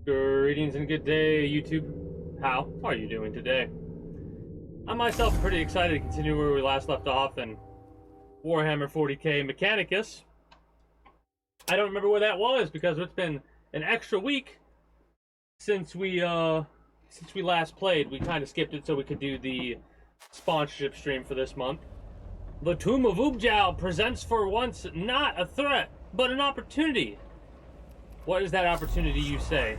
Greetings and good day, YouTube. How are you doing today? I myself am pretty excited to continue where we last left off in Warhammer 40k Mechanicus. I don't remember where that was because it's been an extra week since we last played. We kind of skipped it so we could do the sponsorship stream for this month. The Tomb of Ubjal presents for once not a threat, but an opportunity. What is that opportunity, you say?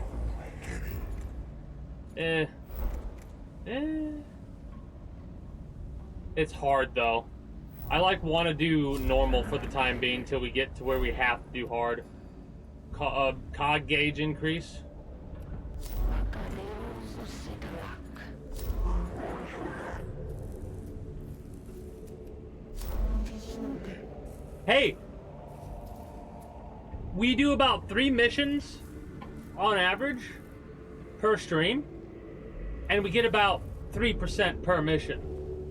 It's hard, though. I want to do normal for the time being till we get to where we have to do hard. Cog gauge increase. Hey! We do about 3 missions on average per stream, and we get about 3% per mission,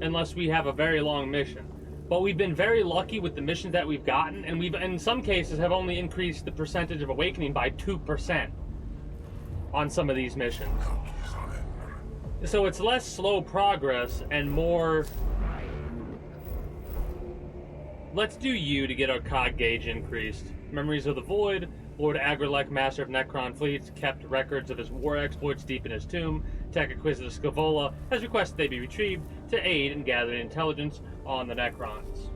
unless we have a very long mission. But we've been very lucky with the missions that we've gotten, and we've, in some cases, have only increased the percentage of awakening by 2% on some of these missions. So it's less slow progress and more... Let's do you to get our cog gauge increased. Memories of the Void. Lord Agrelek, master of Necron fleets, kept records of his war exploits deep in his tomb. Tech Inquisitor Scavola has requested they be retrieved to aid in gathering intelligence on the Necrons.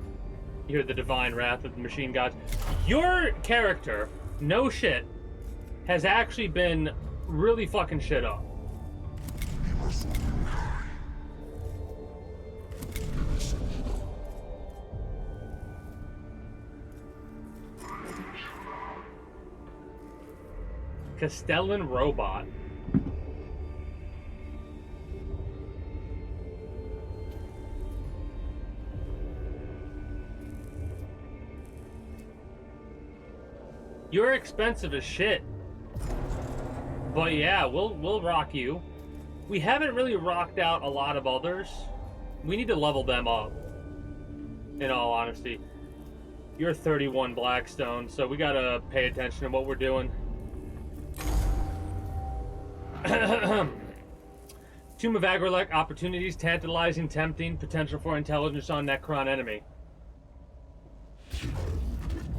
You hear the divine wrath of the machine gods. Your character, no shit, has actually been really fucking shit up. Castellan robot. You're expensive as shit. But yeah, we'll rock you. We haven't really rocked out a lot of others. We need to level them up, in all honesty. You're 31 Blackstone, so we gotta pay attention to what we're doing. Tomb of Agrelek, opportunities, tantalizing, tempting, potential for intelligence on Necron enemy.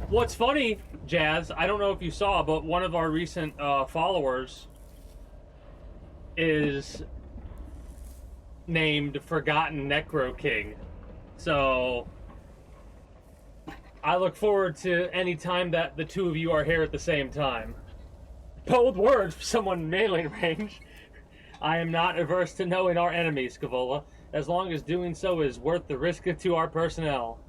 What's funny, Jazz, I don't know if you saw, but one of our recent followers is named Forgotten Necro King. So I look forward to any time that the two of you are here at the same time. Bold words for someone in melee range. I am not averse to knowing our enemies, Scavola, as long as doing so is worth the risk to our personnel.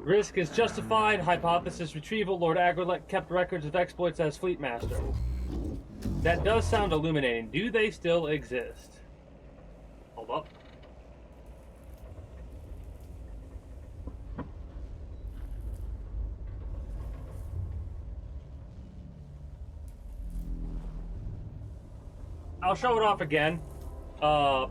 Risk is justified. Hypothesis retrieval. Lord Agrelek kept records of exploits as Fleet Master. That does sound illuminating. Do they still exist? Hold up. I'll show it off again. That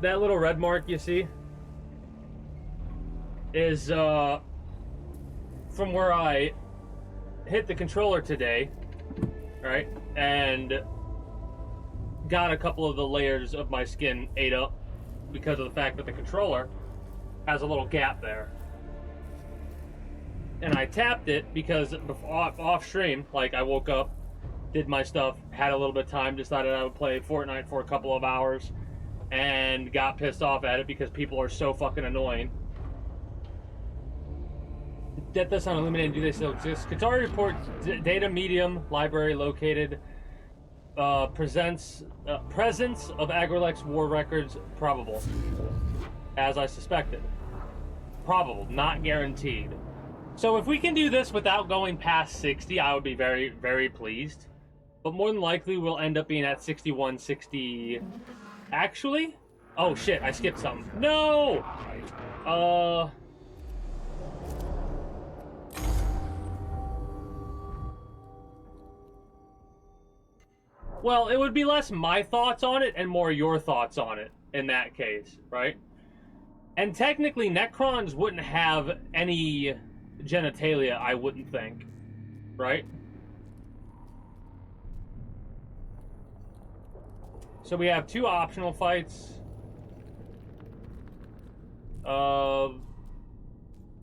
little red mark you see is from where I hit the controller today, right? And got a couple of the layers of my skin ate up because of the fact that the controller has a little gap there. And I tapped it because off stream, like I woke up, did my stuff, had a little bit of time, decided I would play Fortnite for a couple of hours, and got pissed off at it because people are so fucking annoying. That does sound illuminating. Do they still exist? Qatari report data medium library located. Presence of Agrelek's war records probable. As I suspected. Probable, not guaranteed. So if we can do this without going past 60, I would be very, very pleased. But more than likely, we'll end up being at 61, 60... Actually? Oh shit, I skipped something. No! Well, it would be less my thoughts on it and more your thoughts on it in that case, right? And technically, Necrons wouldn't have any genitalia, I wouldn't think. Right? So we have 2 optional fights.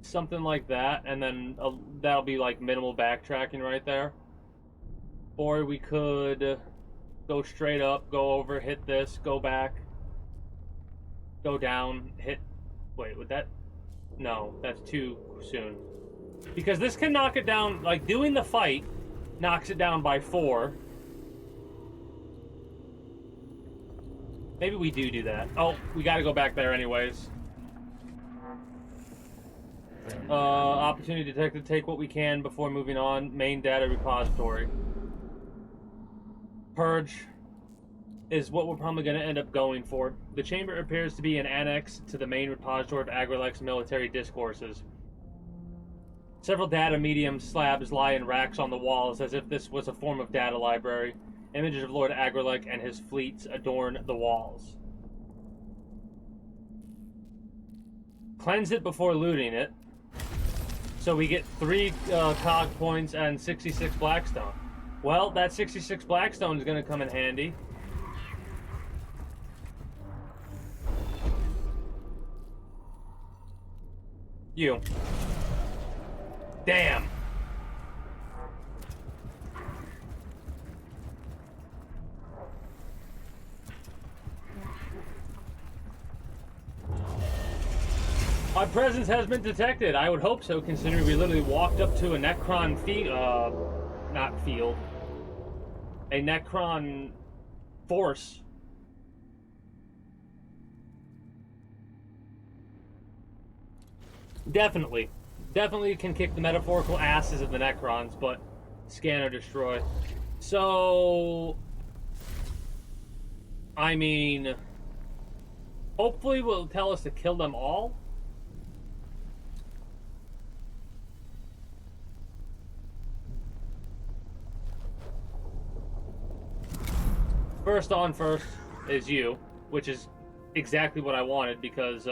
Something like that, and then that'll be like minimal backtracking right there. Or we could go straight up, go over, hit this, go back, go down, hit... Wait, would that... No, that's too soon. Because this can knock it down, like, doing the fight knocks it down by 4. Maybe we do that. Oh, we gotta go back there anyways. Opportunity detected. Take what we can before moving on. Main data repository. Purge is what we're probably going to end up going for. The chamber appears to be an annex to the main repository of Agrilec's military discourses. Several data medium slabs lie in racks on the walls as if this was a form of data library. Images of Lord Agrilec and his fleets adorn the walls. Cleanse it before looting it. So we get 3 cog points and 66 blackstone. Well, that 66 blackstone is going to come in handy. You. Damn. My presence has been detected. I would hope so, considering we literally walked up to a Necron not field. A Necron force. Definitely. Definitely can kick the metaphorical asses of the Necrons, but scan or destroy. So... I mean... hopefully will tell us to kill them all. First on first is you, which is exactly what I wanted, because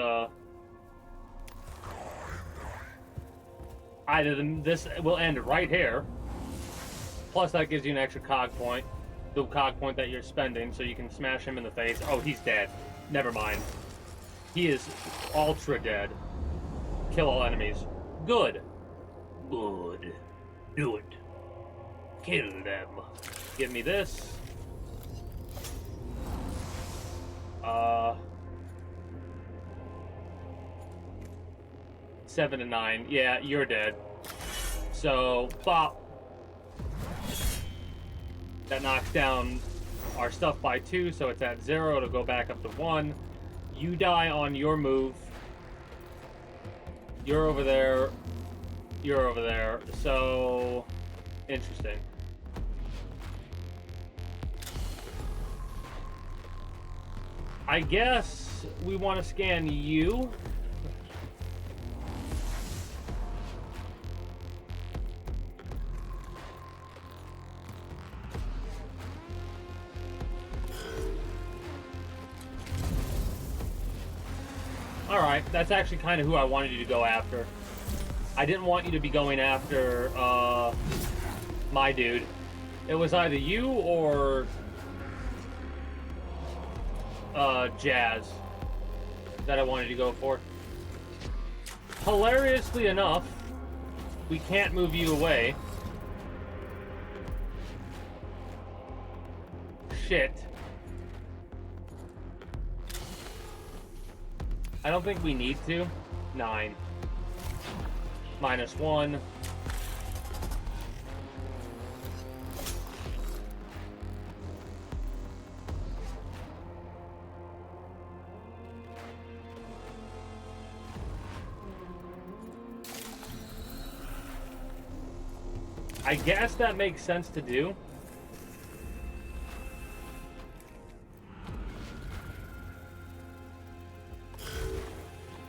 either this will end right here, plus that gives you an extra cog point, the cog point that you're spending, so you can smash him in the face. Oh, he's dead. Never mind. He is ultra dead. Kill all enemies. Good. Good. Do it. Kill them. Give me this. 7 and 9. Yeah, you're dead. So, bop. That knocks down our stuff by 2, so it's at 0 to go back up to 1. You die on your move. You're over there. You're over there. So, interesting. I guess we want to scan you. Alright, that's actually kind of who I wanted you to go after. I didn't want you to be going after, my dude. It was either you or... Jazz that I wanted to go for. Hilariously enough, we can't move you away. Shit. I don't think we need to. 9. -1. I guess that makes sense to do.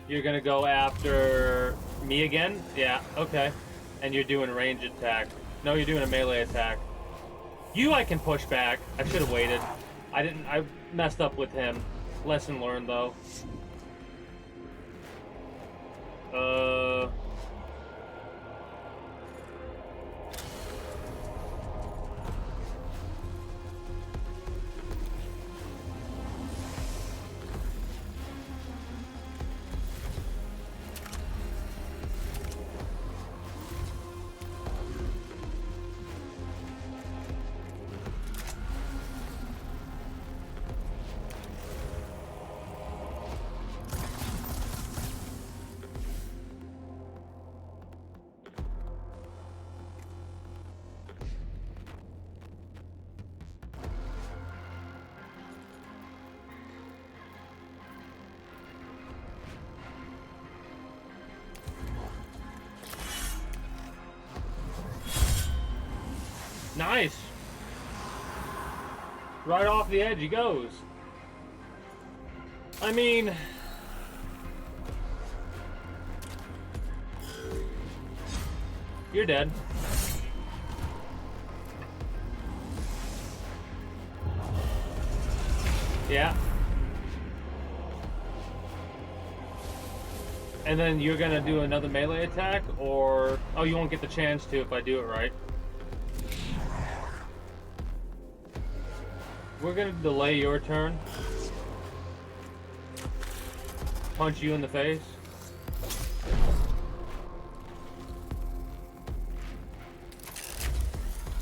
You're gonna go after me again? Yeah, okay. And you're doing a range attack. No, you're doing a melee attack. You I can push back. I should have waited. I messed up with him. Lesson learned, though. Nice. Right off the edge he goes. I mean... You're dead. Yeah. And then you're gonna do another melee attack, or... Oh, you won't get the chance to if I do it right. We're gonna delay your turn. Punch you in the face.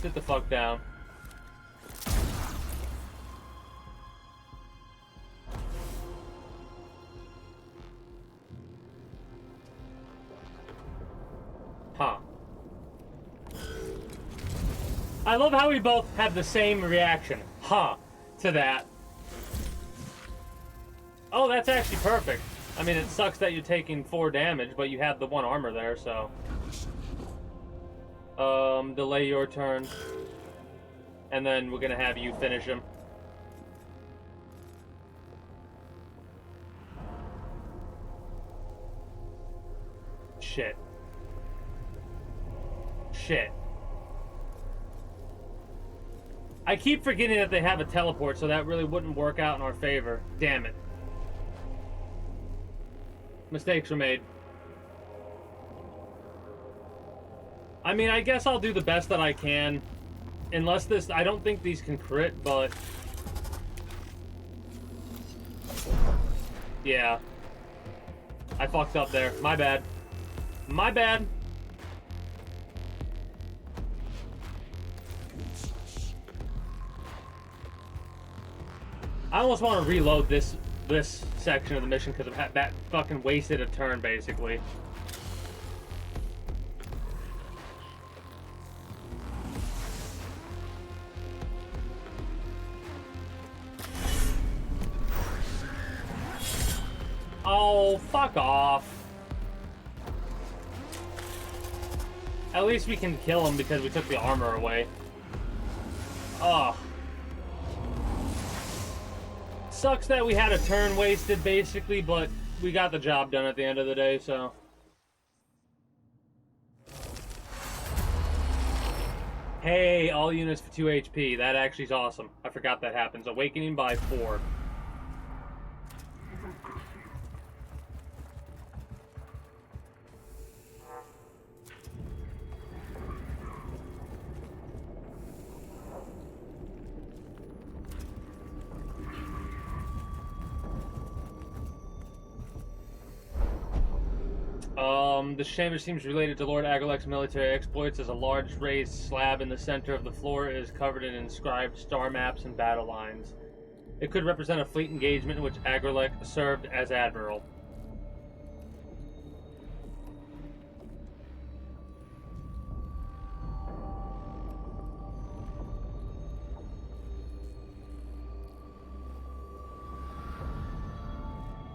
Sit the fuck down. Huh. I love how we both have the same reaction. Huh. To that. Oh, that's actually perfect. I mean, it sucks that you're taking 4 damage, but you have the 1 armor there, so... delay your turn. And then we're gonna have you finish him. Shit. Shit. I keep forgetting that they have a teleport, so that really wouldn't work out in our favor. Damn it. Mistakes were made. I mean, I guess I'll do the best that I can. Unless this... I don't think these can crit, but... Yeah. I fucked up there. My bad. My bad. I almost want to reload this section of the mission because of that fucking wasted a turn, basically. Oh, fuck off. At least we can kill him because we took the armor away. Ugh. Sucks that we had a turn wasted, basically, but we got the job done at the end of the day, so... Hey, all units for 2 HP. That actually is awesome. I forgot that happens. Awakening by 4. The chamber seems related to Lord Agrilek's military exploits, as a large raised slab in the center of the floor is covered in inscribed star maps and battle lines. It could represent a fleet engagement in which Agrilek served as admiral.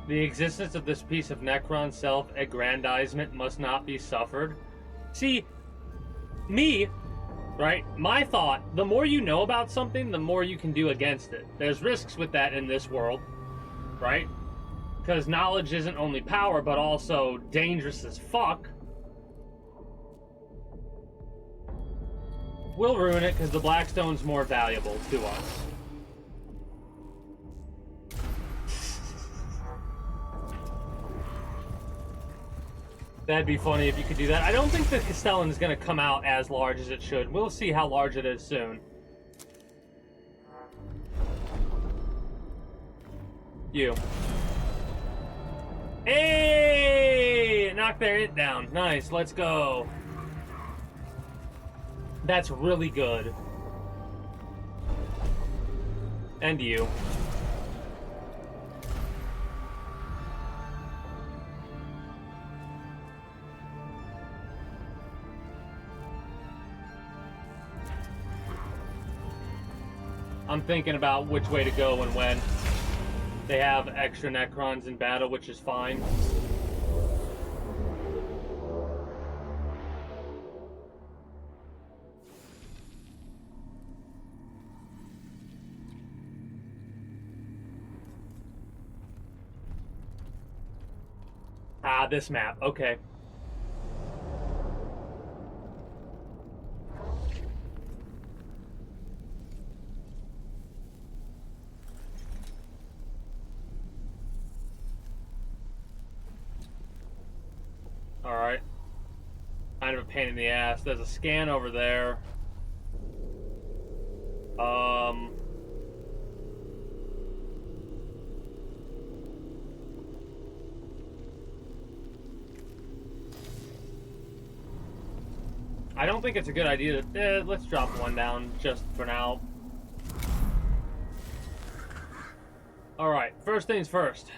The existence of this piece of Necron self-aggrandizement must not be suffered. See, me, right? My thought, the more you know about something, the more you can do against it. There's risks with that in this world, right? Because knowledge isn't only power, but also dangerous as fuck. We'll ruin it because the Blackstone's more valuable to us. That'd be funny if you could do that. I don't think the Castellan is going to come out as large as it should. We'll see how large it is soon. You. Hey! Knock their it down. Nice, let's go. That's really good. And you. I'm thinking about which way to go and when. They have extra Necrons in battle, which is fine. Ah, this map. Okay. Alright. Kind of a pain in the ass. There's a scan over there. I don't think it's a good idea to... let's drop one down just for now. Alright, first things first.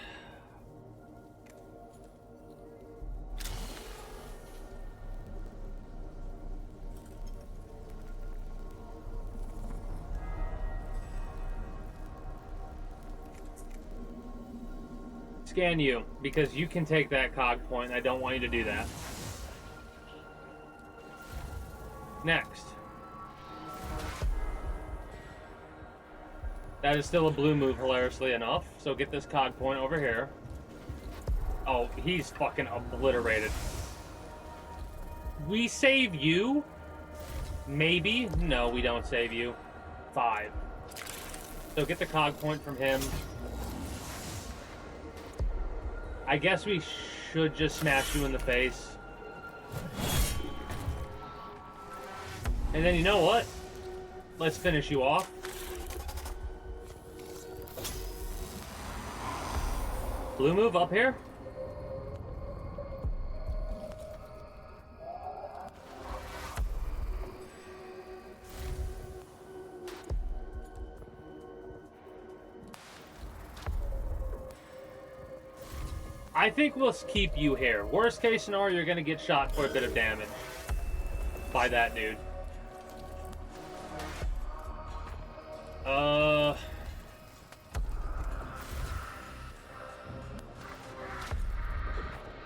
Scan you, because you can take that cog point, and I don't want you to do that. Next. That is still a blue move, hilariously enough, so get this cog point over here. Oh, he's fucking obliterated. We save you? Maybe? No, we don't save you. 5. So get the cog point from him. I guess we should just smash you in the face. And then you know what? Let's finish you off. Blue move up here. I think we'll keep you here. Worst case scenario, you're gonna get shot for a bit of damage by that dude.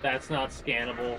That's not scannable.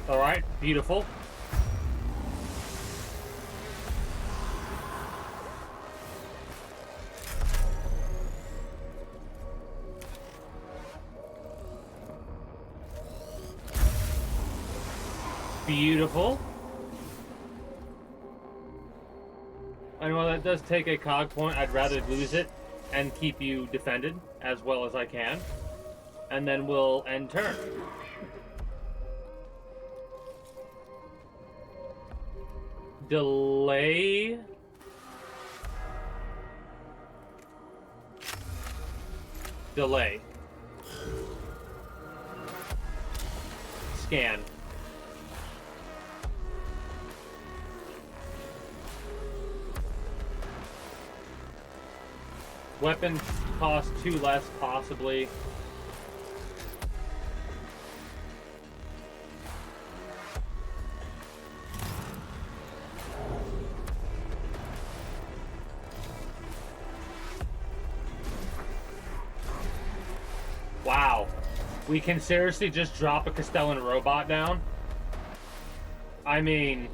Alright, beautiful. Beautiful. And while that does take a cog point, I'd rather lose it and keep you defended as well as I can. And then we'll end turn. Delay. Delay. Scan. Weapon cost 2 less, possibly. Wow. We can seriously just drop a Castellan robot down? I mean...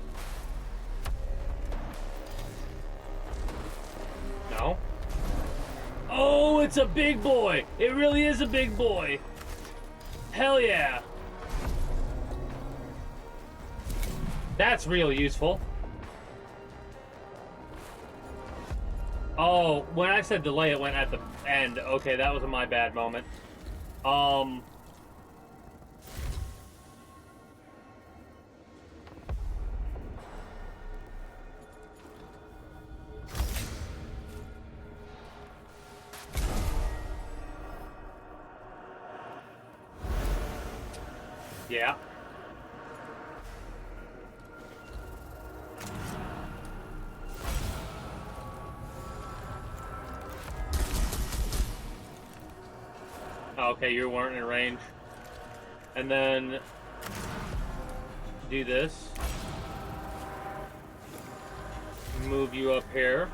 No? Oh, it's a big boy! It really is a big boy! Hell yeah! That's real useful. Oh, when I said delay, it went at the end. Okay, that was my bad moment. Yeah. Oh, okay, you weren't in range. And then do this. Move you up here.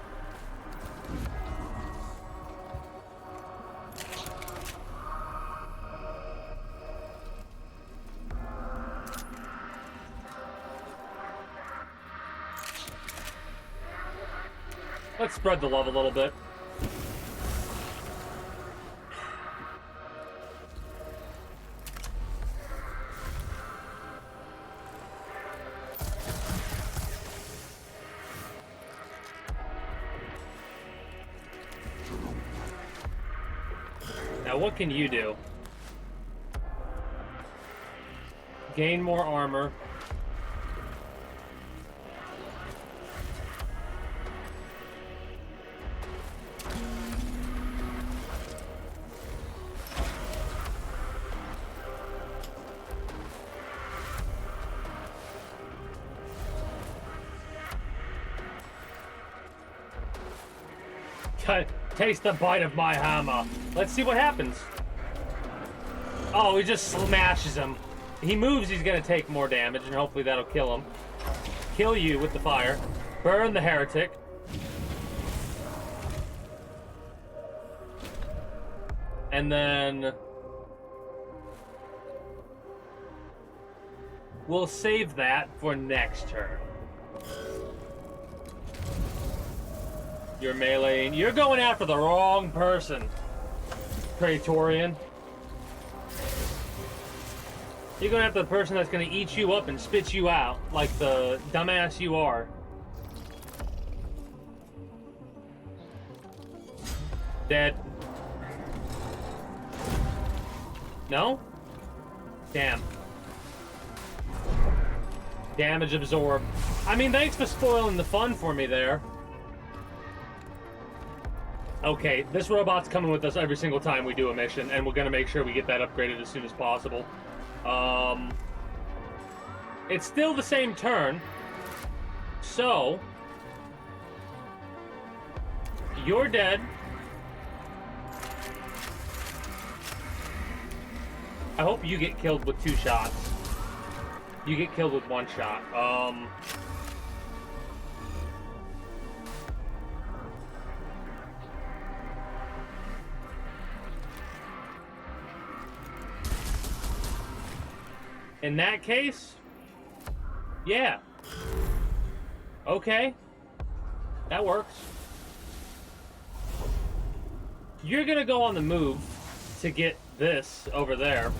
Let's spread the love a little bit. Now, what can you do? Gain more armor. Taste the bite of my hammer. Let's see what happens. Oh, he just smashes him. He moves, he's gonna take more damage, and hopefully that'll kill him. Kill you with the fire. Burn the heretic. And then we'll save that for next turn. You're meleeing. You're going after the wrong person, Praetorian. You're going after the person that's going to eat you up and spit you out, like the dumbass you are. Dead. No? Damn. Damage absorbed. I mean, thanks for spoiling the fun for me there. Okay, this robot's coming with us every single time we do a mission, and we're gonna make sure we get that upgraded as soon as possible. It's still the same turn, so you're dead. I hope you get killed with 2 shots. You get killed with 1 shot. In that case, yeah. Okay. That works. You're gonna go on the move to get this over there.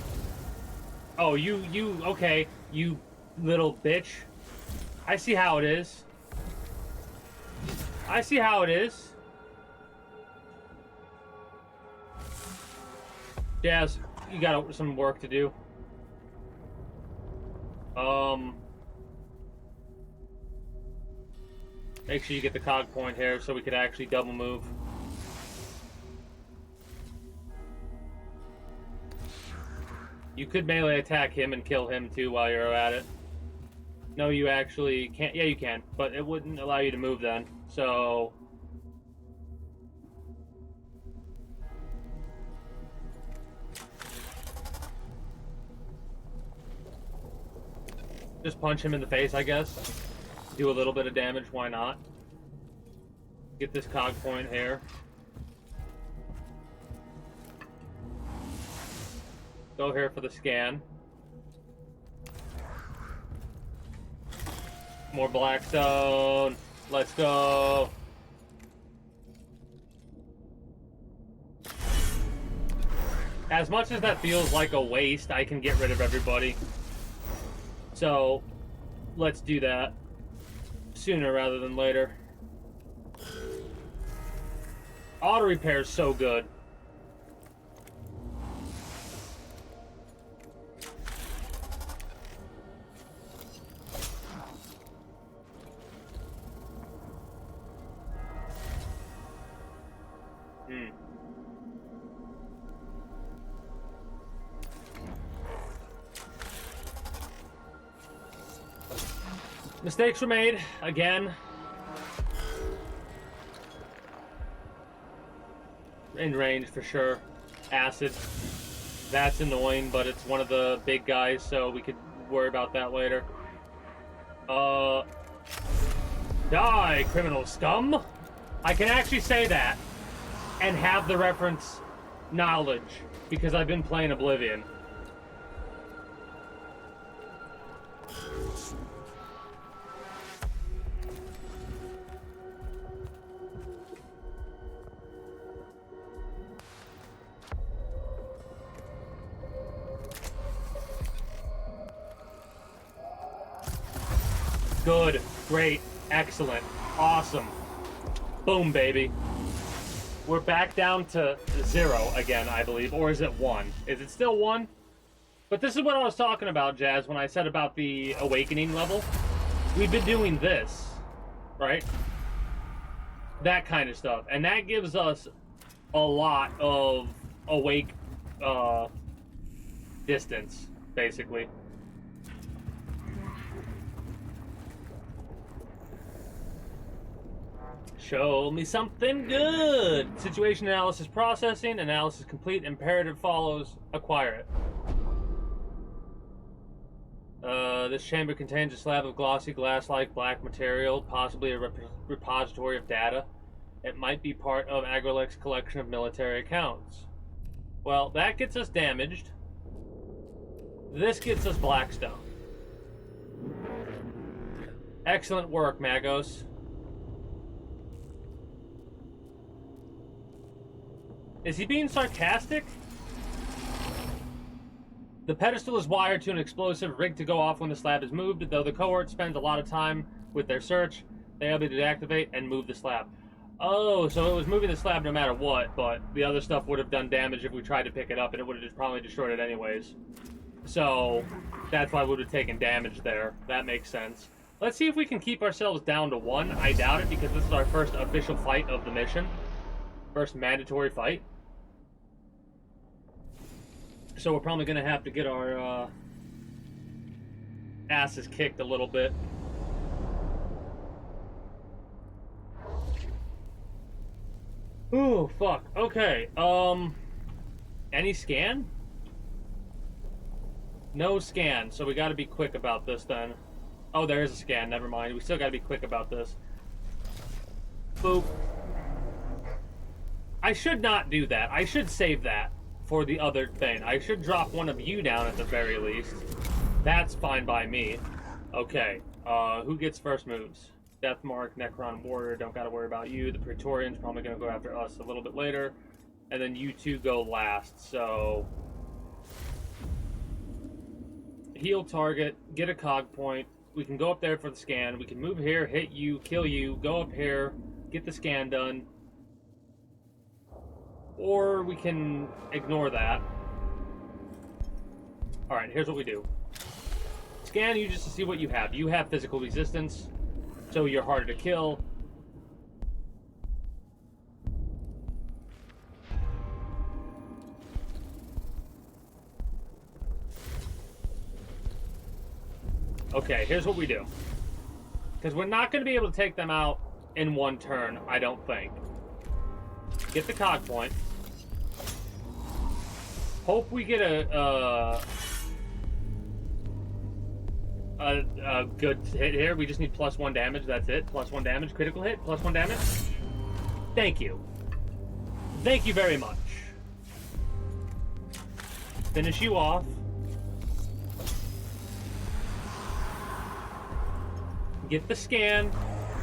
Oh, okay, you little bitch. I see how it is. I see how it is. Jazz, you got some work to do. Make sure you get the cog point here so we could actually double move. You could melee attack him and kill him too while you're at it. No, you actually can't. Yeah, you can, but it wouldn't allow you to move then. So just punch him in the face, I guess. Do a little bit of damage, why not? Get this cog point here. Go here for the scan. More blackstone. Let's go. As much as that feels like a waste, I can get rid of everybody. So, let's do that sooner rather than later. Auto repair is so good. Mistakes were made, again. In range, for sure. Acid. That's annoying, but it's one of the big guys, so we could worry about that later. Die, criminal scum! I can actually say that and have the reference knowledge because I've been playing Oblivion. Good, great, excellent, awesome. Boom, baby. We're back down to 0 again, I believe. Or is it 1? Is it still 1? But this is what I was talking about, Jazz, when I said about the awakening level. We've been doing this, right? That kind of stuff. And that gives us a lot of awake distance, basically. Show me something good! Situation analysis processing, analysis complete, imperative follows, acquire it. This chamber contains a slab of glossy glass-like black material, possibly a repository of data. It might be part of Agrilec's collection of military accounts. Well, that gets us damaged. This gets us Blackstone. Excellent work, Magos. Is he being sarcastic? The pedestal is wired to an explosive rigged to go off when the slab is moved. Though the cohort spends a lot of time with their search, they are able to deactivate and move the slab. Oh, so it was moving the slab no matter what, but the other stuff would have done damage if we tried to pick it up, and it would have just probably destroyed it anyways. So that's why we would have taken damage there. That makes sense. Let's see if we can keep ourselves down to 1. I doubt it, because this is our first official fight of the mission. First mandatory fight. So we're probably going to have to get our asses kicked a little bit. Ooh, fuck. Okay, any scan? No scan, so we gotta be quick about this then. Oh, there is a scan, never mind. We still gotta be quick about this. Boop. I should not do that. I should save that for the other thing. I should drop one of you down at the very least. That's fine by me. Okay, who gets first moves? Deathmark, Necron, Warrior, don't gotta worry about you. The Praetorian's probably gonna go after us a little bit later. And then you two go last, so... Heal target, get a cog point. We can go up there for the scan. We can move here, hit you, kill you, go up here, get the scan done. Or we can ignore that. Alright, here's what we do. Scan you just to see what you have. You have physical resistance, so you're harder to kill. Okay, here's what we do. Because we're not going to be able to take them out in one turn, I don't think. Get the cog point. Hope we get a good hit here. We just need +1 damage, that's it. +1 damage, critical hit, +1 damage. Thank you. Thank you very much. Finish you off. Get the scan,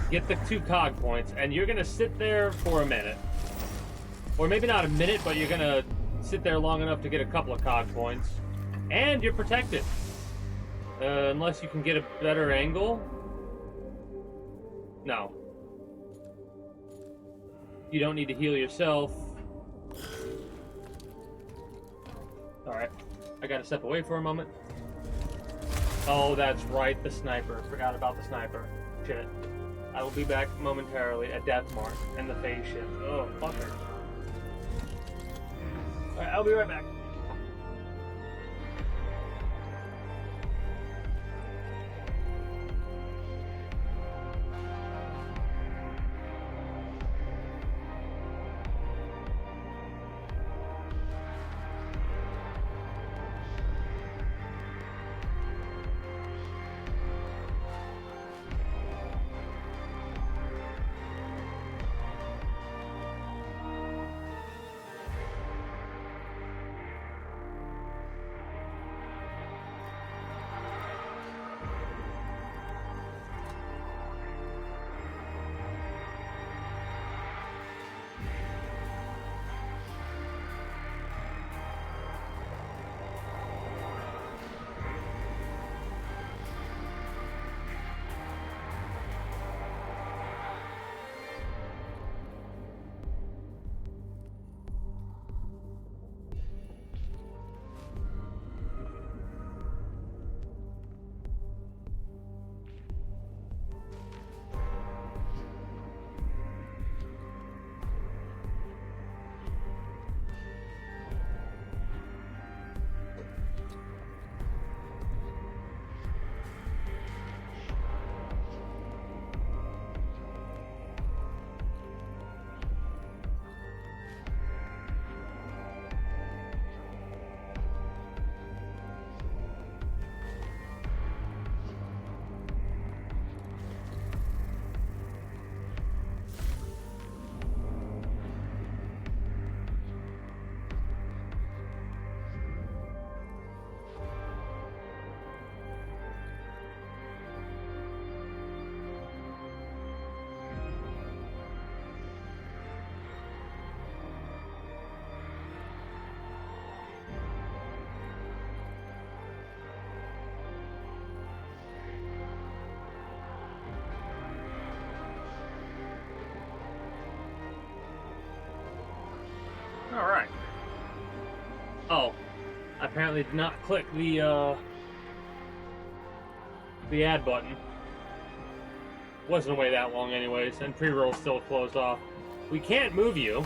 get the 2 cog points, and you're gonna sit there for a minute. Or maybe not a minute, but you're gonna sit there long enough to get a couple of cog points. And you're protected. Unless you can get a better angle. No. You don't need to heal yourself. Alright. I gotta step away for a moment. Oh, that's right, the sniper. Forgot about the sniper. Shit. I will be back momentarily at Deathmark and the phase shift. Oh, fucker. Alright, I'll be right back. Alright. Oh. I apparently did not click the add button. Wasn't away that long anyways, and pre-roll still closed off. We can't move you.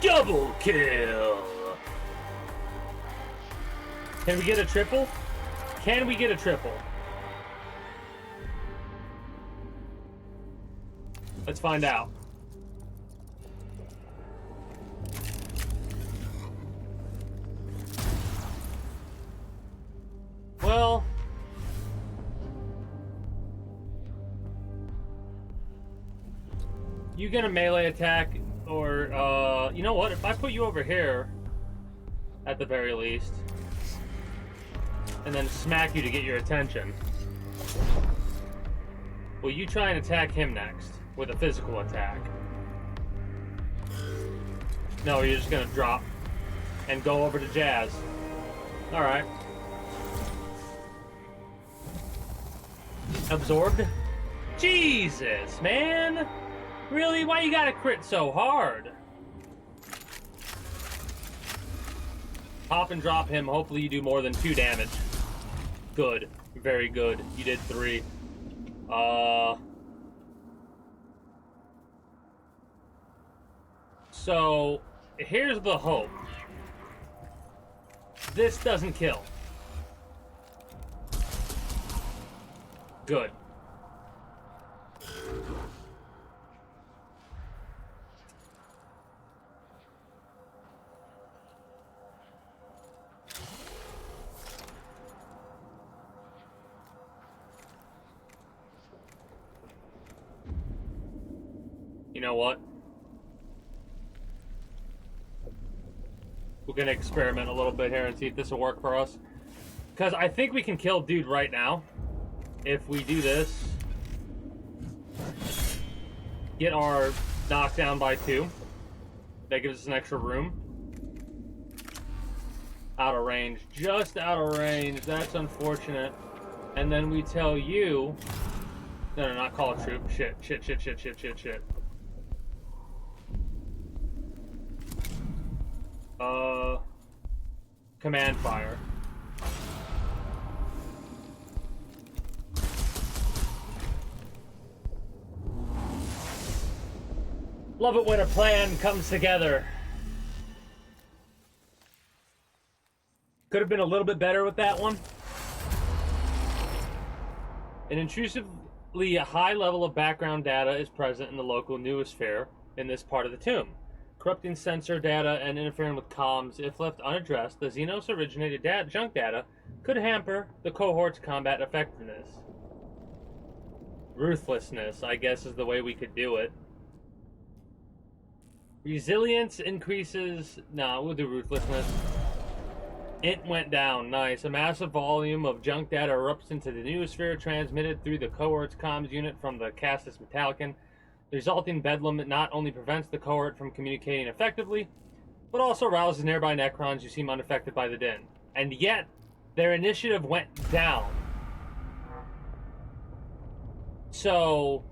Double kill! Can we get a triple? Can we get a triple? Let's find out. Well... you get a melee attack, or, you know what? If I put you over here, at the very least, and then smack you to get your attention, will you try and attack him next with a physical attack? No, you're just gonna drop and go over to Jazz. Alright. Absorbed? Jesus, man! Really? Why you gotta crit so hard? Pop and drop him. Hopefully you do more than 2 damage. Good. Very good. You did 3. So, here's the hope. This doesn't kill. Good. You know what? We're gonna experiment a little bit here and see if this will work for us. Because I think we can kill dude right now. If we do this. Get our knockdown by 2. That gives us an extra room. Out of range. Just out of range. That's unfortunate. And then we tell you... No, not call a troop. Shit. Command fire. Love it when a plan comes together. Could have been a little bit better with that one. An intrusively high level of background data is present in the local noosphere in this part of the tomb. Corrupting sensor data and interfering with comms, if left unaddressed, the Xenos-originated junk data could hamper the cohort's combat effectiveness. Ruthlessness, I guess, is the way we could do it. Resilience increases... Nah, we'll do ruthlessness. It went down. Nice. A massive volume of junk data erupts into the noosphere, transmitted through the cohort's comms unit from the Castus Metallicon. The resulting bedlam not only prevents the cohort from communicating effectively, but also rouses nearby Necrons who seem unaffected by the din. And yet, their initiative went down. So,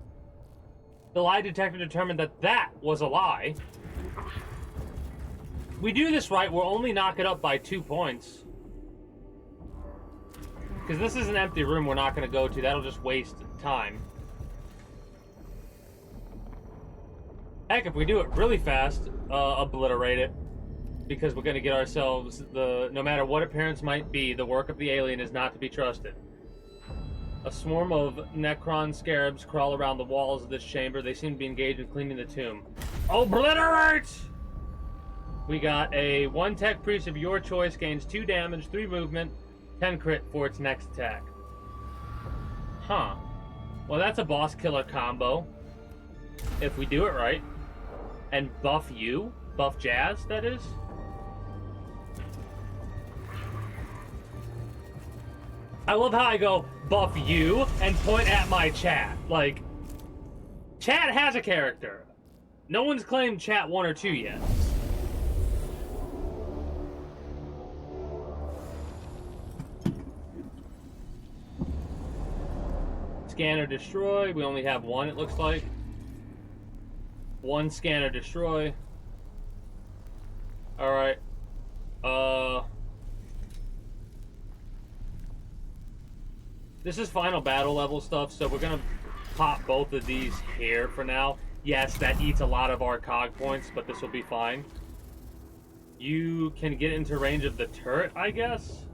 the lie detector determined that that was a lie. We do this right, we'll only knock it up by 2 points. Because this is an empty room we're not going to go to. That'll just waste time. Heck, if we do it really fast, obliterate it. Because we're going to get ourselves the... No matter what appearance might be, the work of the alien is not to be trusted. A swarm of Necron scarabs crawl around the walls of this chamber. They seem to be engaged in cleaning the tomb. Obliterate! We got a 1 tech priest of your choice, gains 2 damage, 3 movement, 10 crit for its next attack. Huh. Well, that's a boss killer combo. If we do it right. And buff you. Buff Jazz, that is. I love how I go, buff you, and point at my chat. Like, chat has a character. No one's claimed chat 1 or 2 yet. Scanner destroy. We only have one, it looks like. One scanner destroy. Alright. This is final battle level stuff, so we're gonna pop both of these here for now. Yes, that eats a lot of our cog points, but this will be fine. You can get into range of the turret, I guess?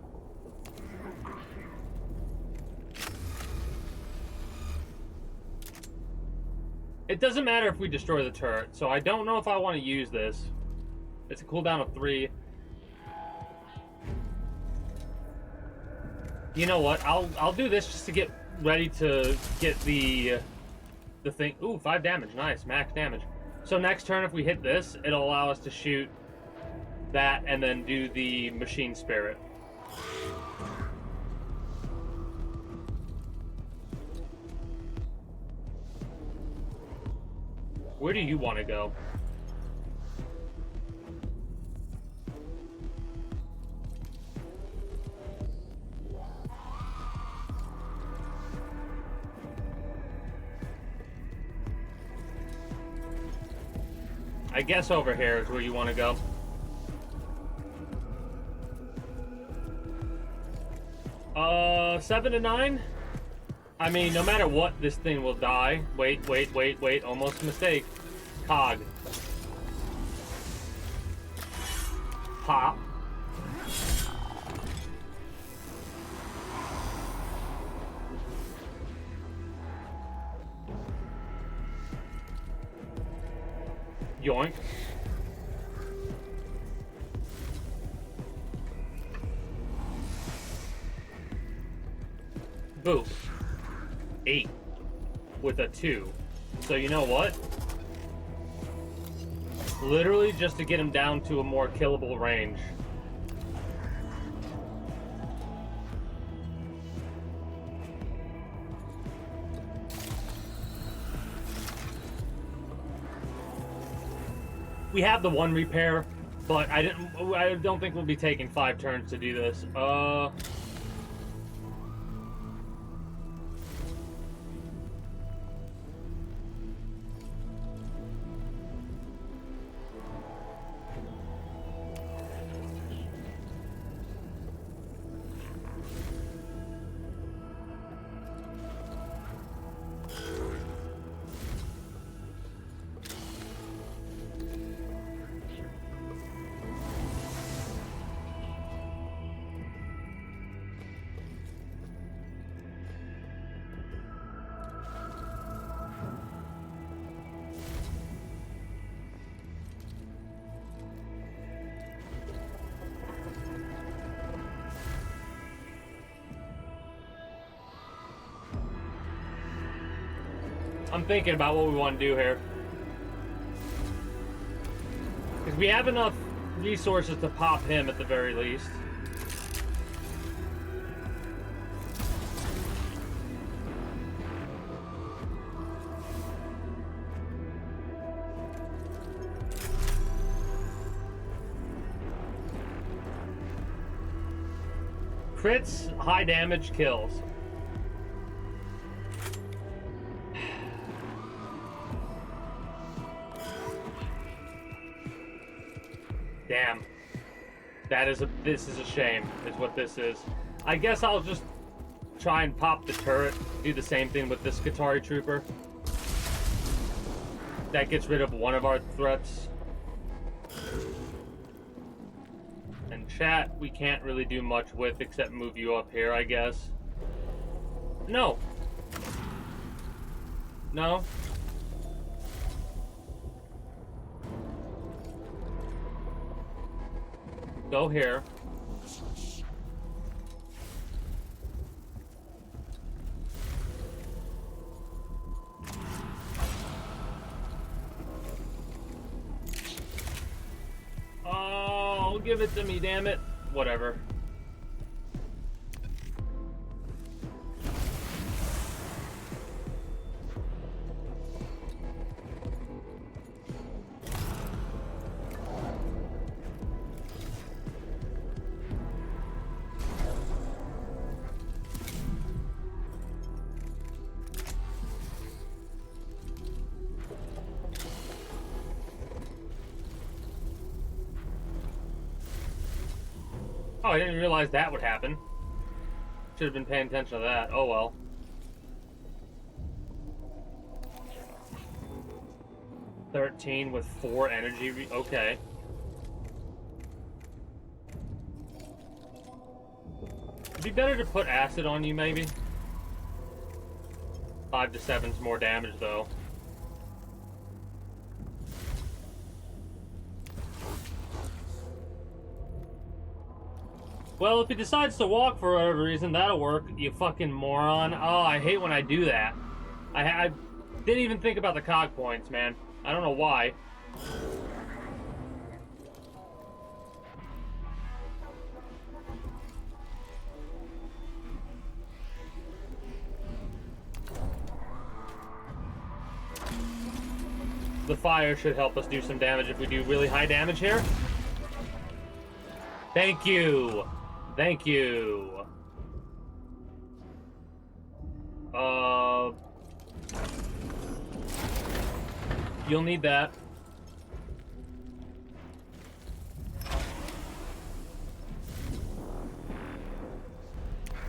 It doesn't matter if we destroy the turret, so I don't know if I want to use this. It's a cooldown of 3. You know what? I'll do this just to get ready to get the thing. Ooh, 5 damage. Nice. Max damage. So next turn, if we hit this, it'll allow us to shoot that and then do the machine spirit. Where do you want to go? I guess over here is where you want to go. Seven to 9? I mean, no matter what, this thing will die. Wait. Almost a mistake. Cog. Pop. Yoink. Boop. 8 with a 2. So you know what? Literally just to get him down to a more killable range. We have the 1 repair, but I don't think we'll be taking 5 turns to do this. I'm thinking about what we want to do here. Because we have enough resources to pop him at the very least. Crits, high damage, kills. Damn. This is a shame, is what this is. I guess I'll just try and pop the turret, do the same thing with this Skitarii Trooper. That gets rid of one of our threats. And chat, we can't really do much with except move you up here, I guess. No. No. Go here. Oh, give it to me, damn it. Whatever. Oh, I didn't realize that would happen. Should have been paying attention to that. Oh well. 13 with 4 energy. Okay. It'd be better to put acid on you, maybe. 5 to 7's more damage, though. Well, if he decides to walk for whatever reason, that'll work, you fucking moron. Oh, I hate when I do that. I didn't even think about the cog points, man. I don't know why. The fire should help us do some damage if we do really high damage here. Thank you. Thank you. You'll need that.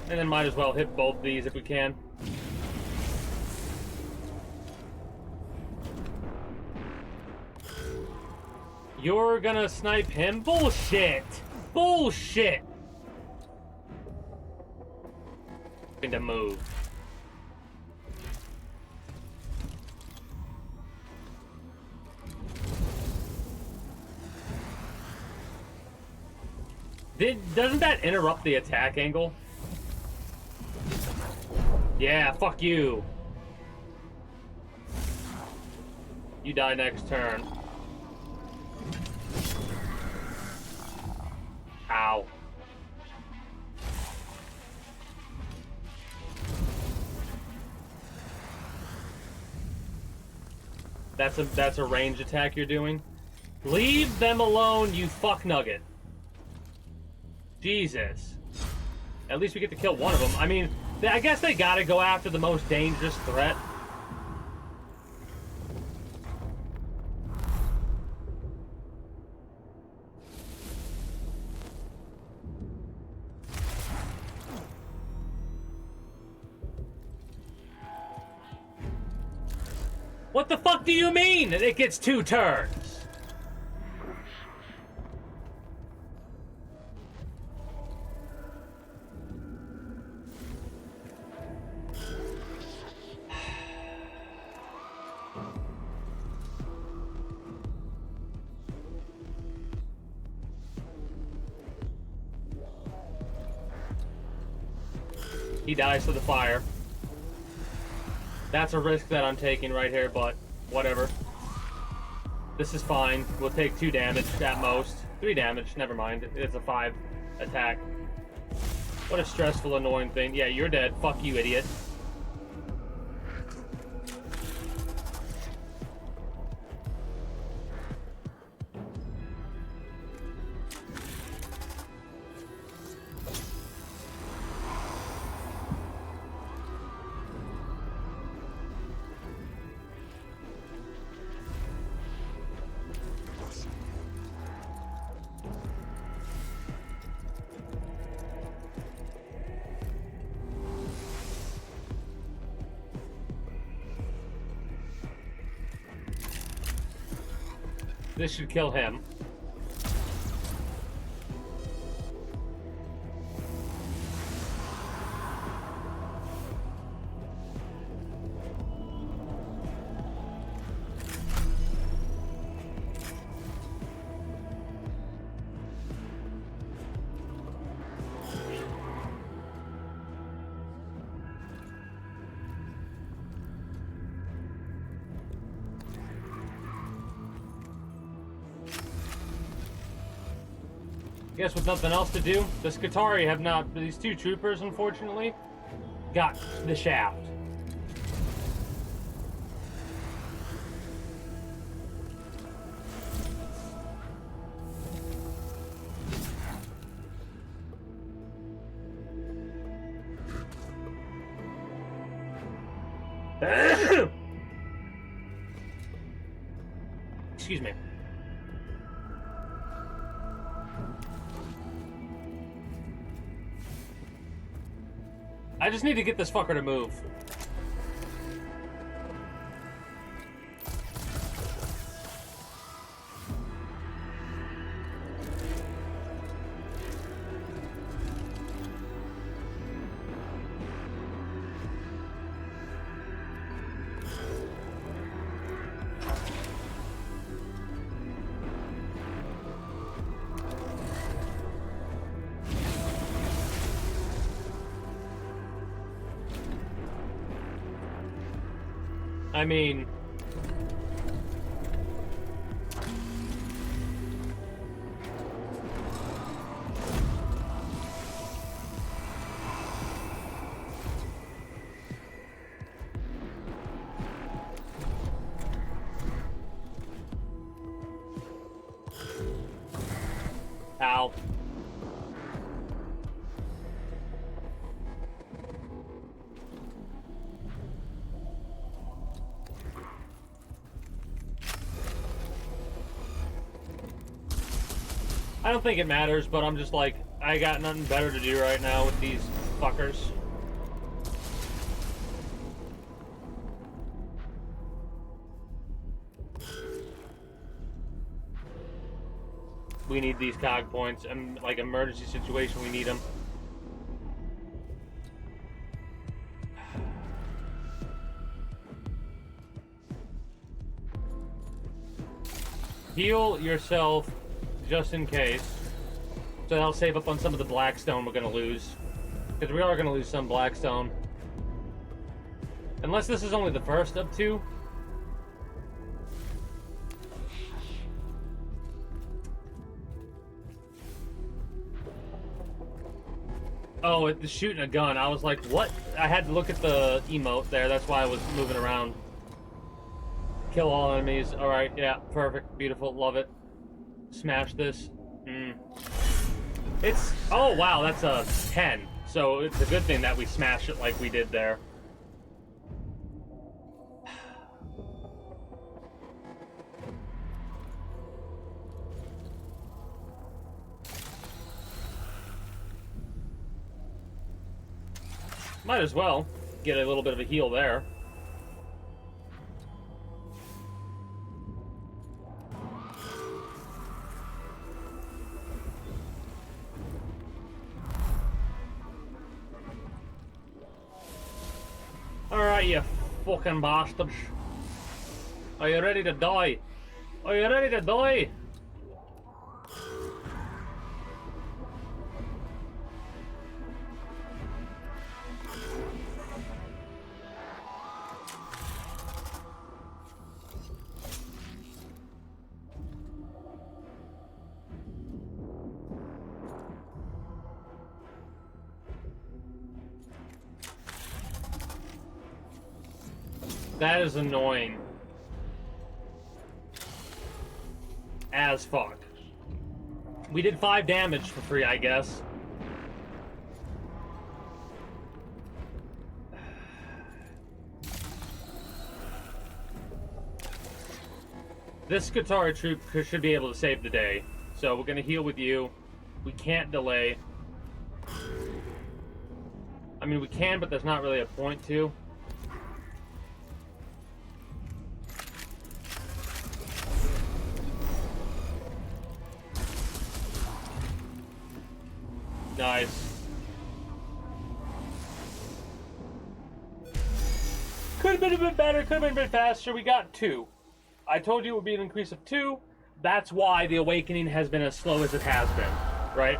And then might as well hit both these if we can. You're gonna snipe him? Bullshit! Bullshit! To move. Doesn't that interrupt the attack angle? Yeah, fuck you. You die next turn. Ow. That's a range attack you're doing? Leave them alone, you fuck nugget. Jesus. At least we get to kill one of them. I mean, I guess they gotta go after the most dangerous threat. What the fuck do you mean it gets 2 turns? He dies to the fire. That's a risk that I'm taking right here, but whatever. This is fine. We'll take 2 damage at most. 3 damage, never mind. It's a 5 attack. What a stressful, annoying thing. Yeah, you're dead. Fuck you, idiot. This should kill him. Guess with nothing else to do, the Skitarii have not, these 2 troopers, unfortunately, got the shaft. Excuse me. I just need to get this fucker to move. I mean, ow. I don't think it matters, but I'm just like, I got nothing better to do right now with these fuckers. We need these cog points, and like emergency situation, we need them. Heal yourself just in case. So that'll save up on some of the blackstone we're gonna lose. Because we are gonna lose some blackstone. Unless this is only the first of two. Oh, it's shooting a gun. I was like, what? I had to look at the emote there. That's why I was moving around. Kill all enemies. Alright, yeah, perfect. Beautiful. Love it. Smash this. It's... Oh, wow, that's a 10. So it's a good thing that we smashed it like we did there. Might as well get a little bit of a heal there. Alright, you fucking bastards. Are you ready to die? Are you ready to die? That is annoying. As fuck. We did 5 damage for free, I guess. This Qatari troop should be able to save the day. So we're gonna heal with you. We can't delay. I mean, we can, but there's not really a point to. Nice. Could have been a bit better, could have been a bit faster. We got 2. I told you it would be an increase of 2. That's why the awakening has been as slow as it has been, right?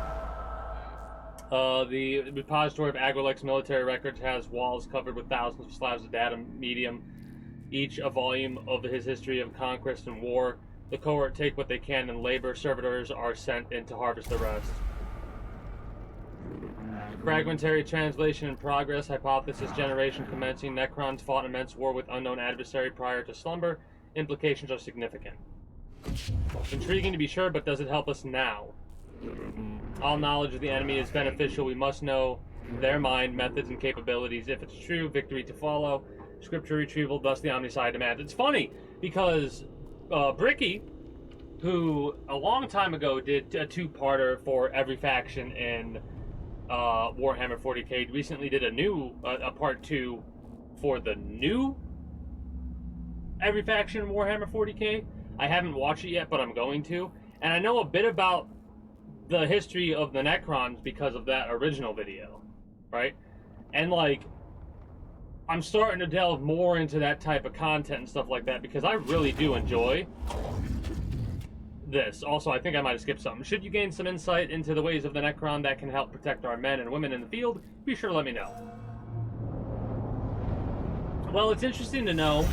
The repository of Agrilex military records has walls covered with thousands of slabs of data medium, each a volume of his history of conquest and war. The cohort take what they can, and labor servitors are sent in to harvest the rest. Fragmentary translation in progress. Hypothesis generation commencing. Necrons fought an immense war with unknown adversary prior to slumber. Implications are significant. Intriguing to be sure, but does it help us now? All knowledge of the enemy is beneficial. We must know their mind, methods, and capabilities. If it's true, victory to follow. Scripture retrieval, thus the Omnicide demands. It's funny, because Bricky, who a long time ago did a 2-parter for every faction in Warhammer 40k recently did a part 2 for the new every faction in Warhammer 40k. I haven't watched it yet, but I'm going to. And I know a bit about the history of the Necrons because of that original video, right? And like, I'm starting to delve more into that type of content and stuff like that because I really do enjoy this. Also, I think I might have skipped something. Should you gain some insight into the ways of the Necron that can help protect our men and women in the field, be sure to let me know. Well, it's interesting to know.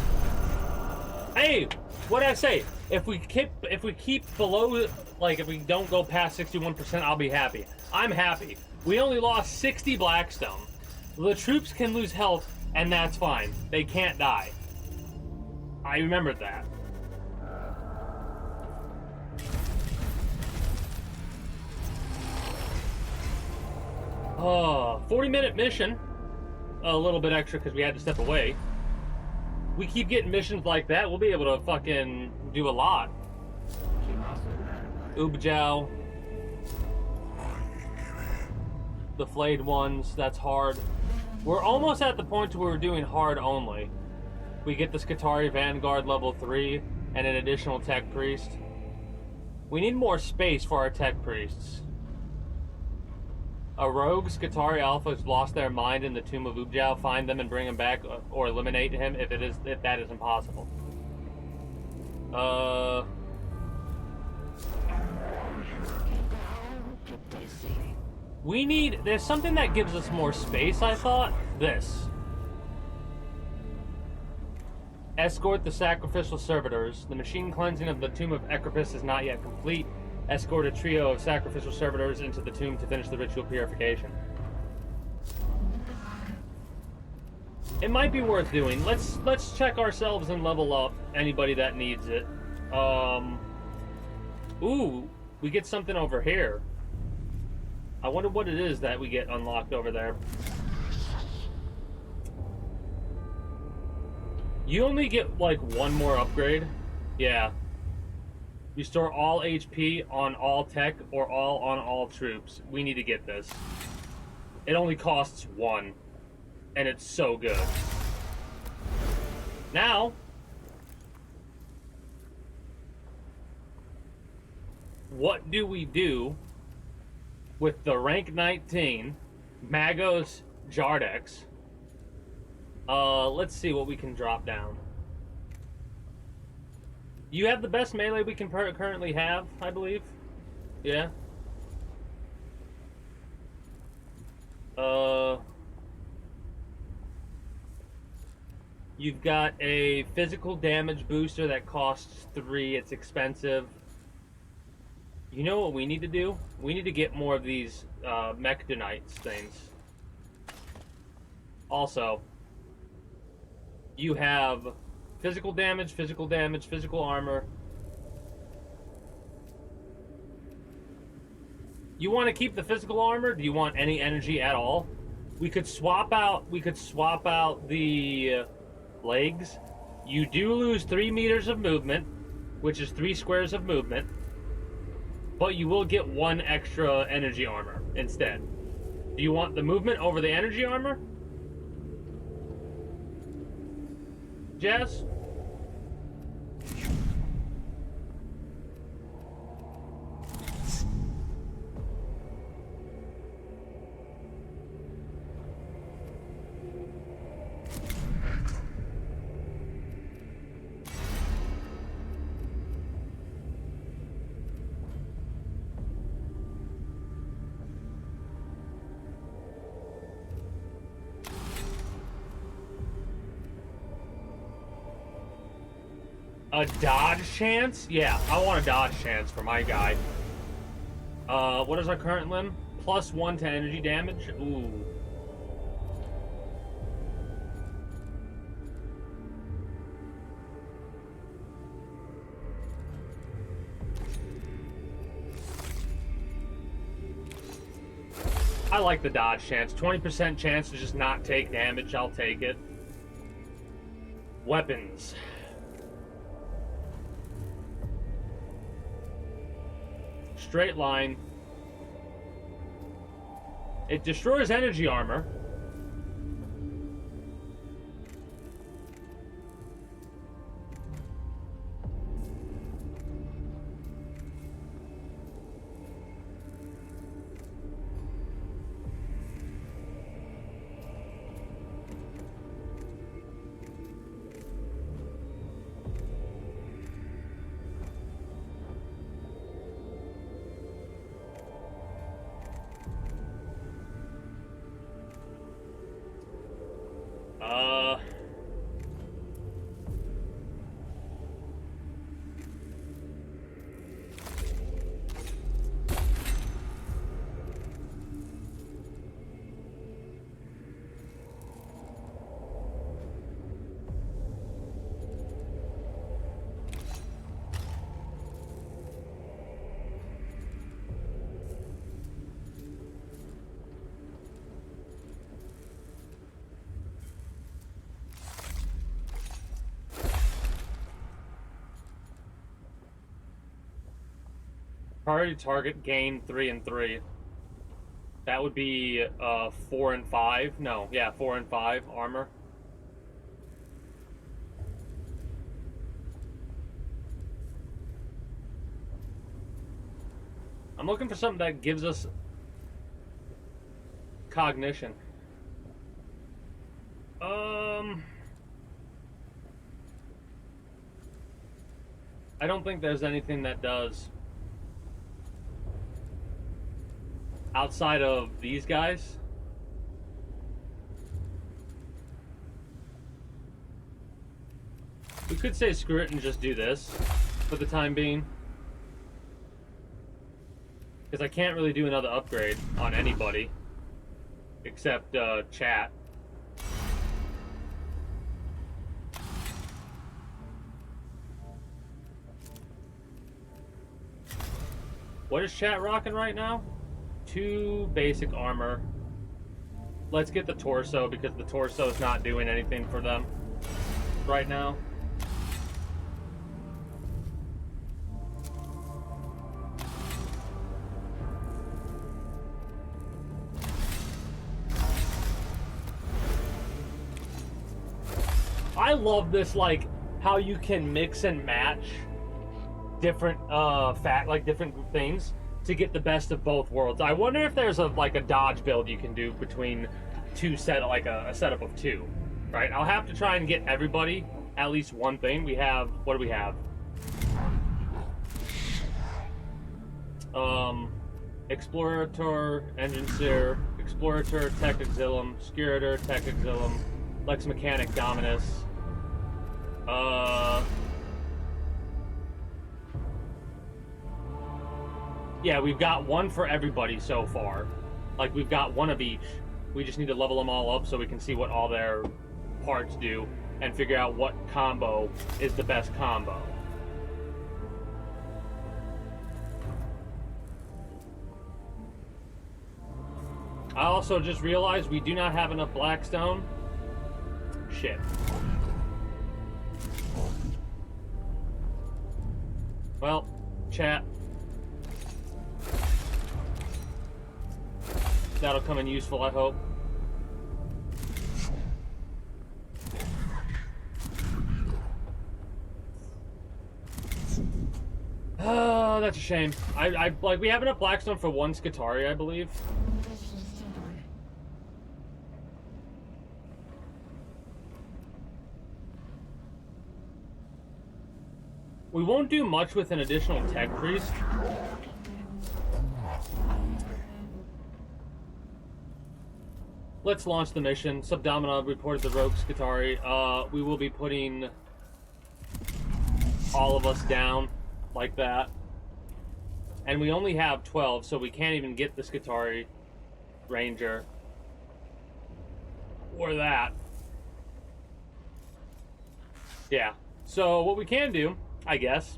Hey, what did I say? If we keep below, like if we don't go past 61%, I'll be happy. I'm happy. We only lost 60 Blackstone. The troops can lose health, and that's fine. They can't die. I remembered that. Oh, 40-minute mission. A little bit extra because we had to step away. We keep getting missions like that, we'll be able to fucking do a lot. Ubjao. The flayed ones, that's hard. We're almost at the point where we're doing hard only. We get the Skitarii Vanguard level 3 and an additional Tech Priest. We need more space for our Tech Priests. A rogue Skitarii Alpha has lost their mind in the Tomb of Ubjao. Find them and bring him back, or eliminate him if that is impossible. We need. There's something that gives us more space. I thought this. Escort the sacrificial servitors. The machine cleansing of the Tomb of Ecropus is not yet complete. Escort a trio of sacrificial servitors into the tomb to finish the ritual purification. It might be worth doing. Let's check ourselves and level up anybody that needs it. Ooh, we get something over here. I wonder what it is that we get unlocked over there. You only get like one more upgrade. Yeah. Restore all HP on all tech or all on all troops. We need to get this. It only costs 1. And it's so good. Now, what do we do with the rank 19 Magos Jardex? Let's see what we can drop down. You have the best melee we can currently have, I believe. Yeah. You've got a physical damage booster that costs 3. It's expensive. You know what we need to do? We need to get more of these Mechdonites things. Also, you have physical damage, physical armor. You want to keep the physical armor? Do you want any energy at all? We could swap out the legs. You do lose 3 meters of movement, which is 3 squares of movement, but you will get 1 extra energy armor instead. Do you want the movement over the energy armor? Jazz? A dodge chance? Yeah, I want a dodge chance for my guy. What is our current limb? +1 to energy damage? Ooh. I like the dodge chance. 20% chance to just not take damage. I'll take it. Weapons. Straight line. It destroys energy armor. Priority target gain 3 and 3. That would be 4 and 5. No, yeah, 4 and 5 armor. I'm looking for something that gives us cognition. I don't think there's anything that does. Outside of these guys. We could say screw it and just do this for the time being. Because I can't really do another upgrade on anybody. Except chat. What is chat rocking right now? 2 basic armor. Let's get the torso because the torso is not doing anything for them right now. I love this, like, how you can mix and match different different things to get the best of both worlds. I wonder if there's a dodge build you can do between a setup of 2, right? I'll have to try and get everybody at least one thing. We have, what do we have? Explorator, Enginseer, Explorator, Tech Auxilium, Scurator, Tech Auxilium, Lex Mechanic, Dominus. Yeah, we've got one for everybody so far. Like, we've got one of each. We just need to level them all up so we can see what all their parts do and figure out what combo is the best combo. I also just realized we do not have enough Blackstone. Shit. Well, chat. That'll come in useful, I hope. Oh, that's a shame. We have enough Blackstone for 1 Skitarii, I believe. We won't do much with an additional Tech Priest. Let's launch the mission. Subdomina reported the rogue Skitarii. We will be putting all of us down like that. And we only have 12, so we can't even get the Skitarii Ranger. Or that. Yeah. So what we can do, I guess,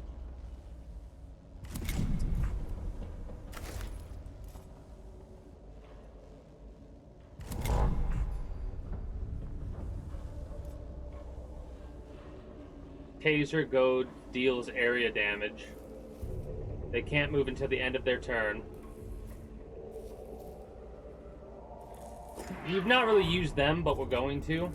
Taser Goad deals area damage. They can't move until the end of their turn. You've not really used them, but we're going to.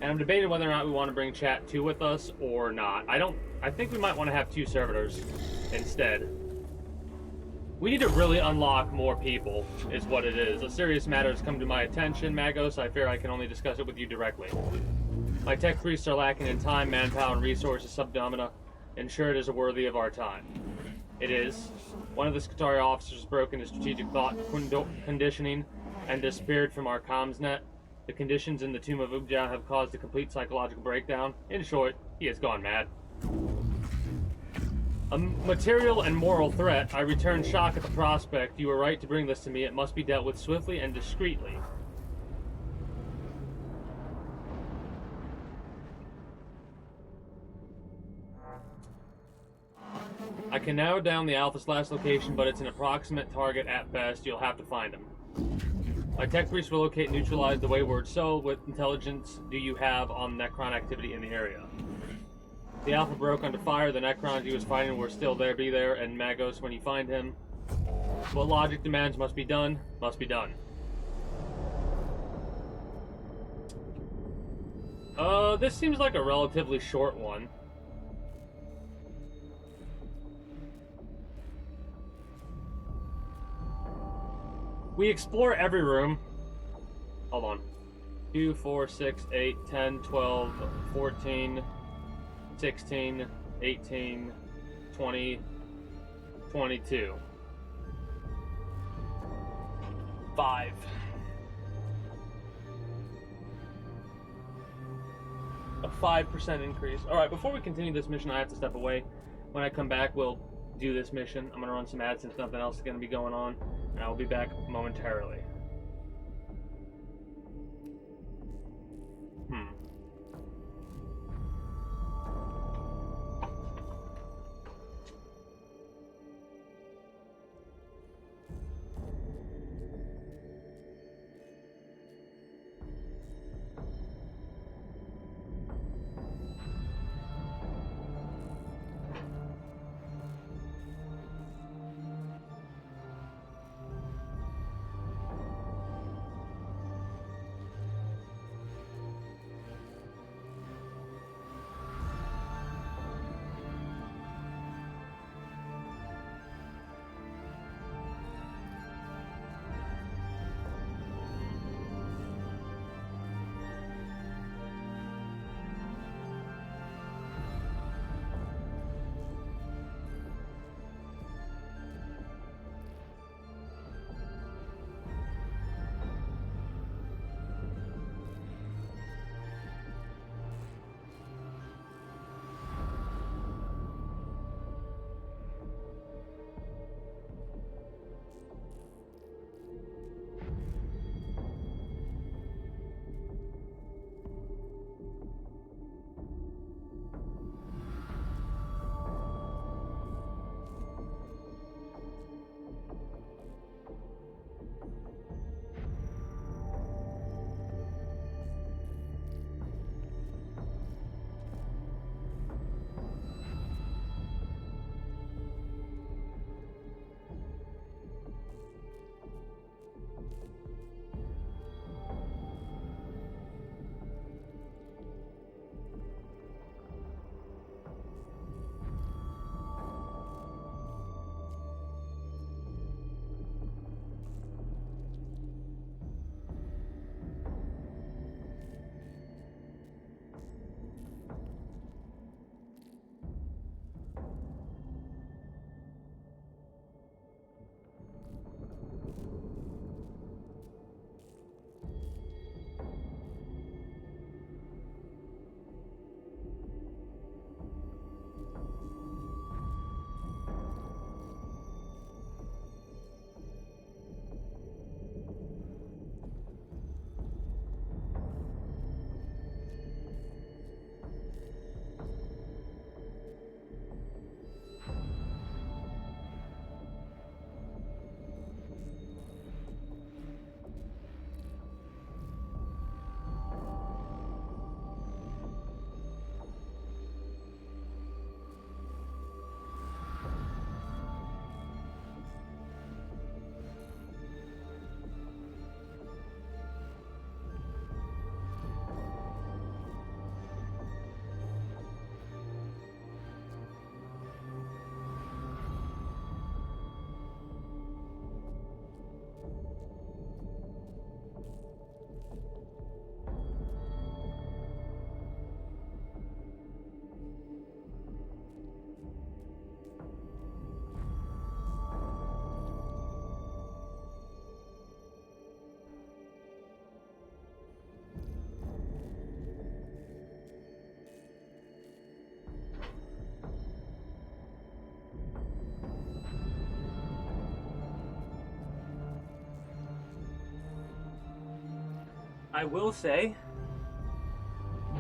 And I'm debating whether or not we want to bring chat 2 with us or not. I think we might want to have 2 servitors instead. We need to really unlock more people, is what it is. A serious matter has come to my attention, Magos. I fear I can only discuss it with you directly. My tech priests are lacking in time, manpower, and resources subdomina. Ensure it is worthy of our time. It is. One of the Skitarii officers broke into strategic thought conditioning and disappeared from our comms net. The conditions in the Tomb of Ubja have caused a complete psychological breakdown. In short, he has gone mad. A material and moral threat. I return shock at the prospect. You were right to bring this to me. It must be dealt with swiftly and discreetly. I can narrow down the Alpha's last location, but it's an approximate target at best. You'll have to find him. My tech priest will locate and neutralize the wayward soul. What intelligence do you have on Necron activity in the area? The Alpha broke under fire. The Necrons he was fighting were still there, be there, and Magos when you find him. What logic demands must be done, must be done. This seems like a relatively short one. We explore every room. Hold on. 2, 4, 6, 8, 10, 12, 14, 16, 18, 20, 22. 5. A 5% increase. Alright, before we continue this mission, I have to step away. When I come back, we'll do this mission. I'm going to run some ads since nothing else is going to be going on. And I'll be back momentarily. I will say,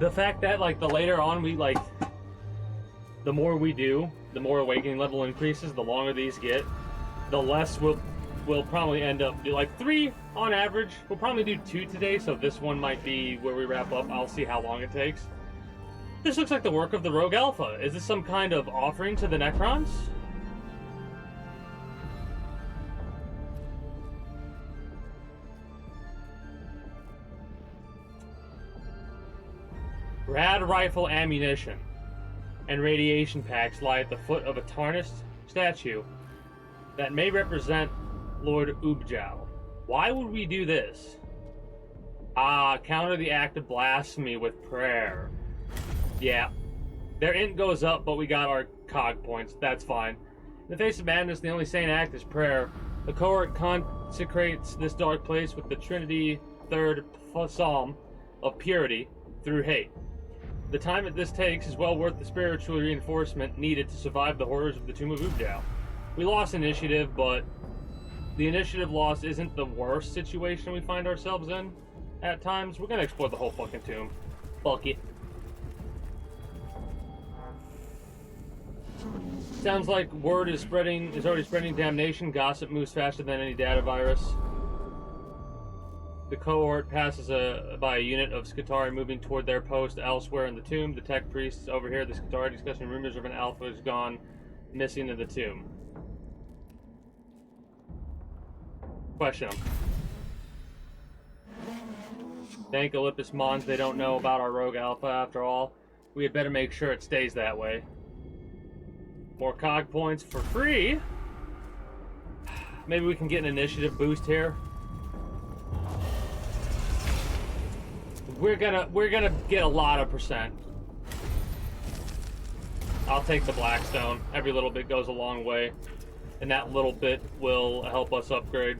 the fact that, like, the later on we, like, the more we do, the more awakening level increases, the longer these get, the less we'll probably end up, like, 3 on average. We'll probably do 2 today, so this one might be where we wrap up. I'll see how long it takes. This looks like the work of the Rogue Alpha. Is this some kind of offering to the Necrons? Rad rifle ammunition and radiation packs lie at the foot of a tarnished statue that may represent Lord Ubjal. Why would we do this? Counter the act of blasphemy with prayer. Yeah. Their int goes up, but we got our cog points. That's fine. In the face of madness, the only sane act is prayer. The cohort consecrates this dark place with the Trinity third psalm of purity through hate. The time that this takes is well worth the spiritual reinforcement needed to survive the horrors of the Tomb of Ubjal. We lost initiative, but the initiative loss isn't the worst situation we find ourselves in at times. We're gonna explore the whole fucking tomb. Fuck it. Sounds like word is already spreading damnation. Gossip moves faster than any data virus. The cohort passes by a unit of Skitarii moving toward their post elsewhere in the tomb. The tech priests overhear the Skitarii discussing rumors of an alpha has gone missing in the tomb. Question them. Thank Olympus Mons, they don't know about our Rogue Alpha after all. We had better make sure it stays that way. More cog points for free. Maybe we can get an initiative boost here. We're gonna get a lot of percent. I'll take the Blackstone. Every little bit goes a long way, and that little bit will help us upgrade.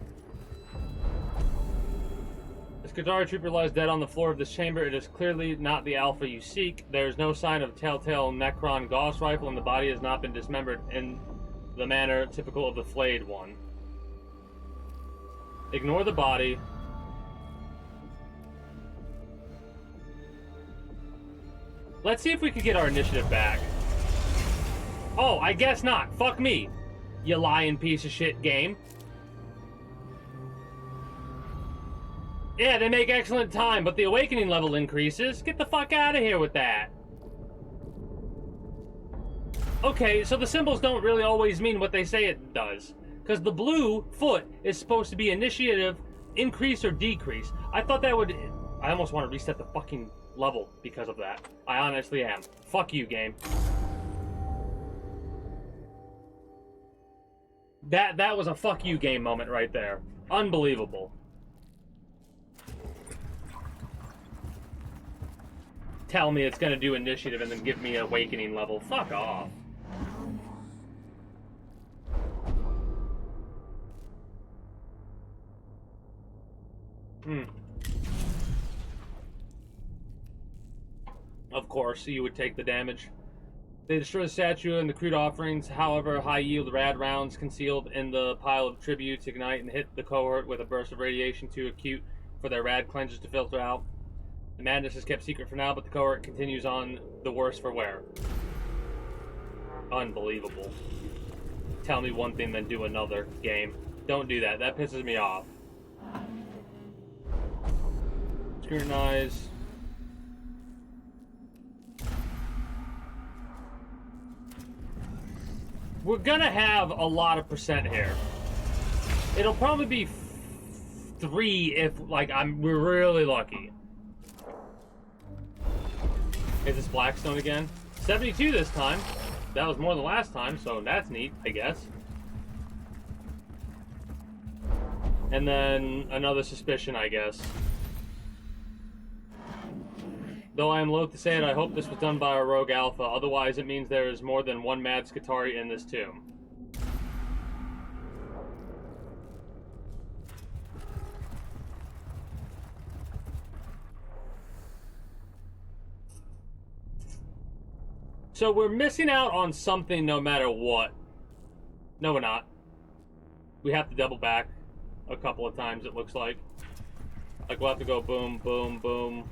The Skitarii trooper lies dead on the floor of this chamber. It is clearly not the Alpha you seek. There is no sign of telltale Necron Gauss rifle, and the body has not been dismembered in the manner typical of the flayed one. Ignore the body. Let's see if we can get our initiative back. Oh, I guess not. Fuck me, you lying piece of shit game. Yeah, they make excellent time, but the awakening level increases. Get the fuck out of here with that. Okay, so the symbols don't really always mean what they say it does. Because the blue foot is supposed to be initiative, increase or decrease. I thought that would... I almost want to reset the fucking level because of that. I honestly am. Fuck you, game. That was a fuck you game moment right there. Unbelievable. Tell me it's gonna do initiative and then give me an awakening level. Fuck off. Of course, you would take the damage. They destroy the statue and the crude offerings. However, high-yield rad rounds concealed in the pile of tributes ignite and hit the cohort with a burst of radiation too acute for their rad cleansers to filter out. The madness is kept secret for now, but the cohort continues on the worse for wear. Unbelievable. Tell me one thing, then do another, game. Don't do that. That pisses me off. Scrutinize. We're gonna have a lot of percent here. It'll probably be 3 if, like, we're really lucky. Is this Blackstone again? 72 this time. That was more than last time, so that's neat, I guess. And then another suspicion, I guess. Though I am loath to say it, I hope this was done by a Rogue Alpha. Otherwise, it means there is more than one mad Skitarii in this tomb. So we're missing out on something no matter what. No, we're not. We have to double back a couple of times, it looks like. Like, we'll have to go boom, boom, boom,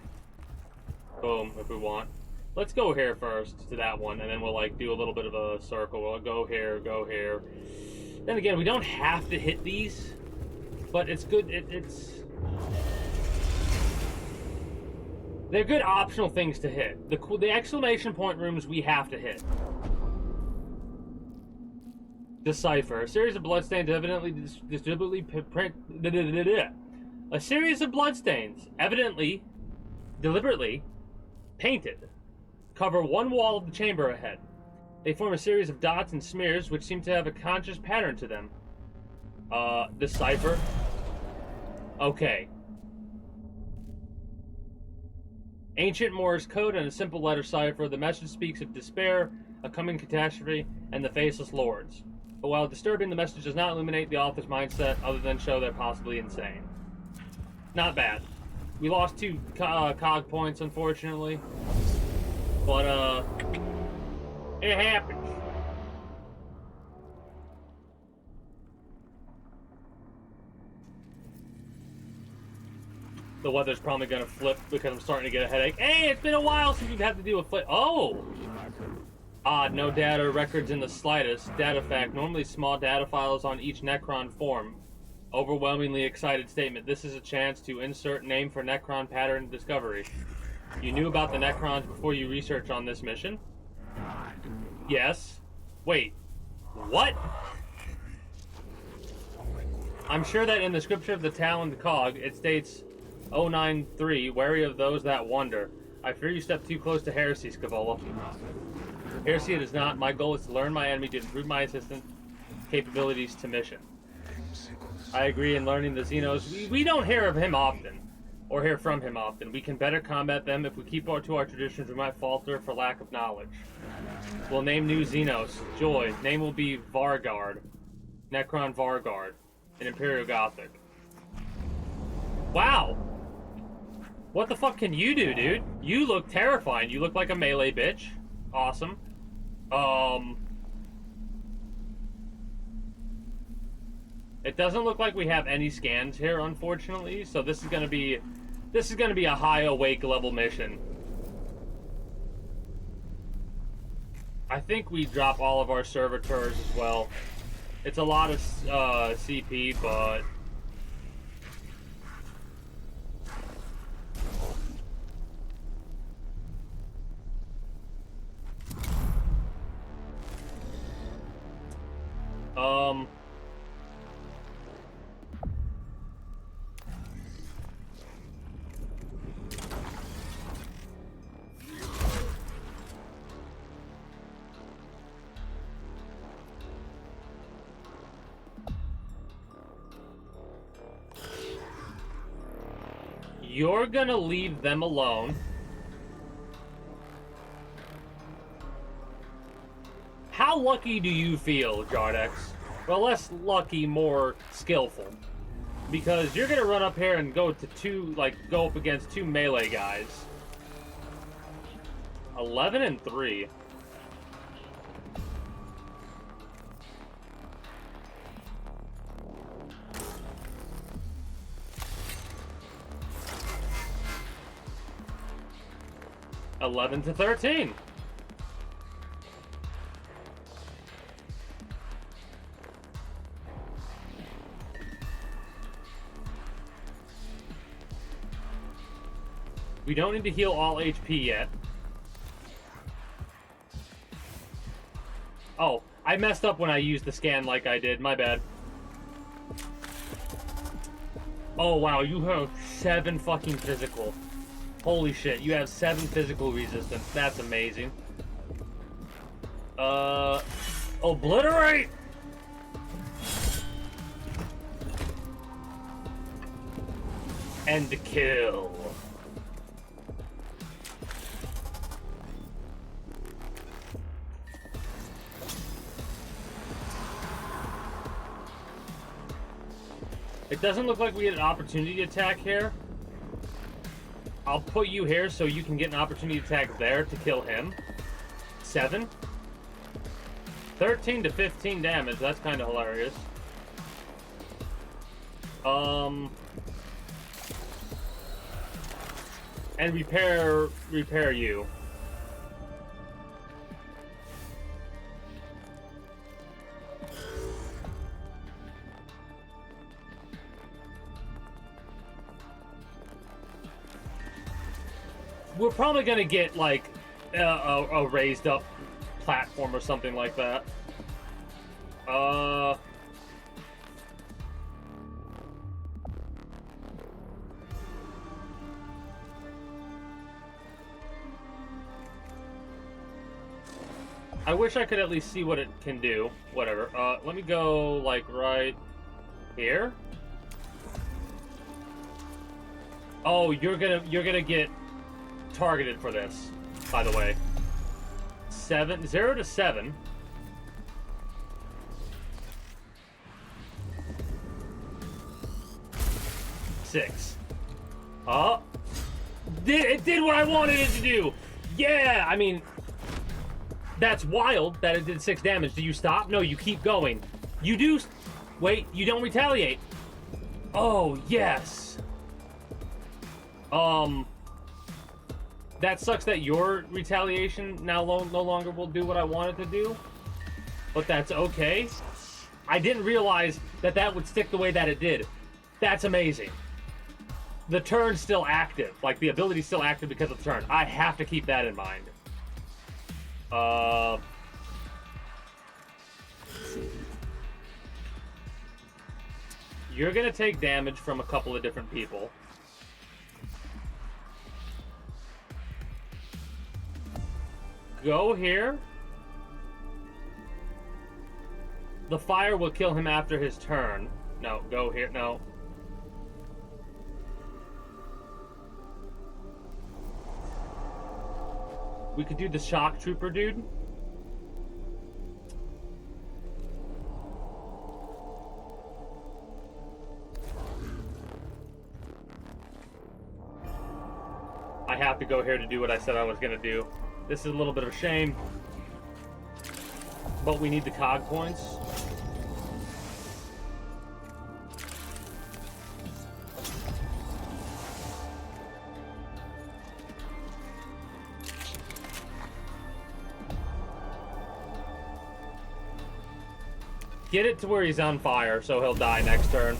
boom if we want. Let's go here first to that one, and then we'll, like, do a little bit of a circle. We'll go here, go here. Then again, we don't have to hit these, but it's good. It's... They're good optional things to hit. The exclamation point rooms we have to hit. Decipher. A series of bloodstains evidently A series of bloodstains, evidently, deliberately, painted, cover one wall of the chamber ahead. They form a series of dots and smears which seem to have a conscious pattern to them. Decipher. Okay. Ancient Morse code and a simple letter cipher. The message speaks of despair, a coming catastrophe, and the faceless lords. But while disturbing, the message does not illuminate the author's mindset other than show they're possibly insane. Not bad. We lost 2 cog points, unfortunately. But, it happens. The weather's probably gonna flip because I'm starting to get a headache. Hey, it's been a while since we've had to deal with flip. Oh! Odd, no data records in the slightest. Data fact, normally small data files on each Necron form. Overwhelmingly excited statement. This is a chance to insert name for Necron pattern discovery. You knew about the Necrons before you researched on this mission? Yes. Wait. What? I'm sure that in the scripture of the Taloned Cog, it states 093, wary of those that wander. I fear you stepped too close to heresy, Scavola. Heresy it is not. My goal is to learn my enemy to improve my assistant capabilities to mission. I agree in learning the Xenos. We don't hear of him often, or hear from him often. We can better combat them. If we keep to our traditions, we might falter for lack of knowledge. We'll name new Xenos. Joy. Name will be Vargard. Necron Vargard. In Imperial Gothic. Wow! What the fuck can you do, dude? You look terrifying. You look like a melee bitch. Awesome. It doesn't look like we have any scans here, unfortunately, so this is gonna be a high awake level mission. I think we drop all of our servitors as well. It's a lot of CP, but you're gonna leave them alone. How lucky do you feel, Jardex? Well, less lucky, more skillful. Because you're gonna run up here and go up against 2 melee guys. 11 and 3. $11 to 13. We don't need to heal all HP yet. Oh, I messed up when I used the scan like I did. My bad. Oh, wow, you have 7 fucking physical. Holy shit, you have 7 physical resistance. That's amazing. Obliterate! And kill. It doesn't look like we had an opportunity attack here. I'll put you here so you can get an opportunity attack there to kill him. 7. 13 to 15 damage. That's kind of hilarious. and repair you. We're probably gonna get like a raised up platform or something like that. I wish I could at least see what it can do. Whatever. Let me go like right here. Oh, you're gonna get targeted for this, by the way. 0 to 7. 6. Oh, it did what I wanted it to do. Yeah, I mean, that's wild that it did 6 damage. Do you stop? No, you keep going. You do. Wait, you don't retaliate. Oh yes. That sucks that your retaliation now no longer will do what I wanted to do, but that's okay. I didn't realize that that would stick the way that it did. That's amazing. The turn's still active, like the ability's still active because of the turn. I have to keep that in mind. You're gonna take damage from a couple of different people. Go here. The fire will kill him after his turn. No, go here. No. We could do the shock trooper, dude. I have to go here to do what I said I was going to do. This is a little bit of a shame, but we need the cog points. Get it to where he's on fire, so he'll die next turn.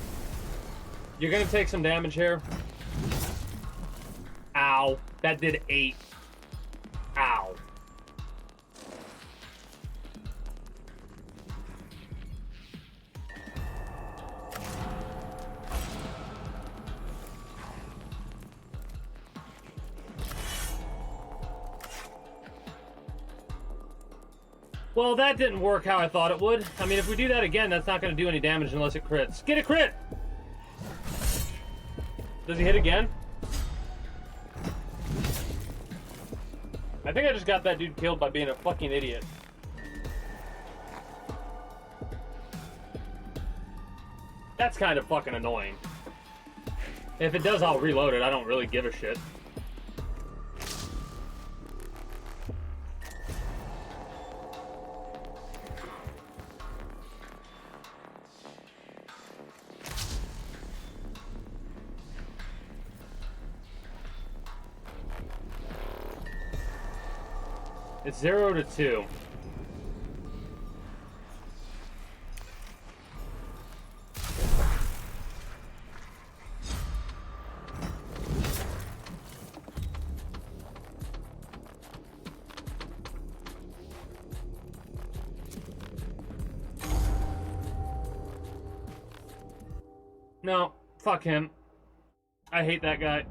You're gonna take some damage here. Ow. That did 8. Ow. Well, that didn't work how I thought it would. I mean, if we do that again, that's not going to do any damage unless it crits. Get a crit! Does he hit again? I think I just got that dude killed by being a fucking idiot. That's kind of fucking annoying. If it does, I'll reload it. I don't really give a shit. It's 0 to 2. No, fuck him. I hate that guy.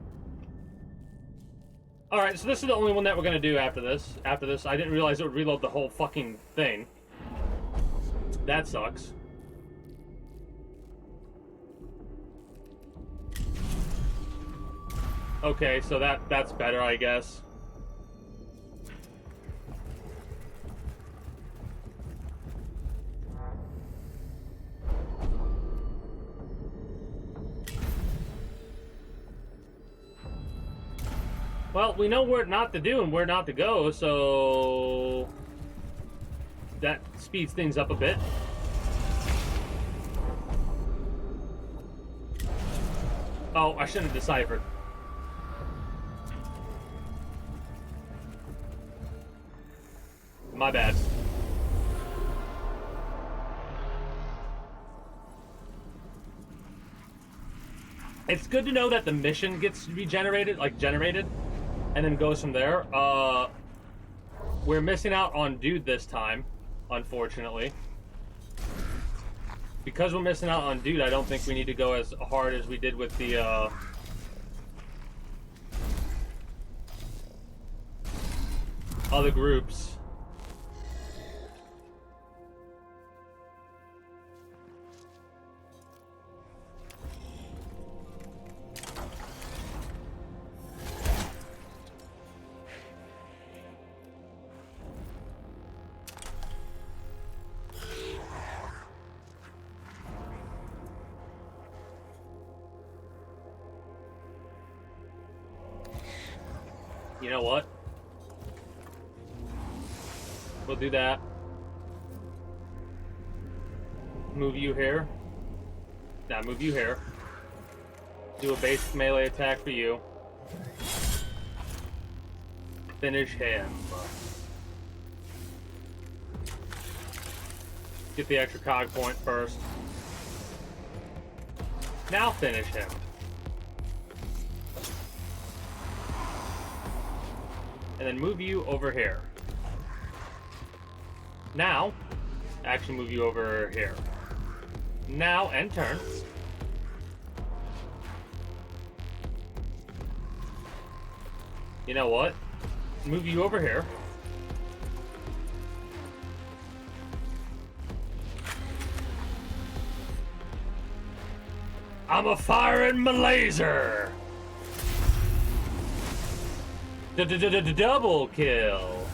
Alright, so this is the only one that we're gonna do after this. After this, I didn't realize it would reload the whole fucking thing. That sucks. Okay, so that's better, I guess. Well, we know where not to do and where not to go, so that speeds things up a bit. Oh, I shouldn't have deciphered. My bad. It's good to know that the mission gets regenerated, like generated, and then goes from there. We're missing out on Dude this time, unfortunately. Because we're missing out on Dude, I don't think we need to go as hard as we did with the, other groups. You know what? We'll do that. Move you here. Now move you here. Do a basic melee attack for you. Finish him. Get the extra cog point first. Now finish him. And then move you over here. Now, actually move you over here. Now, and turn. You know what? Move you over here. I'm a firing my laser. Double kill.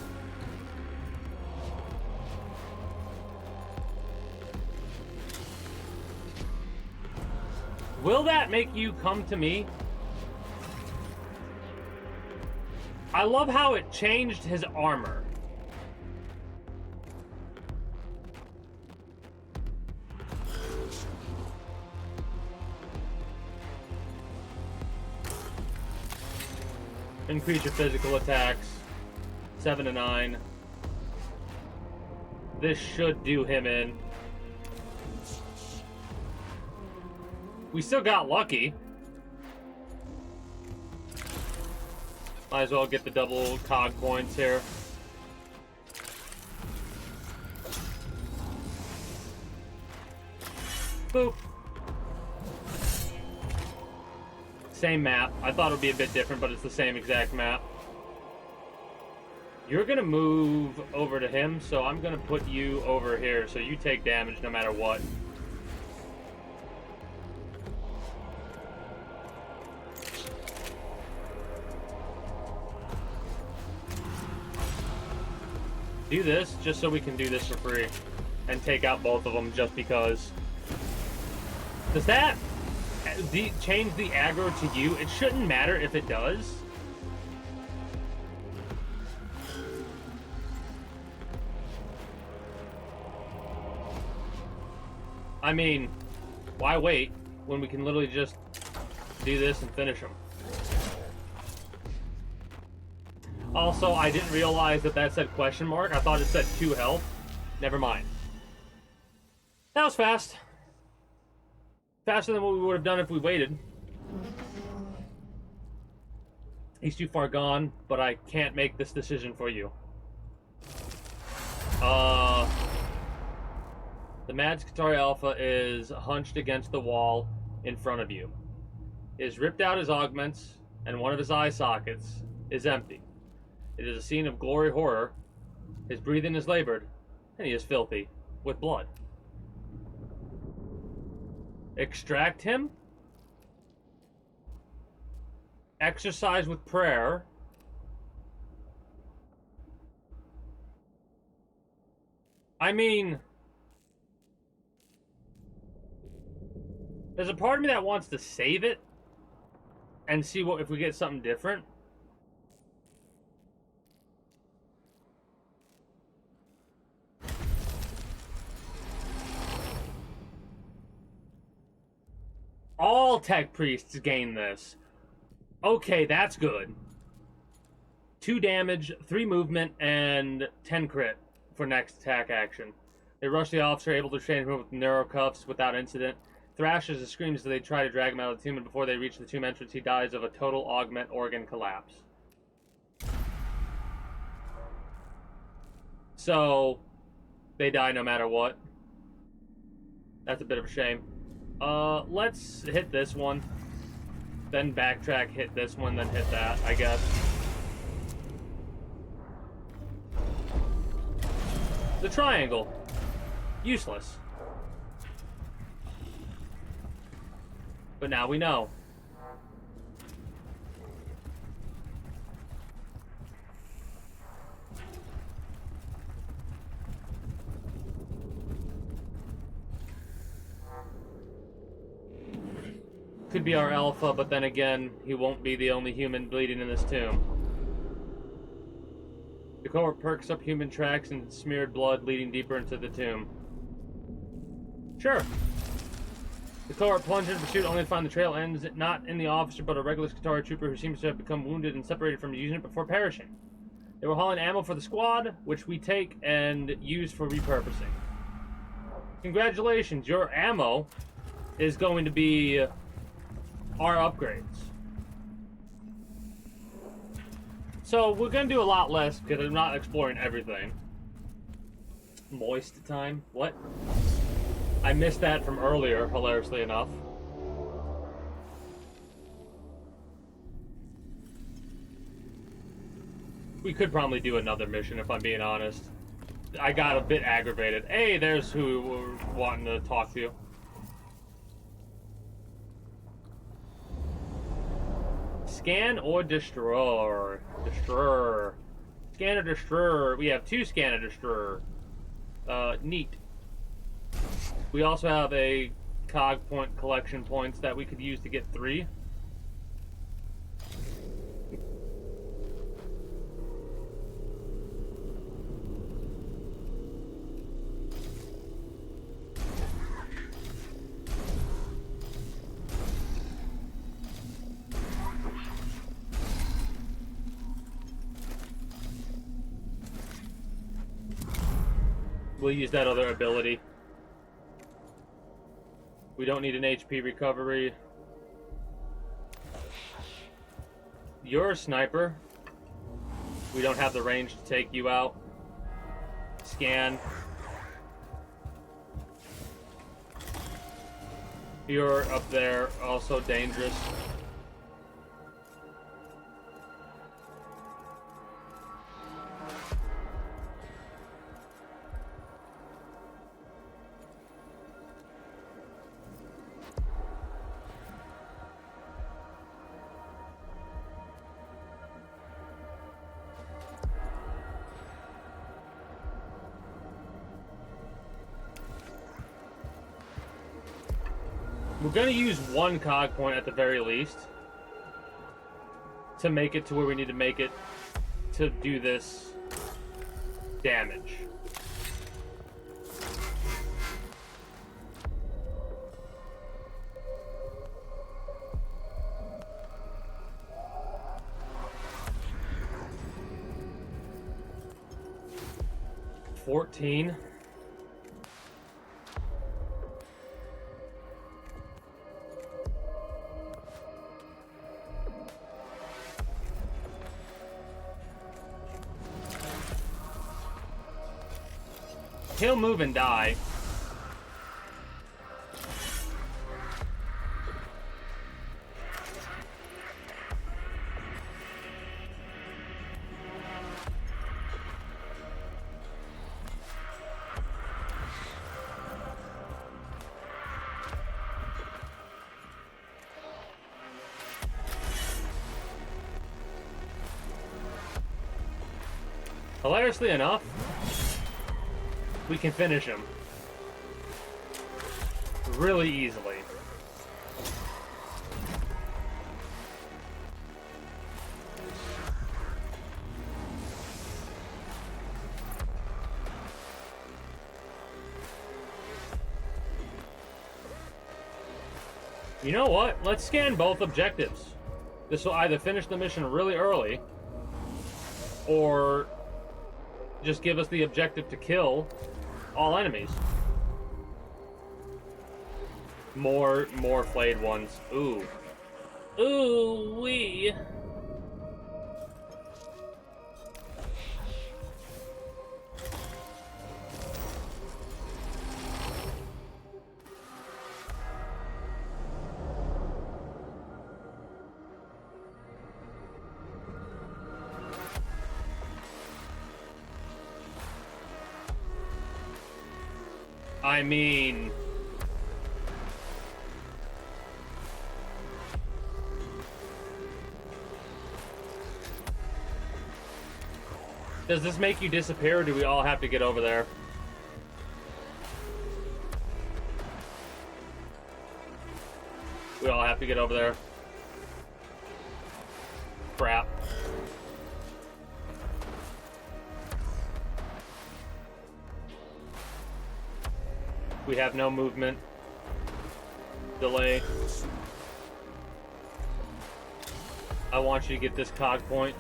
Will that make you come to me? I love how it changed his armor. Increase your physical attacks. 7 to 9. This should do him in. We still got lucky. Might as well get the double cog points here. Boop. Same map. I thought it would be a bit different, but it's the same exact map. You're gonna move over to him, so I'm gonna put you over here, so you take damage no matter what. Do this just so we can do this for free and take out both of them just because. Does that change the aggro to you? It shouldn't matter if it does. I mean, why wait when we can literally just do this and finish them? Also, I didn't realize that that said question mark. I thought it said 2 health. Never mind. That was fast. Faster than what we would have done if we waited. He's too far gone, but I can't make this decision for you. The Mads Qatari Alpha is hunched against the wall in front of you. He has ripped out his augments, and one of his eye sockets is empty. It is a scene of glory horror. His breathing is labored, and he is filthy with blood. Extract him. Exercise with prayer. I mean, there's a part of me that wants to save it and see what if we get something different. All tech priests gain this. Okay, that's good. 2 damage, 3 movement, and 10 crit. for next attack action. They rush the officer, able to restrain him with narrow cuffs without incident. Thrashes and screams as they try to drag him out of the tomb, and before they reach the tomb entrance, he dies of a total augment organ collapse. So, they die no matter what. That's a bit of a shame. Let's hit this one. Then backtrack, hit this one, then hit that, I guess. The triangle. Useless. But now we know. Could be our alpha, but then again, he won't be the only human bleeding in this tomb. The cohort perks up human tracks and smeared blood leading deeper into the tomb. Sure. The cohort plunged into pursuit only to find the trail ends not in the officer but a regular Skitarii trooper who seems to have become wounded and separated from his unit before perishing. They were hauling ammo for the squad, which we take and use for repurposing. Congratulations, your ammo is going to be our upgrades. So we're going to do a lot less because I'm not exploring everything. Moist time? What? I missed that from earlier, hilariously enough. We could probably do another mission if I'm being honest. I got a bit aggravated. Hey, there's who we're wanting to talk to you. Scan or destroy? Destroyer. Scan or destroyer. We have 2 scan or destroyer. Neat. We also have a cog point collection points that we could use to get 3. We'll use that other ability. We don't need an HP recovery. You're a sniper. We don't have the range to take you out. Scan. You're up there, also dangerous. We're going to use 1 cog point at the very least to make it to where we need to make it to do this damage. $14. He'll move and die. Hilariously enough, we can finish him really easily. You know what? Let's scan both objectives. This will either finish the mission really early or just give us the objective to kill all enemies. More flayed ones. Ooh. Ooh wee. I mean, does this make you disappear, or do we all have to get over there? We all have to get over there. Crap. We have no movement. Delay. I want you to get this cog point.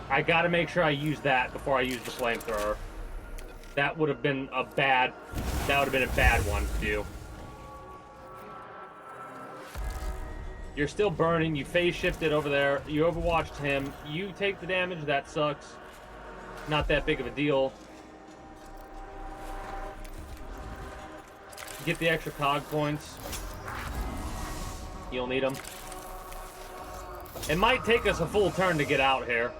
I gotta make sure I use that before I use the flamethrower. That would have been a bad one to do. You're still burning, you phase shifted over there, you overwatched him, you take the damage, that sucks. Not that big of a deal. Get the extra cog points. You'll need them. It might take us a full turn to get out here.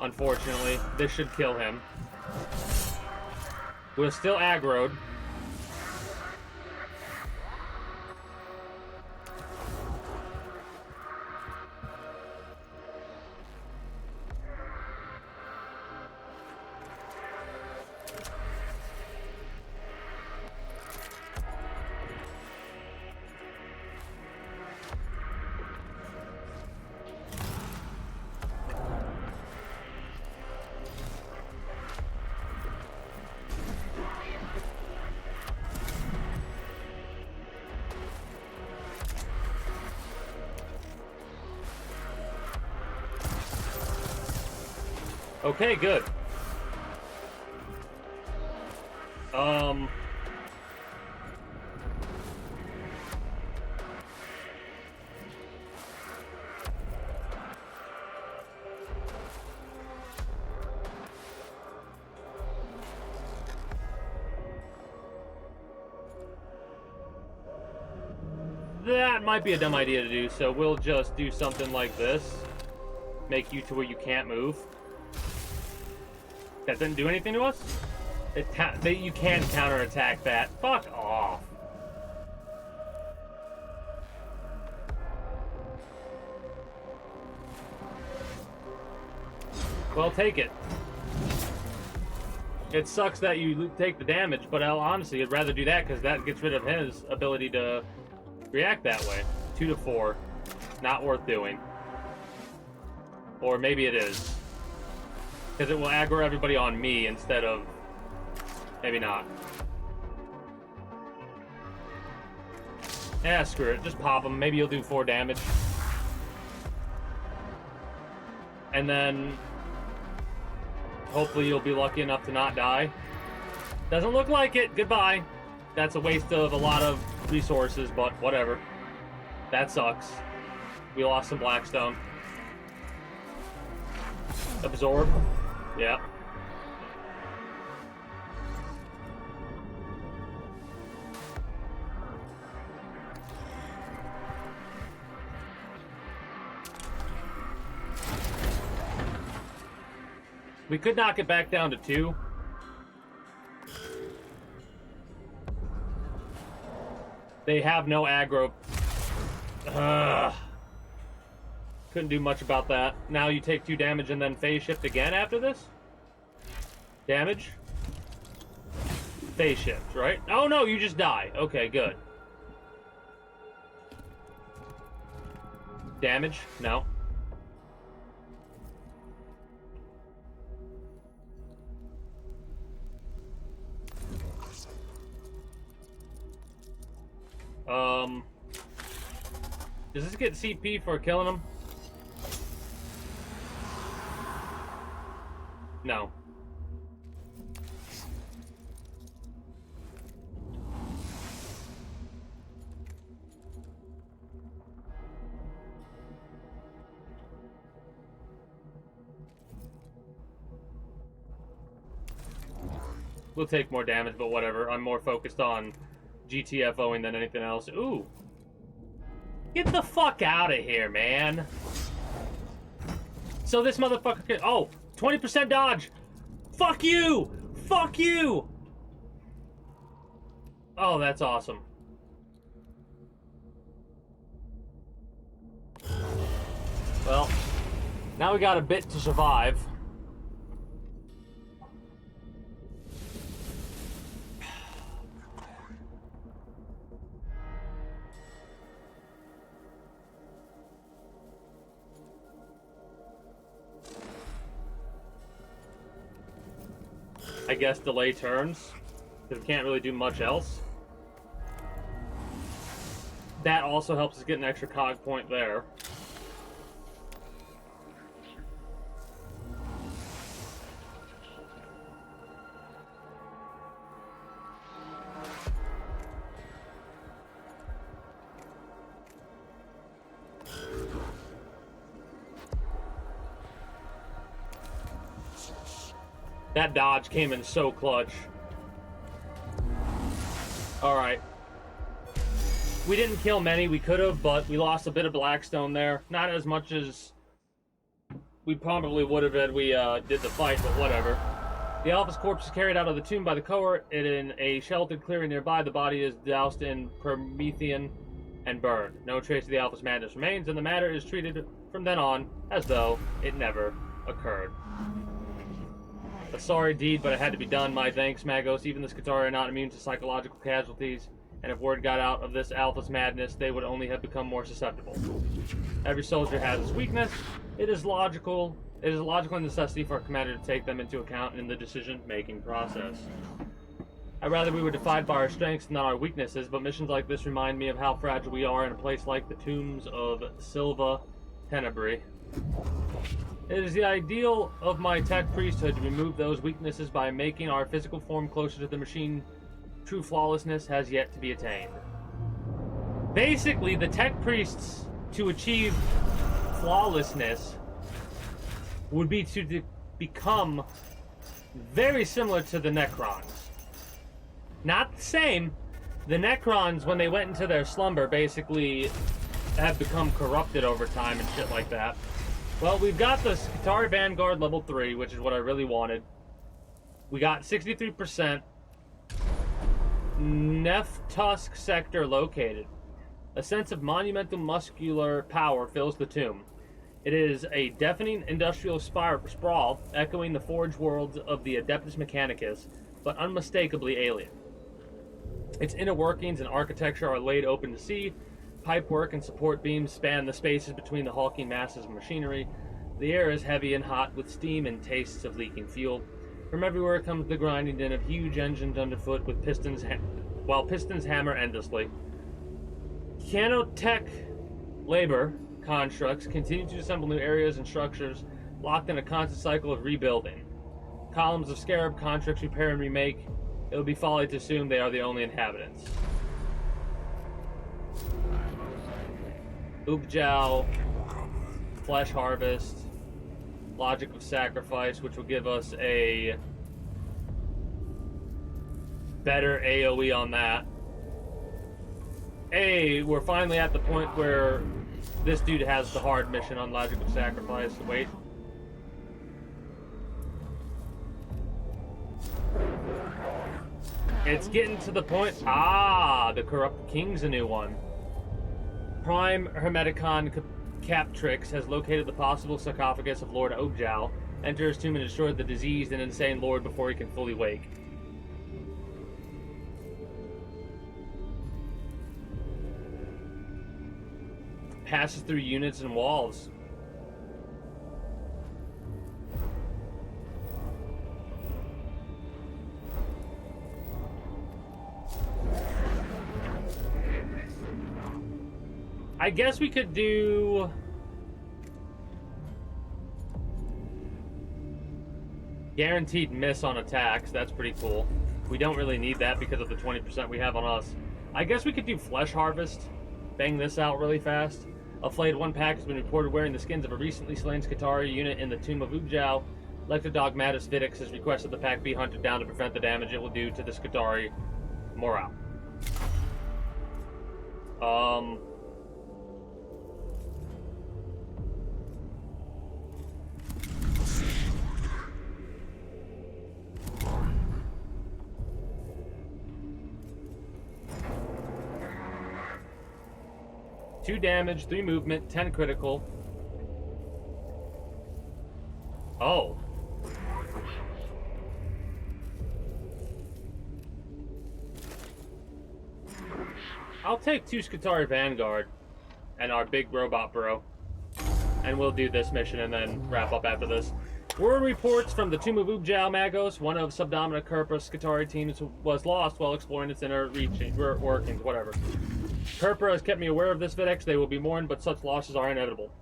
Unfortunately, this should kill him. We're still aggroed. Okay, good. That might be a dumb idea to do, so we'll just do something like this. Make you to where you can't move. That didn't do anything to us? You can counterattack that. Fuck off. Well, take it. It sucks that you take the damage, but honestly, I'd rather do that because that gets rid of his ability to react that way. 2 to 4. Not worth doing. Or maybe it is. Because it will aggro everybody on me instead of... Maybe not. Yeah, screw it. Just pop him. Maybe you'll do 4 damage. And then... hopefully you'll be lucky enough to not die. Doesn't look like it. Goodbye. That's a waste of a lot of resources, but whatever. That sucks. We lost some Blackstone. Absorb. Yeah. We could knock it back down to 2. They have no aggro. Ugh. Couldn't do much about that. Now you take 2 damage and then phase shift again after this? Damage? Phase shift, right? Oh no, you just die. Okay, good. Damage? No. Does this get CP for killing him? No. We'll take more damage, but whatever. I'm more focused on GTFOing than anything else. Ooh. Get the fuck out of here, man. So this motherfucker can... Oh, 20% dodge. Fuck you. Fuck you. Oh, that's awesome. Well, now we got a bit to survive. I guess delay turns, because we can't really do much else. That also helps us get an extra cog point there. That dodge came in so clutch. Alright. We didn't kill many, we could have, but we lost a bit of Blackstone there. Not as much as we probably would have had we did the fight, but whatever. The Alpha's corpse is carried out of the tomb by the cohort, and in a sheltered clearing nearby, the body is doused in Promethean and burned. No trace of the Alpha's madness remains, and the matter is treated from then on as though it never occurred. A sorry deed, but it had to be done. My thanks, Magos. Even the Skitarii are not immune to psychological casualties, and if word got out of this Alpha's madness, they would only have become more susceptible. Every soldier has its weakness. It is a logical necessity for a commander to take them into account in the decision-making process. I'd rather we were defined by our strengths than our weaknesses, but missions like this remind me of how fragile we are in a place like the tombs of Silva Tenebrae. It is the ideal of my tech priesthood to remove those weaknesses by making our physical form closer to the machine. True flawlessness has yet to be attained. Basically, the tech priests, to achieve flawlessness, would be to become very similar to the Necrons. Not the same. The Necrons, when they went into their slumber, basically have become corrupted over time and shit like that. Well, we've got the Skitarii Vanguard level 3, which is what I really wanted. We got 63%. Nephtusk sector located. A sense of monumental muscular power fills the tomb. It is a deafening industrial sprawl, echoing the forge worlds of the Adeptus Mechanicus, but unmistakably alien. Its inner workings and architecture are laid open to see. Pipework and support beams span the spaces between the hulking masses of machinery. The air is heavy and hot with steam and tastes of leaking fuel. From everywhere comes the grinding din of huge engines underfoot with pistons while pistons hammer endlessly. Canotech labor constructs continue to assemble new areas and structures locked in a constant cycle of rebuilding. Columns of scarab constructs repair and remake. It would be folly to assume they are the only inhabitants. Ubjal, Flesh Harvest, Logic of Sacrifice, which will give us a better AoE on that. Hey, we're finally at the point where this dude has the hard mission on Logic of Sacrifice. Wait. It's getting to the point. Ah, the Corrupt King's a new one. Prime Hermeticon Captrix has located the possible sarcophagus of Lord Objal. Enter his tomb and destroy the diseased and insane lord before he can fully wake. Passes through units and walls. I guess we could do... guaranteed miss on attacks. That's pretty cool. We don't really need that because of the 20% we have on us. I guess we could do Flesh Harvest. Bang this out really fast. A flayed 1 pack has been reported wearing the skins of a recently slain Skitarii unit in the Tomb of Ubjao. Lectodogmatus Vidix has requested the pack be hunted down to prevent the damage it will do to the Skitarii morale. Two damage, 3 movement, 10 critical. Oh. I'll take 2 Skitarii Vanguard and our big robot bro. And we'll do this mission and then wrap up after this. Word reports from the Tomb of Ubjao Magos, one of Subdomina Kerpa's Skitarii teams was lost while exploring its inner workings, whatever. Kerpa has kept me aware of this Videx. They will be mourned, but such losses are inevitable.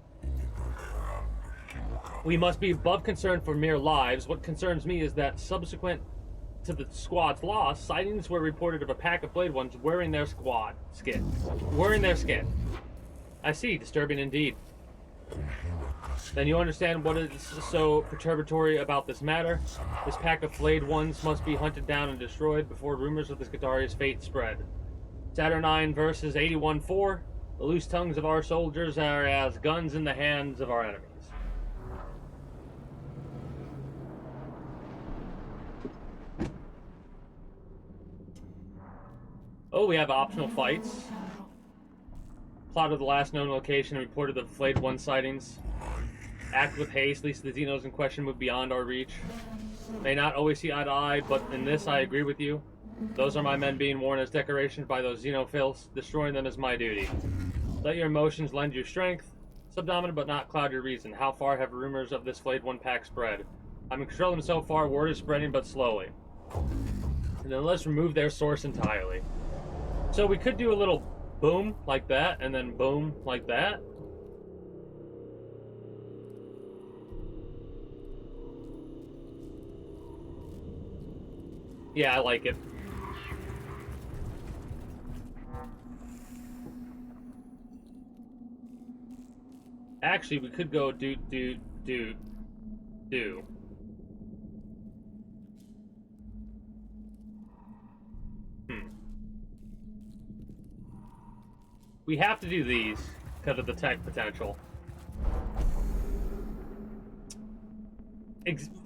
We must be above concern for mere lives. What concerns me is that subsequent to the squad's loss, sightings were reported of a pack of Blade Ones wearing their skin. I see, disturbing indeed. Then you understand what is so perturbatory about this matter. This pack of flayed ones must be hunted down and destroyed before rumors of the Skitarii's fate spread. Saturnine verses 81-4. The loose tongues of our soldiers are as guns in the hands of our enemies. Oh, we have optional fights. Plot of the last known location and reported the flayed one sightings. Act with haste, lest the Xenos in question move beyond our reach. May not always see eye to eye, but in this I agree with you. Those are my men being worn as decorations by those Xenophils. Destroying them is my duty. Let your emotions lend you strength. Subdominant but not cloud your reason. How far have rumors of this flayed one pack spread? I'm in control of them so far, word is spreading but slowly. And then let's remove their source entirely. So we could do a little boom like that, and then boom like that. Yeah, I like it. Actually, we could go do. We have to do these because of the tech potential.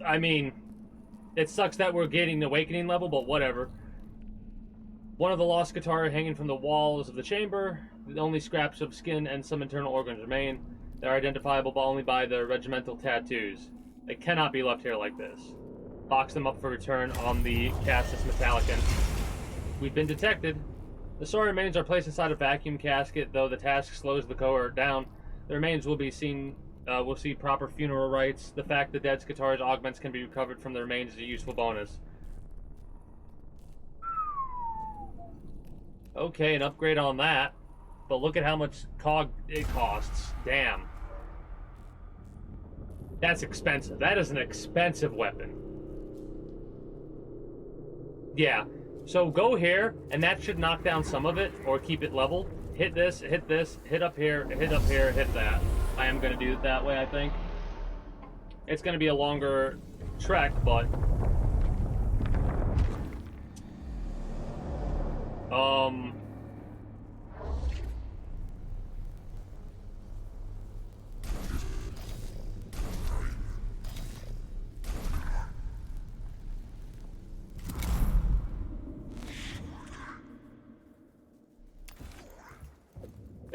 I mean, it sucks that we're getting the awakening level, but whatever. One of the lost Skitarii hanging from the walls of the chamber. Only scraps of skin and some internal organs remain. They're identifiable only by their regimental tattoos. They cannot be left here like this. Box them up for return on the Castus Metallicum. We've been detected. The sorry remains are placed inside a vacuum casket, though the task slows the cohort down. The remains will be seen. We'll see proper funeral rites. The fact the dead Skitarii's augments can be recovered from the remains is a useful bonus. Okay, an upgrade on that. But look at how much cog it costs. Damn. That's expensive. That is an expensive weapon. Yeah. So go here, and that should knock down some of it, or keep it level. Hit this, hit up here, hit that. I am going to do it that way, I think. It's going to be a longer trek, but...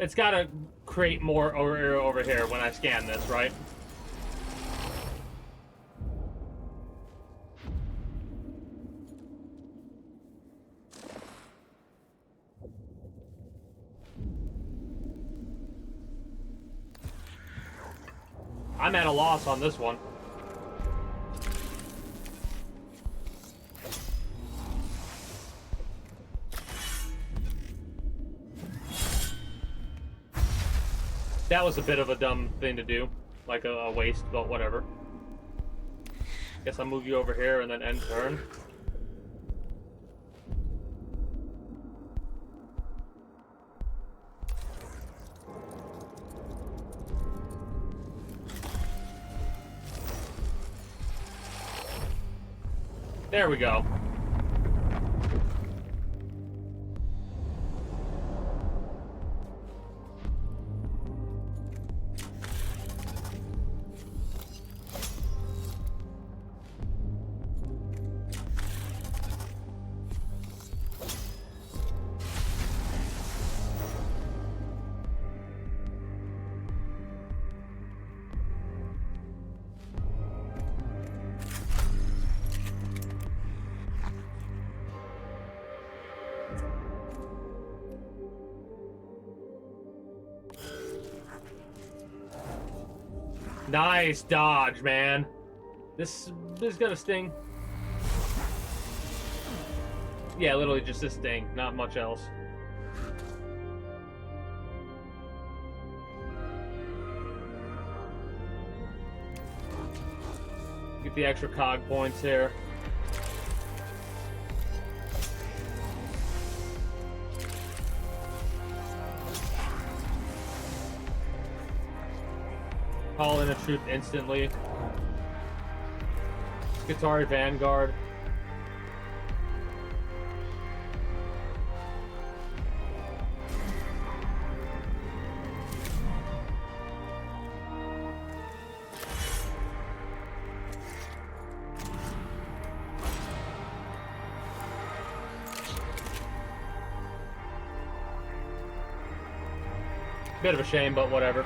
It's got to create more over here when I scan this, right? I'm at a loss on this one. That was a bit of a dumb thing to do. Like a waste, but whatever. Guess I'll move you over here and then end turn. There we go. Nice dodge, man. This is gonna sting. Yeah, literally just a sting, not much else. Get the extra cog points here. Call in a troop instantly. Skitarii Vanguard. Bit of a shame, but whatever.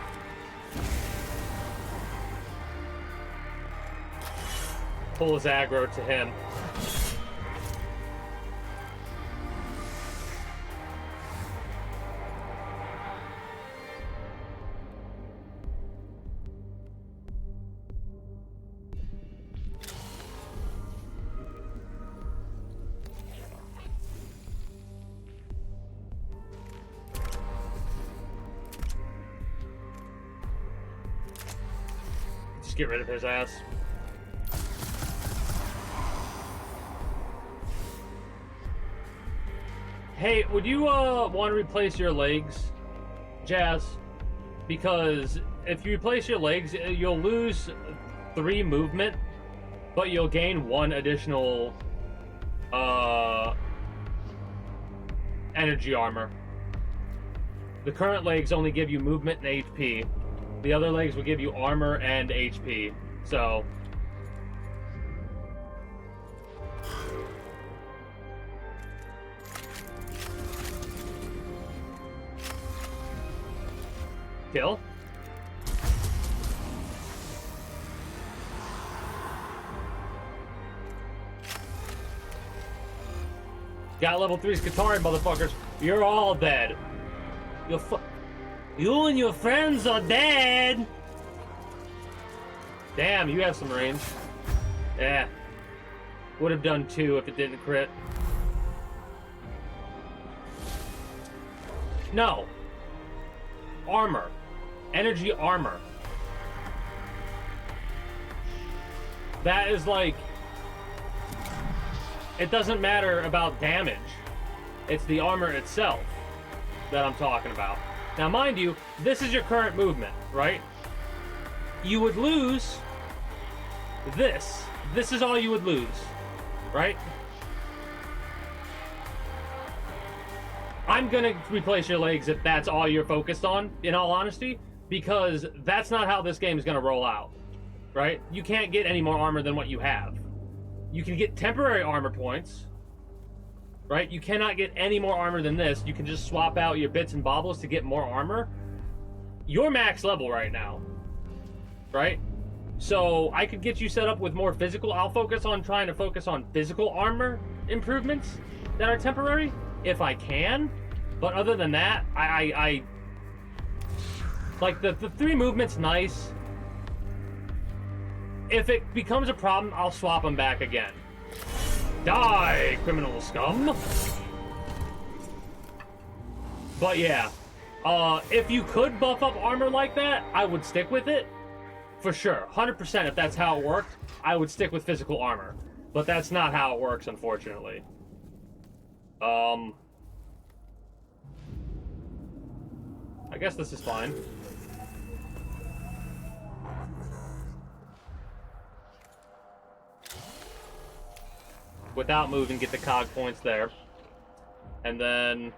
Pull his aggro to him. Just get rid of his ass. Hey, would you want to replace your legs, Jazz? Because if you replace your legs, you'll lose 3 movement, but you'll gain 1 additional energy armor. The current legs only give you movement and HP. The other legs will give you armor and HP. So kill. Got level 3 Skitarii, motherfuckers. You're all dead. You and your friends are dead. Damn, you have some range. Yeah. Would have done 2 if it didn't crit. No. Armor. Energy armor. That is like... It doesn't matter about damage. It's the armor itself that I'm talking about. Now, mind you, this is your current movement, right? You would lose this. This is all you would lose, right? I'm gonna replace your legs if that's all you're focused on, in all honesty, because that's not how this game is gonna roll out, right? You can't get any more armor than what you have. You can get temporary armor points, right? You cannot get any more armor than this. You can just swap out your bits and baubles to get more armor. You're max level right now, right? So I could get you set up with more physical. I'll focus on trying to focus on physical armor improvements that are temporary, if I can. But other than that, I like the 3 movements nice, if it becomes a problem, I'll swap them back again. Die, criminal scum! But yeah, if you could buff up armor like that, I would stick with it. For sure. 100% if that's how it worked, I would stick with physical armor. But that's not how it works, unfortunately. I guess this is fine. Without moving, get the cog points there. And then...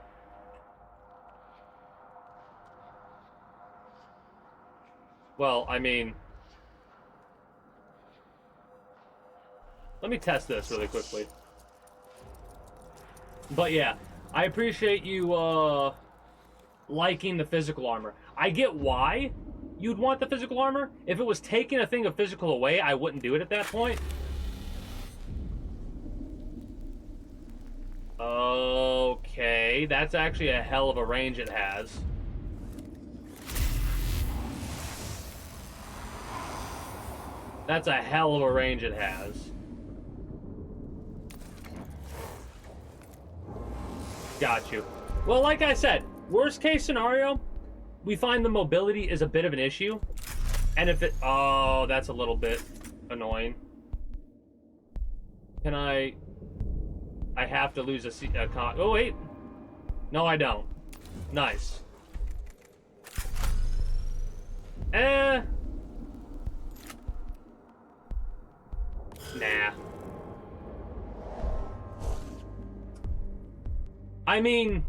well, I mean... let me test this really quickly. But yeah, I appreciate you, liking the physical armor. I get why you'd want the physical armor. If it was taking a thing of physical away, I wouldn't do it at that point. Okay, that's actually a hell of a range it has. That's a hell of a range it has. Got you. Well, like I said, worst case scenario, we find the mobility is a bit of an issue. And if it... oh, that's a little bit annoying. Can I have to lose a con... oh, wait. No, I don't. Nice. Nah. I mean,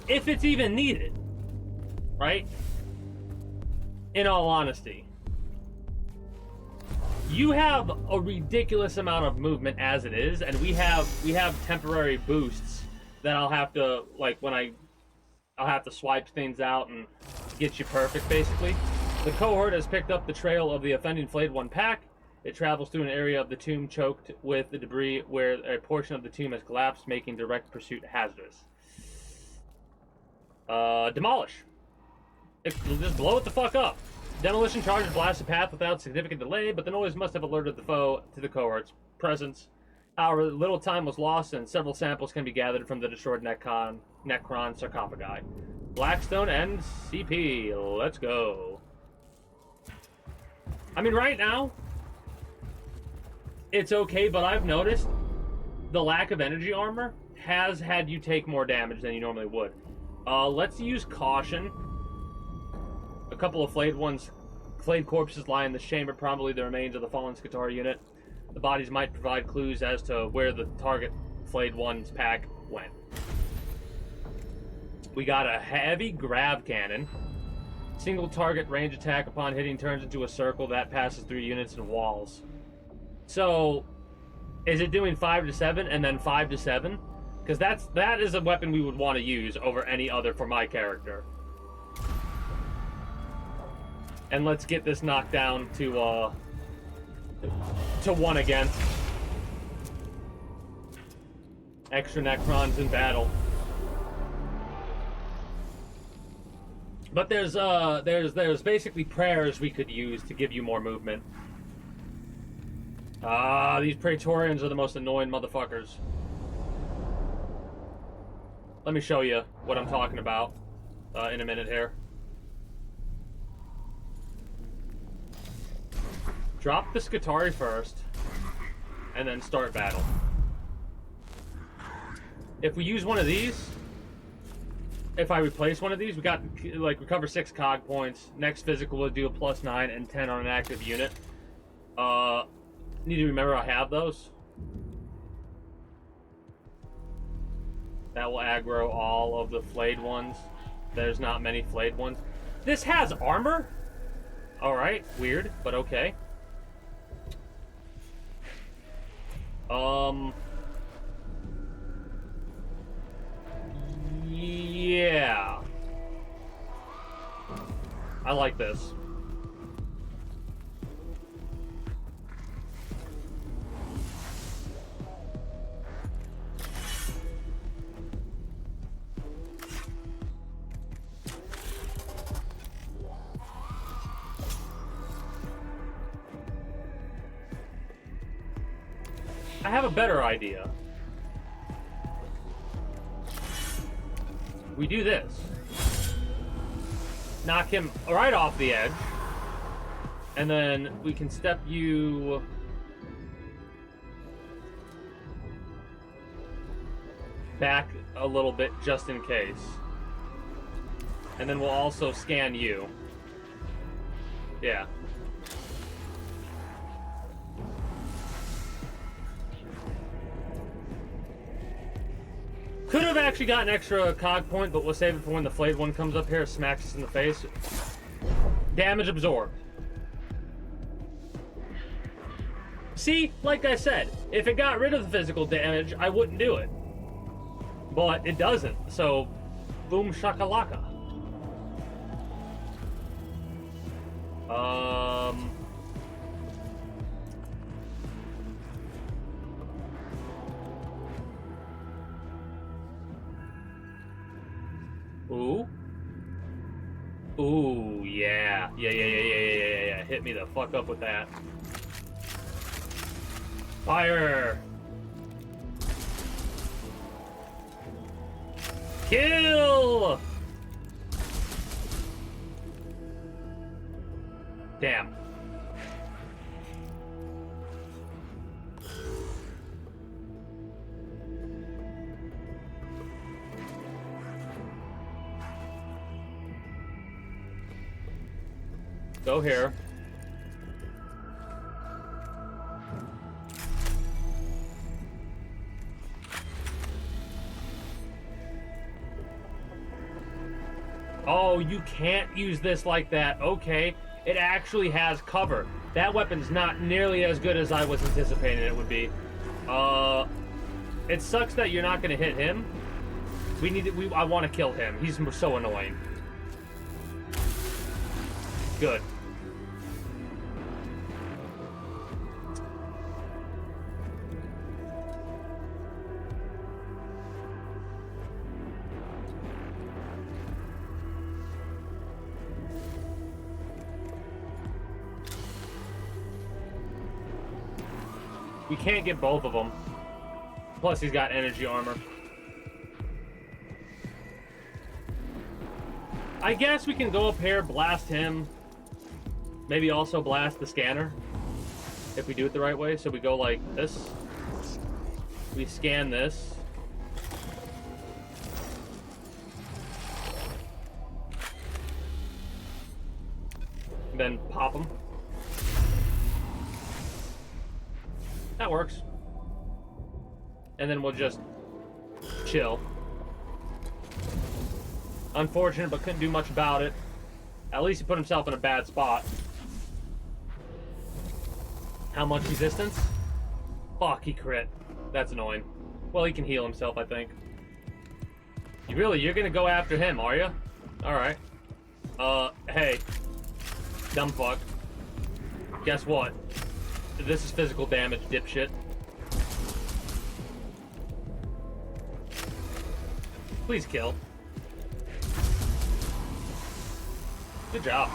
if it's even needed, right? In all honesty, you have a ridiculous amount of movement as it is, and we have temporary boosts that I'll have to, like, when I'll have to swipe things out and get you perfect, basically. The cohort has picked up the trail of the offending Flayed One pack. It travels through an area of the tomb choked with the debris where a portion of the tomb has collapsed, making direct pursuit hazardous. Demolish. Just blow it the fuck up. Demolition charges blast the path without significant delay, but the noise must have alerted the foe to the cohort's presence. However, little time was lost, and several samples can be gathered from the destroyed Necron sarcophagi. Blackstone and CP. Let's go. I mean, right now, it's okay, but I've noticed the lack of energy armor has had you take more damage than you normally would. Let's use caution. A couple of flayed corpses lie in this chamber, probably the remains of the fallen Skatar unit. The bodies might provide clues as to where the target flayed one's pack went. We got a heavy grav cannon. Single target range attack upon hitting turns into a circle that passes through units and walls. So, is it doing 5 to 7 and then 5 to 7? Because that is a weapon we would want to use over any other for my character. And let's get this knocked down to 1 again. Extra Necrons in battle. But there's basically prayers we could use to give you more movement. These Praetorians are the most annoying motherfuckers. Let me show you what I'm talking about in a minute here. Drop the Skitari first, and then start battle. If we use one of these, if I replace one of these, we got, like, recover 6 cog points. Next physical will do a +9 and 10 on an active unit. Need to remember I have those. That will aggro all of the flayed ones. There's not many flayed ones. This has armor? Alright, weird, but okay. Yeah. I like this. I have a better idea. We do this. Knock him right off the edge. And then we can step you... back a little bit just in case. And then we'll also scan you. Yeah. Could have actually got an extra cog point, but we'll save it for when the flayed one comes up here, smacks us in the face. Damage absorbed. See, like I said, if it got rid of the physical damage, I wouldn't do it. But it doesn't, so boom shakalaka. Ooh. Ooh, yeah. Yeah. Hit me the fuck up with that. Fire! Kill! Damn. Go here. Oh, you can't use this like that. Okay. It actually has cover. That weapon's not nearly as good as I was anticipating it would be. It sucks that you're not going to hit him. I want to kill him. He's so annoying. Good. We can't get both of them. Plus, he's got energy armor. I guess we can go up here, blast him. Maybe also blast the scanner. If we do it the right way. So we go like this. We scan this. Then pop him. That works. And then we'll just chill. Unfortunate, but couldn't do much about it. At least he put himself in a bad spot. How much resistance? Fuck, he crit. That's annoying. Well, he can heal himself, I think. You're gonna go after him, are you? Alright. Hey. Dumb fuck. Guess what? This is physical damage, dipshit. Please kill. Good job.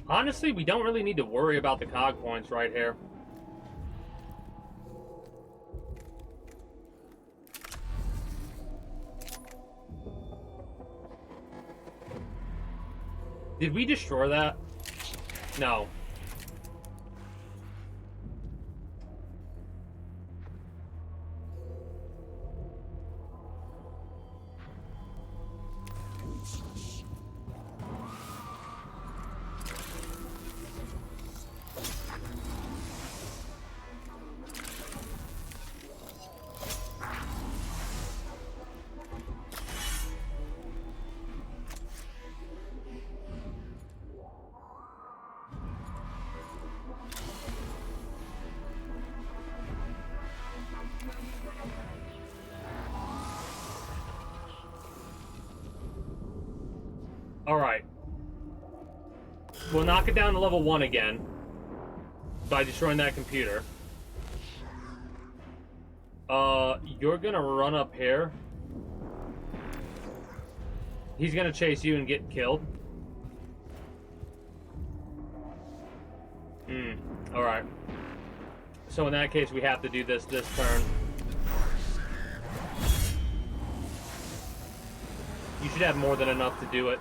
Honestly, we don't really need to worry about the cog points right here. Did we destroy that? No. Alright. We'll knock it down to level 1 again. by destroying that computer. You're gonna run up here. He's gonna chase you and get killed. Alright. So in that case, we have to do this turn. You should have more than enough to do it.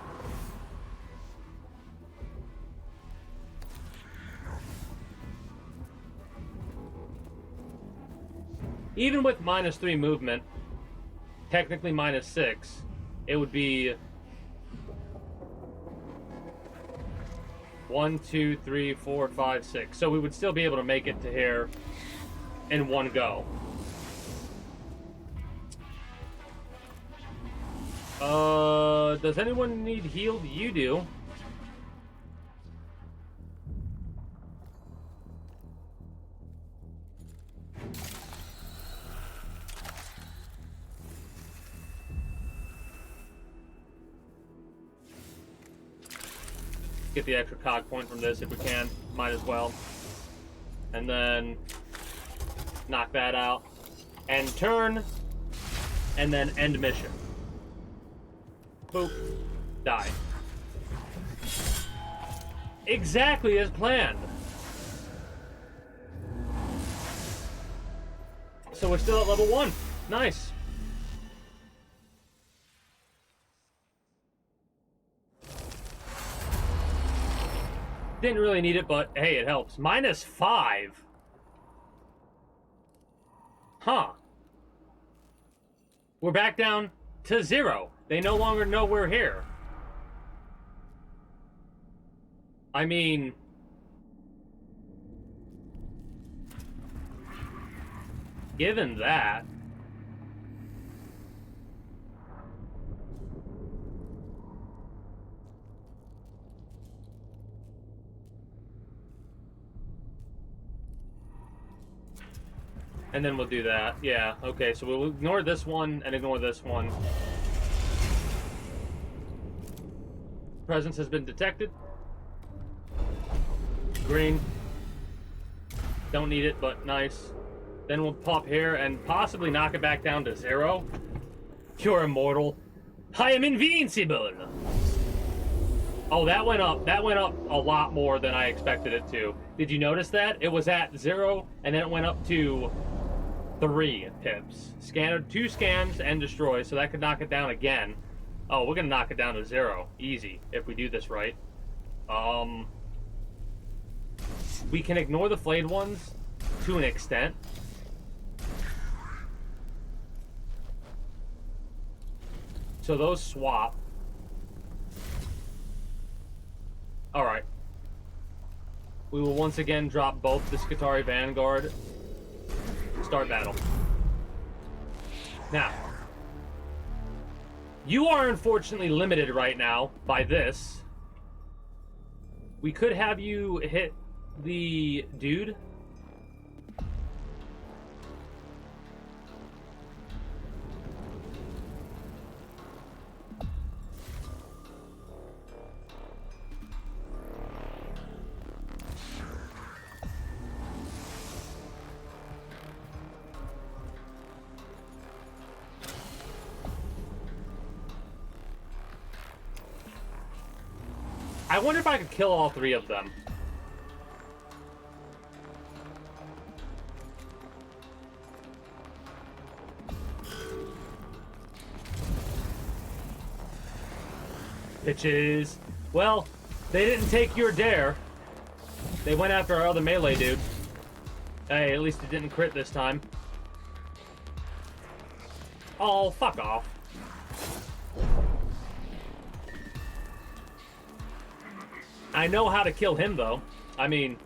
Even with -3 movement, technically -6, it would be 1, 2, 3, 4, 5, 6. So we would still be able to make it to here in one go. Does anyone need healed? You do. Get the extra cog point from this if we can. Might as well. And then knock that out. End turn. And then end mission. Boop. Die. Exactly as planned. So we're still at level 1. Nice. Didn't really need it, but hey, it helps. -5. Huh. We're back down to 0. They no longer know we're here. I mean... given that... and then we'll do that. Yeah, okay, so we'll ignore this one and ignore this one. Presence has been detected. Green. Don't need it, but nice. Then we'll pop here and possibly knock it back down to 0. You're immortal. I am invincible. Oh, that went up. That went up a lot more than I expected it to. Did you notice that? It was at 0, and then it went up to 3 pips. Scanner, 2 scans and destroy, so that could knock it down again. Oh, we're gonna knock it down to 0. Easy, if we do this right. We can ignore the flayed ones to an extent. So those swap. Alright. We will once again drop both the Skitarii Vanguard. Start battle. Now, you are unfortunately limited right now by this. We could have you hit the dude. I wonder if I could kill all 3 of them. Bitches. Well, they didn't take your dare. They went after our other melee dude. Hey, at least it didn't crit this time. Oh, fuck off. I know how to kill him, though. I mean,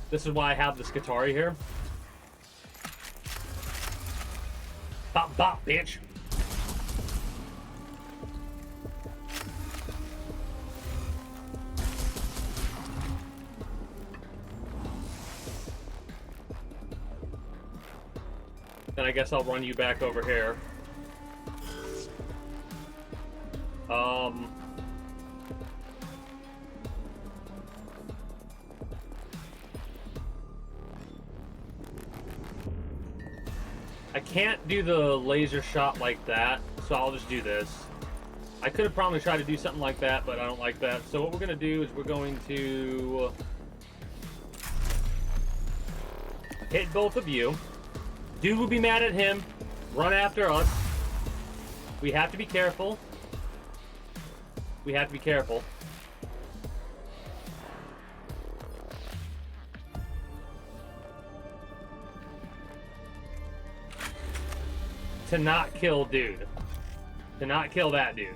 this is why I have the Skitarii here. Bop, bop, bitch. Then I guess I'll run you back over here. I can't do the laser shot like that, so I'll just do this. I could have probably tried to do something like that, but I don't like that. So what we're going to do is we're going to hit both of you. Dude will be mad at him. Run after us. We have to be careful. We have to be careful. To not kill dude. To not kill that dude.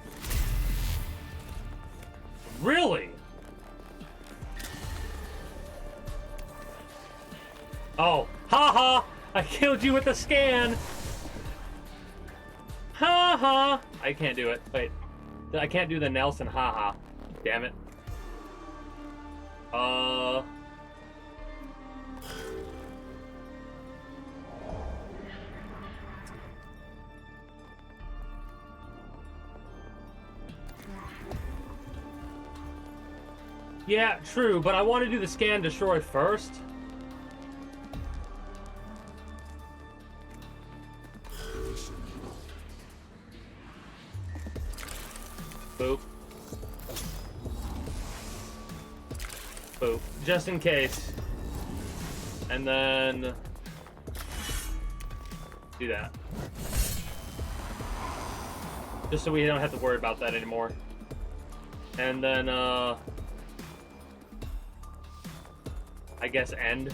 Really? Oh, haha! I killed you with a scan! Haha! I can't do it. Wait. I can't do the Nelson haha. Damn it. Yeah, true, but I want to do the scan destroy first. Boop. Boop. Just in case. And then do that. Just so we don't have to worry about that anymore. And then I guess end.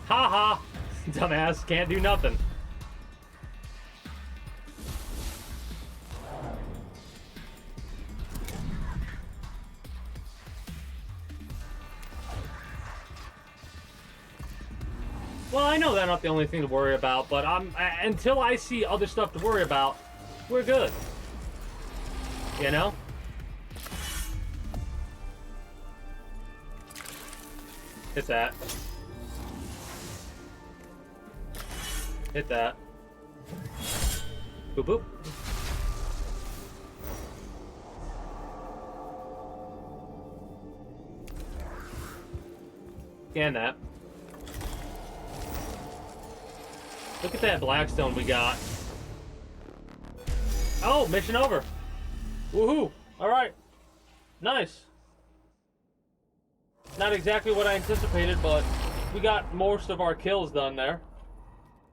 Haha! Dumbass, can't do nothing. Well, I know that's not the only thing to worry about, but until I see other stuff to worry about, we're good. You know? Hit that. Hit that. Boop boop. Scan that. Look at that Blackstone we got. Oh, mission over. Woohoo! Alright. Nice. Not exactly what I anticipated, but we got most of our kills done there.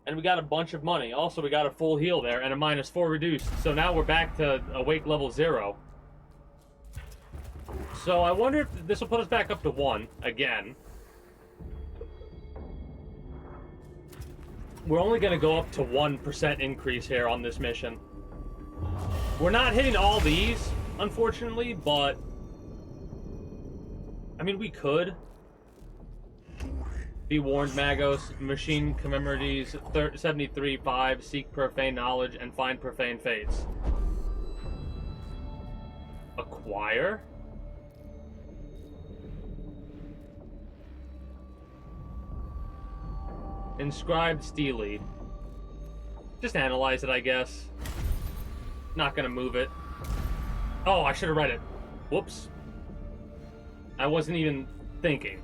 And we got a bunch of money. Also, we got a full heal there and a -4 reduced. So now we're back to awake level 0. So I wonder if this will put us back up to 1 again. We're only going to go up to 1% increase here on this mission. We're not hitting all these, unfortunately, but I mean, we could. Be warned, Magos. Machine commemorities 73-5. Seek profane knowledge and find profane fates. Acquire? Inscribed Steely. Just analyze it, I guess. Not gonna move it. Oh, I should have read it. Whoops. I wasn't even thinking.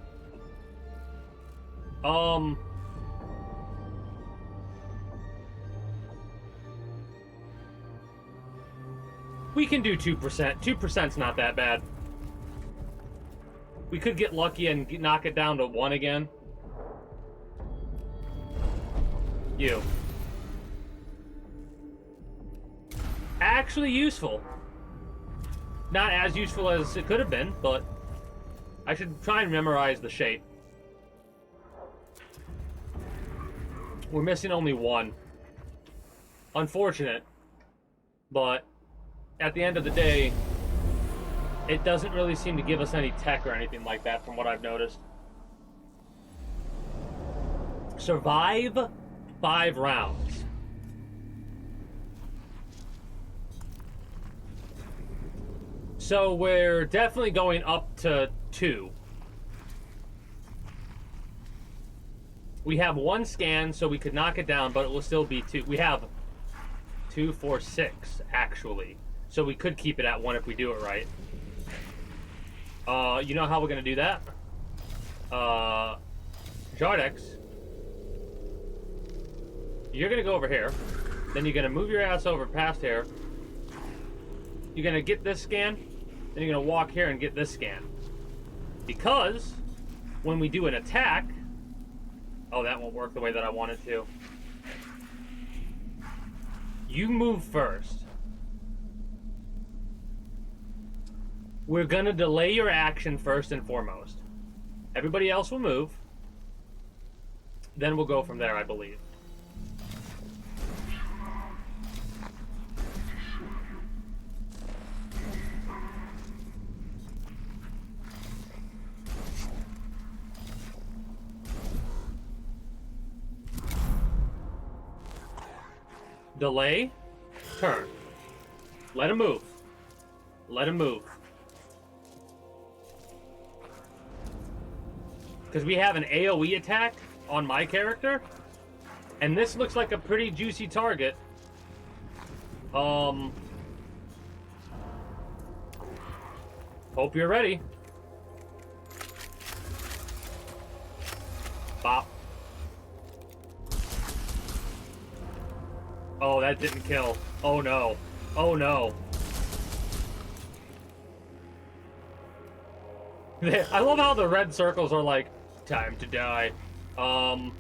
We can do 2%. 2%'s not that bad. We could get lucky and knock it down to 1 again. You. Actually useful. Not as useful as it could have been, but I should try and memorize the shape. We're missing only 1. Unfortunate, but at the end of the day, it doesn't really seem to give us any tech or anything like that from what I've noticed. Survive 5 rounds. So we're definitely going up to 2. We have 1 scan, so we could knock it down, but it will still be 2. We have 2, 4, 6, actually. So we could keep it at 1 if we do it right. You know how we're going to do that? Jardex, you're gonna go over here. Then you're gonna move your ass over past here. You're gonna get this scan. Then you're gonna walk here and get this scan. Because when we do an attack, oh, that won't work the way that I want it to. You move first. We're gonna delay your action first and foremost. Everybody else will move. Then we'll go from there, I believe. Delay, turn. Let him move. Let him move. Because we have an AoE attack on my character, and this looks like a pretty juicy target. Hope you're ready. Bop. Oh, that didn't kill. Oh no. Oh no. I love how the red circles are like, time to die. I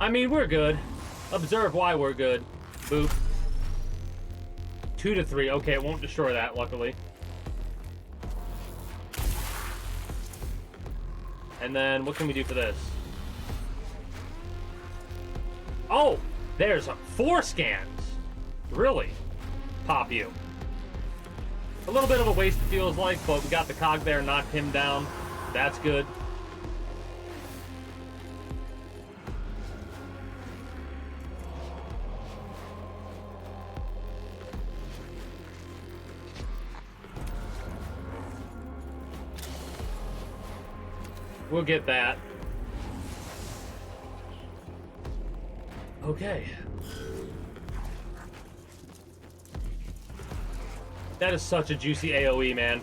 mean, we're good. Observe why we're good. Boop. 2 to 3. Okay, it won't destroy that, luckily. And then, what can we do for this? Oh! There's 4 scans! Really? Pop you. A little bit of a waste, it feels like, but we got the cog there, knocked him down. That's good. We'll get that. Okay. That is such a juicy AoE, man.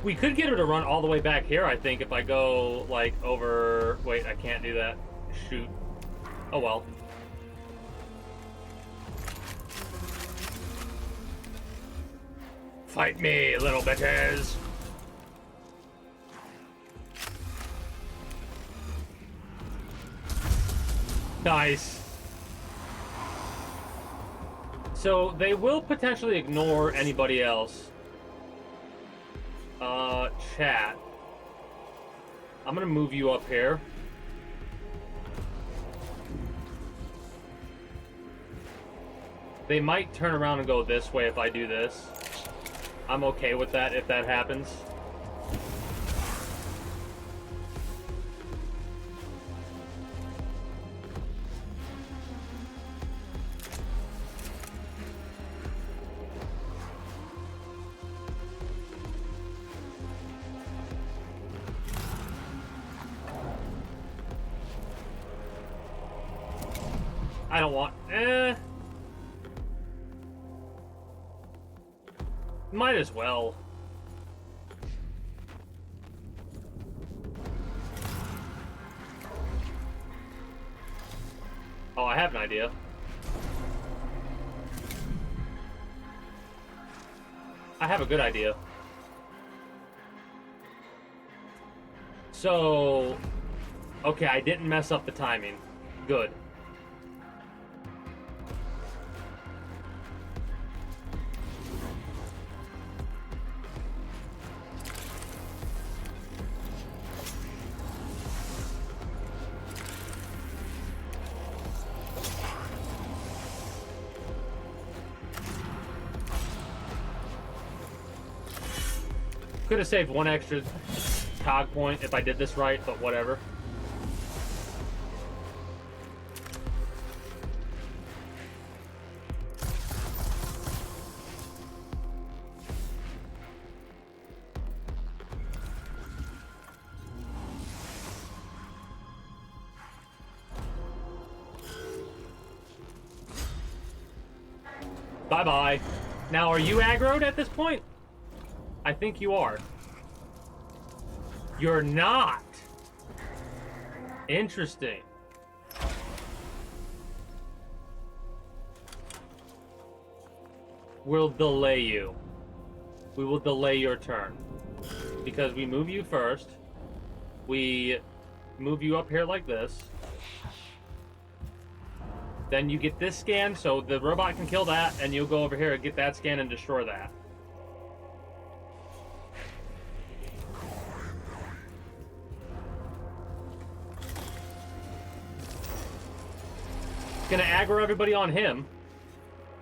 We could get her to run all the way back here, I think, if I go, like, over... Wait, I can't do that. Shoot. Oh, well. Fight me, little bitches! Nice. So, they will potentially ignore anybody else. Chat. I'm gonna move you up here. They might turn around and go this way if I do this. I'm okay with that if that happens. I don't want... Might as well. Oh, I have an idea. I have a good idea. So... Okay, I didn't mess up the timing. Good. Could have saved 1 extra cog point if I did this right, but whatever. Bye-bye. Now, are you aggroed at this point? I think you are. You're not. Interesting. We'll delay you. We will delay your turn. Because we move you first. We move you up here like this. Then you get this scan, so the robot can kill that, and you'll go over here and get that scan and destroy that. Gonna aggro everybody on him,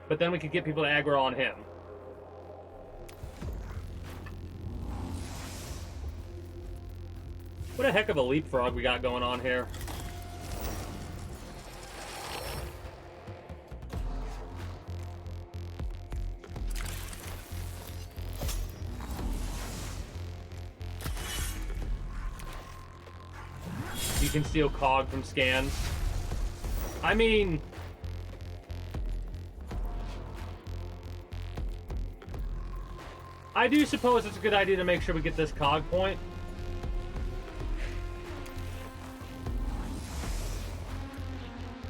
but then we could get people to aggro on him. What a heck of a leapfrog we got going on here. You can steal cog from scans. I mean, I do suppose it's a good idea to make sure we get this cog point.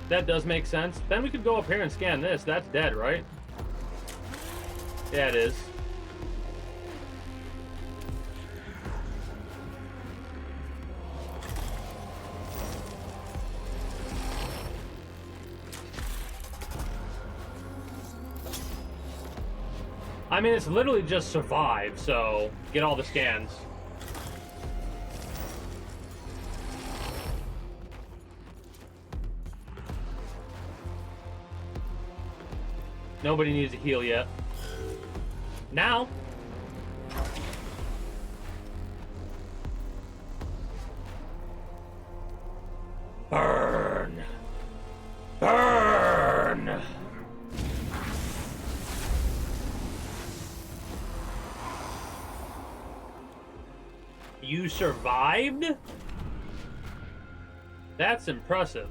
That does make sense. Then we could go up here and scan this. That's dead, right? Yeah, it is. I mean, it's literally just survive, so get all the scans. Nobody needs to heal yet. Now. Burn. Burn. You survived? That's impressive.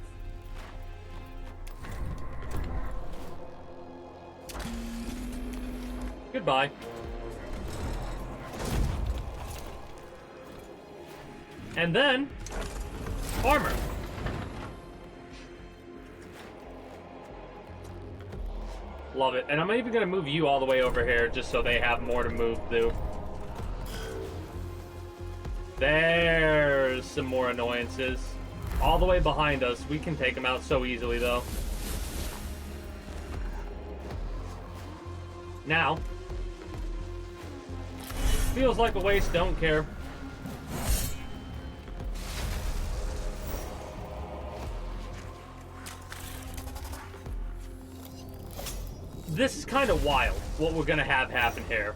Goodbye. And then, armor. Love it. And I'm even going to move you all the way over here just so they have more to move through. There's some more annoyances. All the way behind us. We can take them out so easily, though. Now. Feels like a waste, don't care. This is kind of wild, what we're gonna have happen here.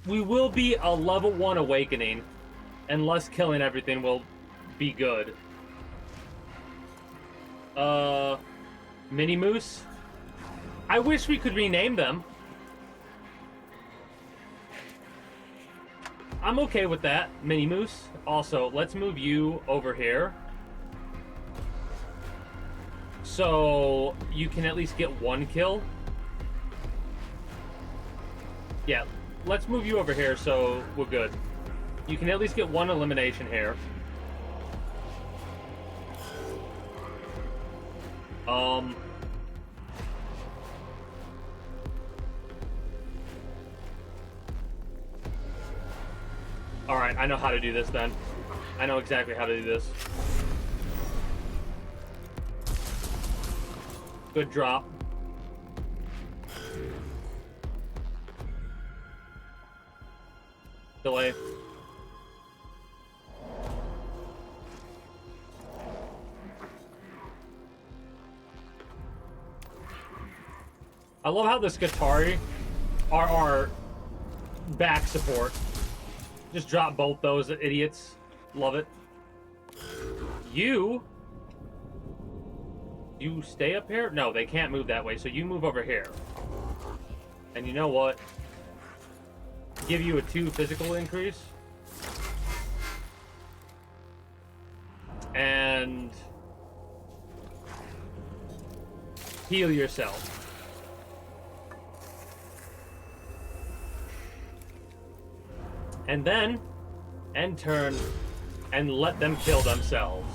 We will be a level 1 awakening, unless killing everything will be good. Mini Moose? I wish we could rename them. I'm okay with that, Mini Moose. Also, let's move you over here. So, you can at least get one kill. Yeah, let's move you over here so we're good. You can at least get one elimination here. Alright, I know how to do this then. I know exactly how to do this. Good drop. Delay. I love how the Skatari are our back support. Just drop both those idiots. Love it. You stay up here? No, they can't move that way, so you move over here. And you know what? Give you a 2 physical increase. And heal yourself. And then, end turn, and let them kill themselves.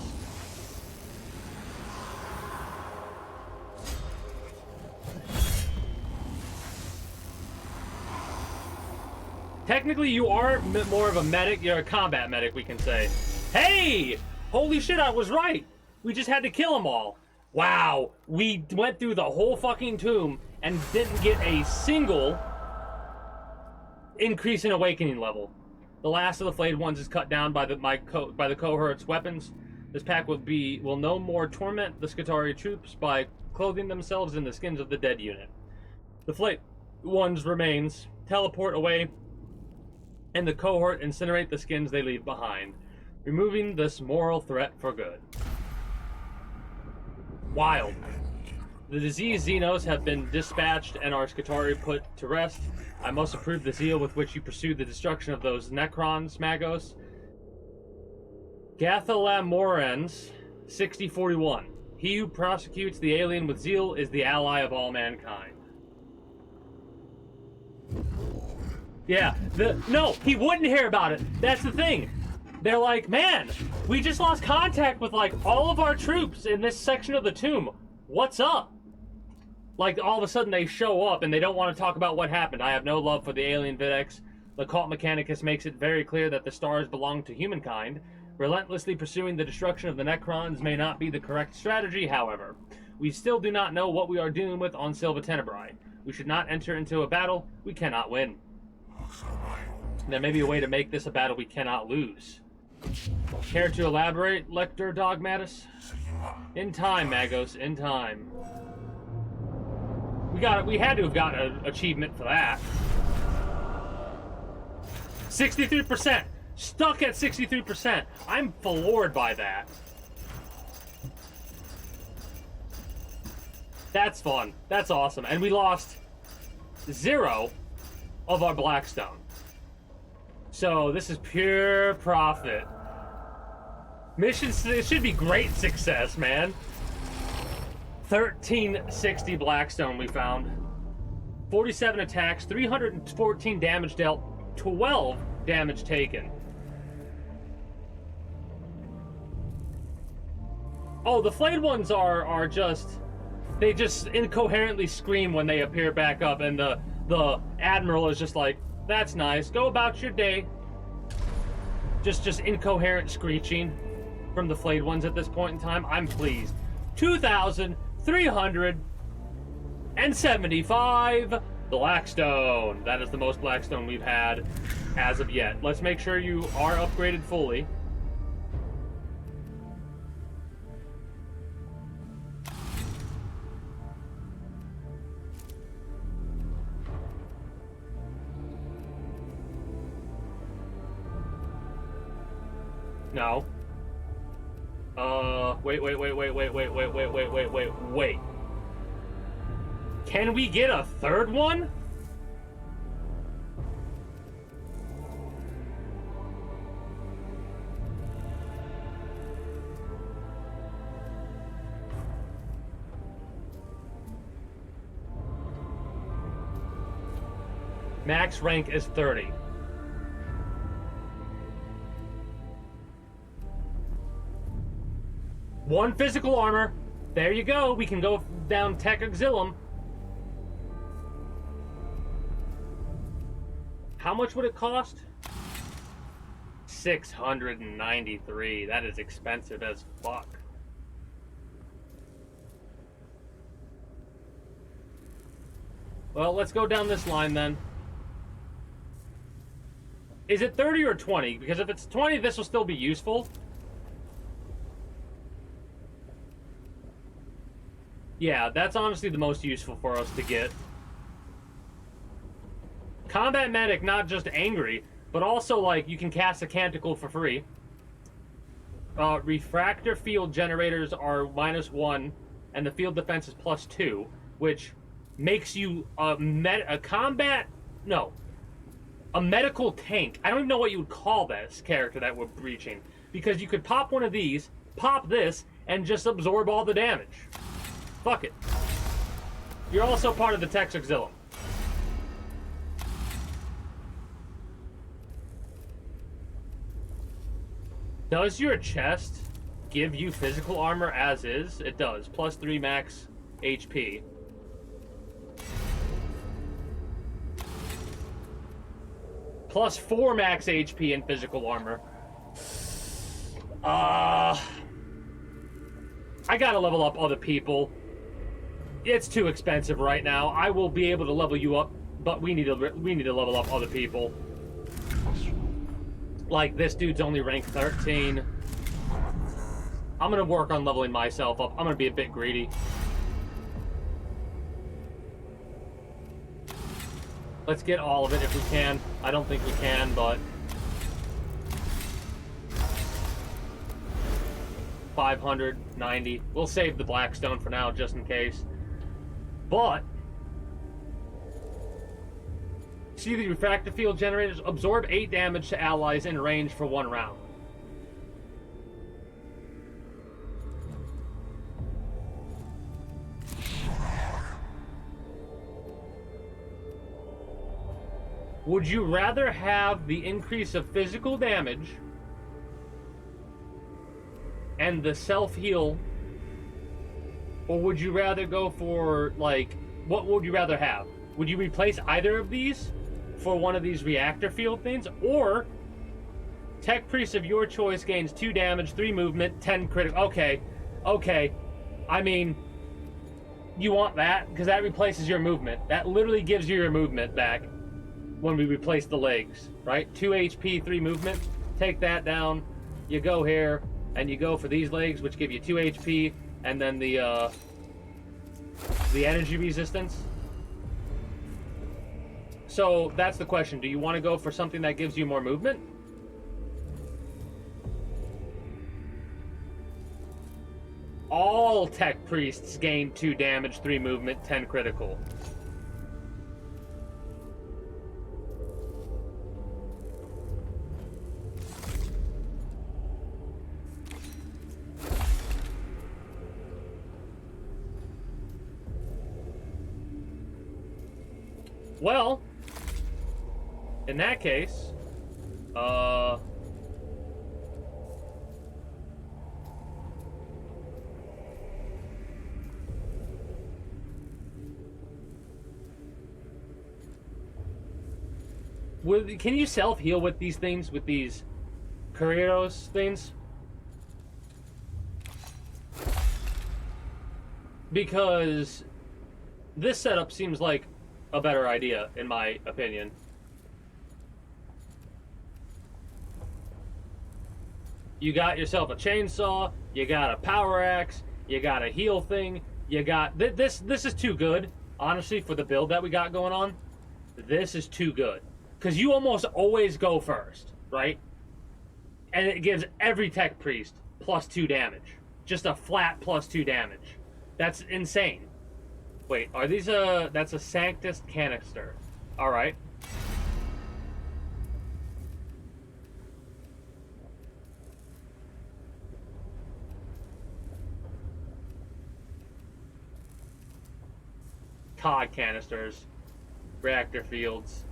Technically, you are more of a medic. You're a combat medic, we can say. Hey! Holy shit, I was right! We just had to kill them all. Wow, we went through the whole fucking tomb and didn't get a single increase in awakening level. The last of the flayed ones is cut down by the cohort's weapons. This pack will no more torment the Skitarii troops by clothing themselves in the skins of the dead unit. The flayed ones' remains teleport away, and the cohort incinerate the skins they leave behind, removing this moral threat for good. Wild. The diseased Xenos have been dispatched and our Skitarii put to rest. I most approve the zeal with which you pursued the destruction of those Necrons, Magos. Gathalamorens, 6041. He who prosecutes the alien with zeal is the ally of all mankind. Yeah, no, he wouldn't hear about it. That's the thing. They're like, man, we just lost contact with, like, all of our troops in this section of the tomb. What's up? Like, all of a sudden they show up and they don't want to talk about what happened. I have no love for the alien Videx. The cult Mechanicus makes it very clear that the stars belong to humankind. Relentlessly pursuing the destruction of the Necrons may not be the correct strategy, however. We still do not know what we are dealing with on Silva Tenebrae. We should not enter into a battle we cannot win. There may be a way to make this a battle we cannot lose. Care to elaborate, Lector Dogmatus? In time, Magos, in time. We had to have gotten an achievement for that. 63%! Stuck at 63%! I'm floored by that. That's fun. That's awesome. And we lost 0 of our Blackstone. So this is pure profit. Missions, it should be great success, man. 1360 Blackstone we found. 47 attacks, 314 damage dealt, 12 damage taken. Oh, the flayed ones are just... They just incoherently scream when they appear back up, and the Admiral is just like, that's nice, go about your day. Just incoherent screeching from the flayed ones at this point in time. I'm pleased. 2,375 Blackstone. That is the most Blackstone we've had as of yet. Let's make sure you are upgraded fully. No. Wait. Can we get a third one? Max rank is 30. One physical armor. There you go. We can go down Tech Auxilium. How much would it cost? 693. That is expensive as fuck. Well, let's go down this line then. Is it 30 or 20? Because if it's 20, this will still be useful. Yeah, that's honestly the most useful for us to get. Combat Medic, not just angry, but also, like, you can cast a Canticle for free. Refractor field generators are -1, and the field defense is +2, which makes you a medical tank. I don't even know what you would call this character that we're breaching, because you could pop one of these, pop this, and just absorb all the damage. Fuck it. You're also part of the Tex Auxilium. Does your chest give you physical armor as is? It does. Plus 3 max HP. Plus 4 max HP in physical armor. I gotta level up other people. It's too expensive right now. I will be able to level you up, but we need to level up other people. Like, this dude's only rank 13. I'm gonna work on leveling myself up. I'm gonna be a bit greedy. Let's get all of it if we can. I don't think we can, but... 590. We'll save the Blackstone for now, just in case. But... see, the refractor field generators absorb 8 damage to allies in range for 1 round. Would you rather have the increase of physical damage and the self-heal, or would you rather go for, like, what would you rather have? Would you replace either of these for one of these reactor field things, or Tech Priest of your choice gains 2 damage, 3 movement, 10 critical? Okay. I mean, you want that? Because that replaces your movement. That literally gives you your movement back when we replace the legs, right? 2 HP, 3 movement. Take that down. You go here, and you go for these legs, which give you 2 HP, and then the energy resistance. So that's the question. Do you want to go for something that gives you more movement? All Tech Priests gain 2 damage, 3 movement, 10 critical. Well, in that case, can you self-heal with these things, with these Corridos things? Because this setup seems like a better idea, in my opinion. You got yourself a chainsaw, you got a power axe, you got a heal thing, you got... This is too good, honestly, for the build that we got going on. This is too good. Because you almost always go first, right? And it gives every Tech Priest plus 2 damage. Just a flat plus 2 damage. That's insane. Wait, are these that's a Sanctus canister. Alright. COD canisters. Reactor fields.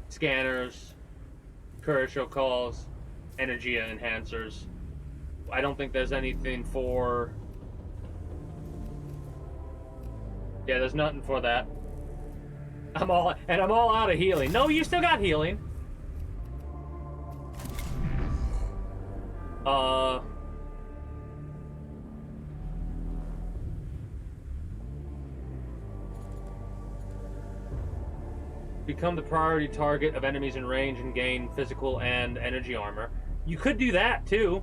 Scanners. Commercial calls. Energy enhancers. I don't think there's anything for... yeah, there's nothing for that. I'm all out of healing. No, you still got healing. Become the priority target of enemies in range and gain physical and energy armor. You could do that too.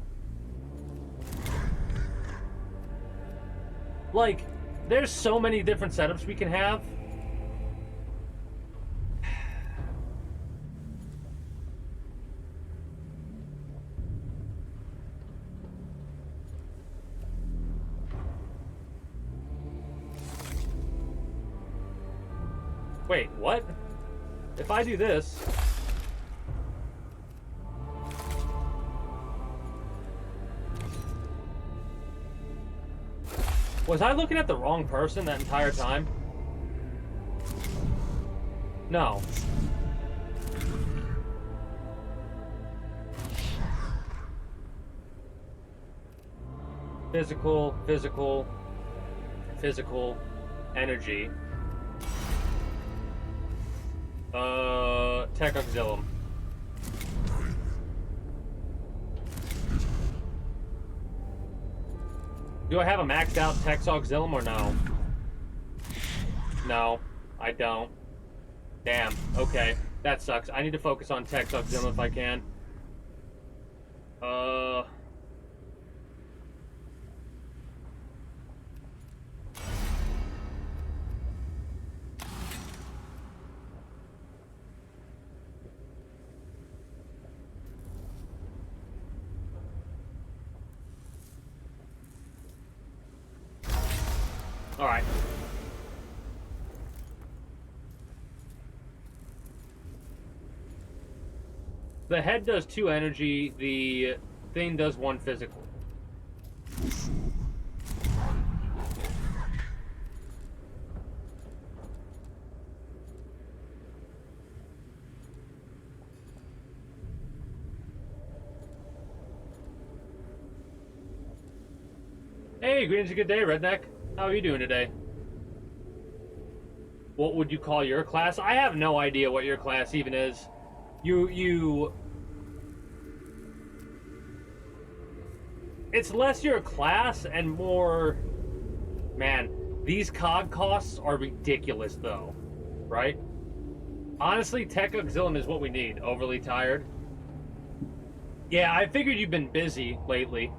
Like, there's so many different setups we can have. Wait, what? If I do this... was I looking at the wrong person that entire time? No. Physical, physical, physical, energy. Tech Auxilium. Do I have a maxed out Tech Auxilium or no? No, I don't. Damn, okay. That sucks. I need to focus on Tech Auxilium if I can. Alright. The head does 2 energy, the thing does 1 physical. Hey, greetings, a good day, Redneck. How are you doing today? What would you call your class? I have no idea what your class even is. It's less your class and more... Man, these COG costs are ridiculous, though. Right? Honestly, Tech Auxilium is what we need. Overly tired. Yeah, I figured you've been busy lately,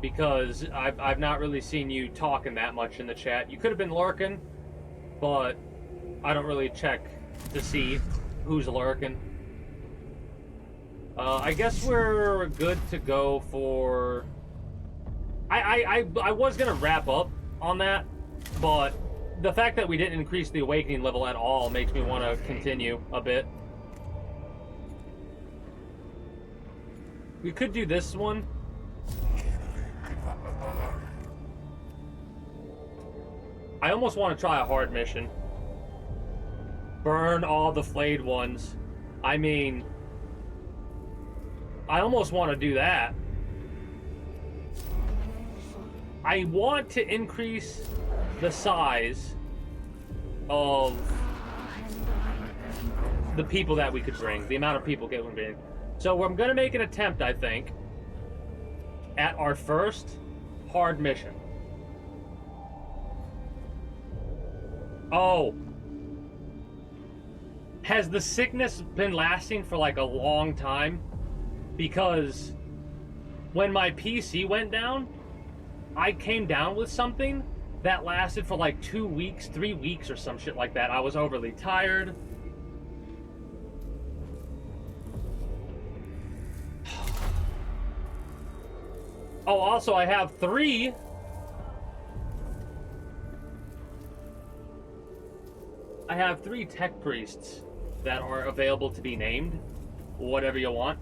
because I've not really seen you talking that much in the chat. You could have been lurking, but I don't really check to see who's lurking. I guess we're good to go for... I was gonna wrap up on that, but the fact that we didn't increase the awakening level at all makes me want to continue a bit. We could do this one. I almost want to try a hard mission. Burn all the flayed ones. I mean, I almost want to do that. I want to increase the size of the people that we could bring, the amount of people we could bring. So I'm going to make an attempt, I think, at our first hard mission. Oh. Has the sickness been lasting for like a long time? Because when my PC went down, I came down with something that lasted for like 2 weeks, 3 weeks or some shit like that. I was overly tired. Oh, also I have 3 tech priests that are available to be named, whatever you want.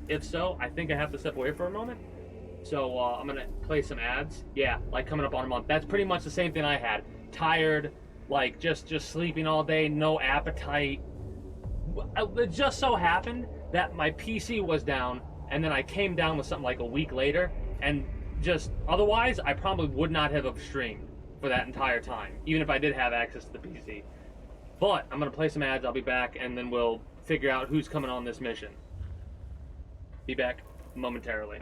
If so, I think I have to step away for a moment. So I'm gonna play some ads. Yeah, like coming up on a month. That's pretty much the same thing I had. Tired, like just sleeping all day, no appetite. It just so happened that my PC was down, and then I came down with something like a week later, and just otherwise I probably would not have streamed for that entire time, even if I did have access to the PC. But I'm gonna play some ads. I'll be back, and then we'll figure out who's coming on this mission. Be back momentarily.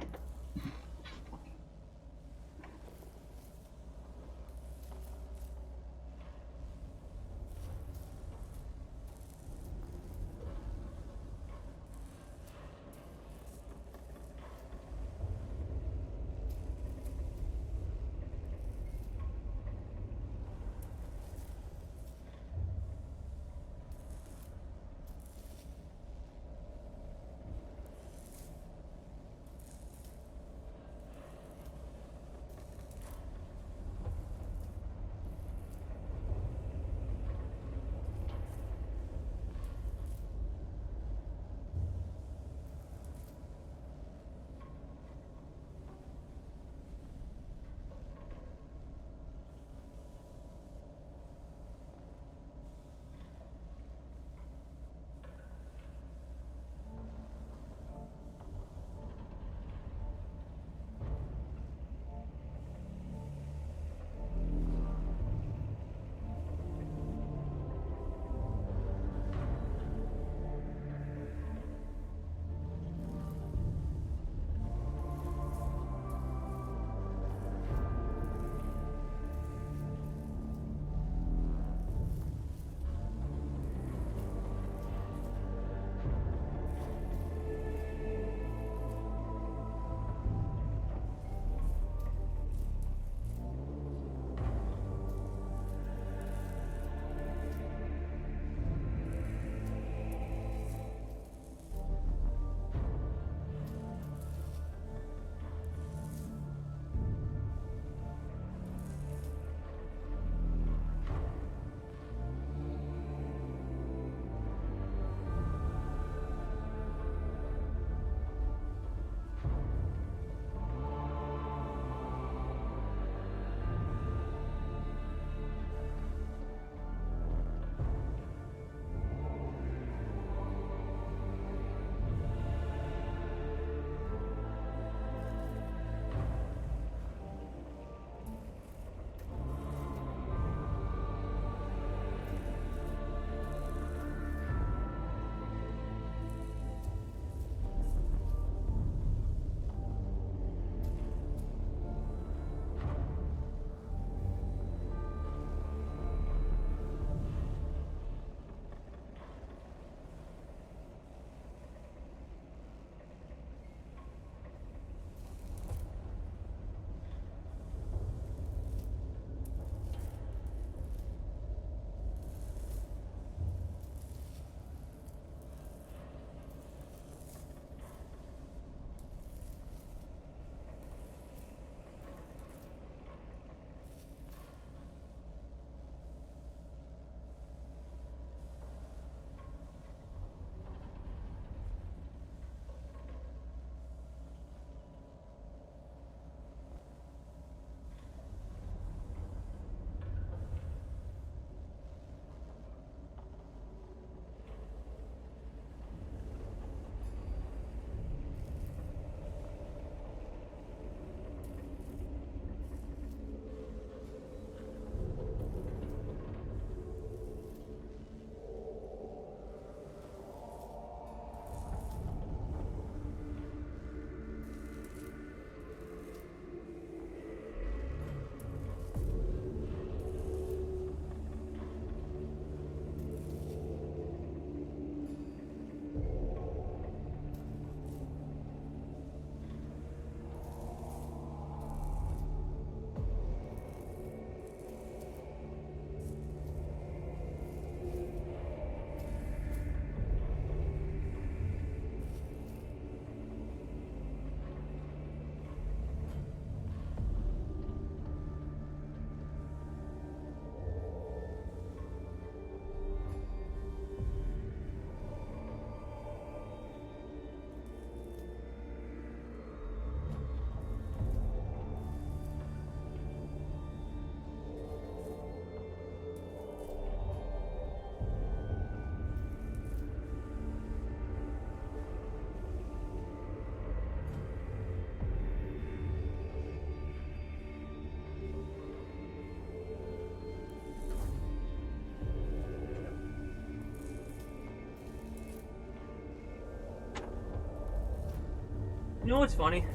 You know what's funny?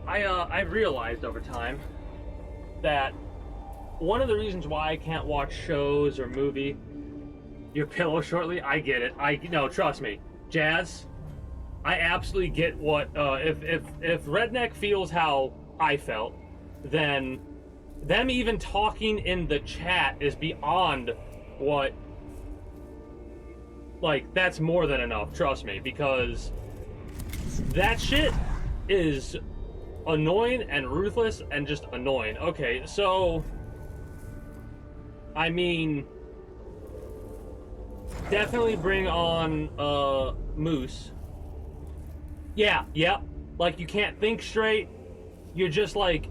I realized over time that one of the reasons why I can't watch shows or movie, your pillow shortly, I get it. No, trust me, Jazz, I absolutely get what if Redneck feels how I felt, then them even talking in the chat is beyond what, like, that's more than enough, trust me, because that shit is annoying and ruthless and just annoying. Okay, so I mean, definitely bring on Moose. Yeah, like, you can't think straight. You're just like,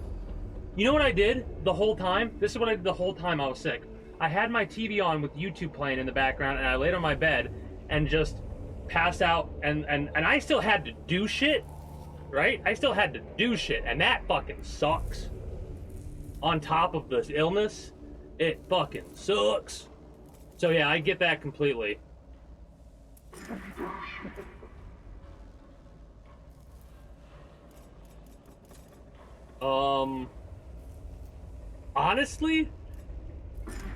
you know what I did the whole time? This is what I did the whole time I was sick. I had my TV on with YouTube playing in the background, and I laid on my bed and just passed out, and I still had to do shit, right? I still had to do shit, and that fucking sucks. On top of this illness, it fucking sucks. So yeah, I get that completely. Honestly,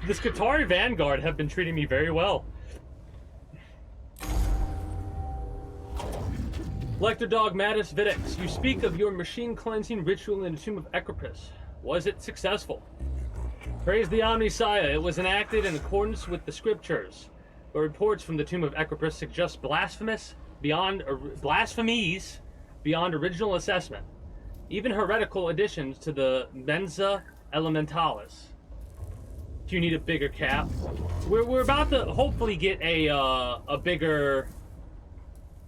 the Skitarii Vanguard have been treating me very well. Lector Dogmatus Videx, you speak of your machine cleansing ritual in the Tomb of Ecropus. Was it successful? Praise the Omnisaya, it was enacted in accordance with the scriptures, but reports from the Tomb of Ecropus suggest blasphemies beyond original assessment, even heretical additions to the Mensa Elementalis. Do you need a bigger cap? We're about to hopefully get a bigger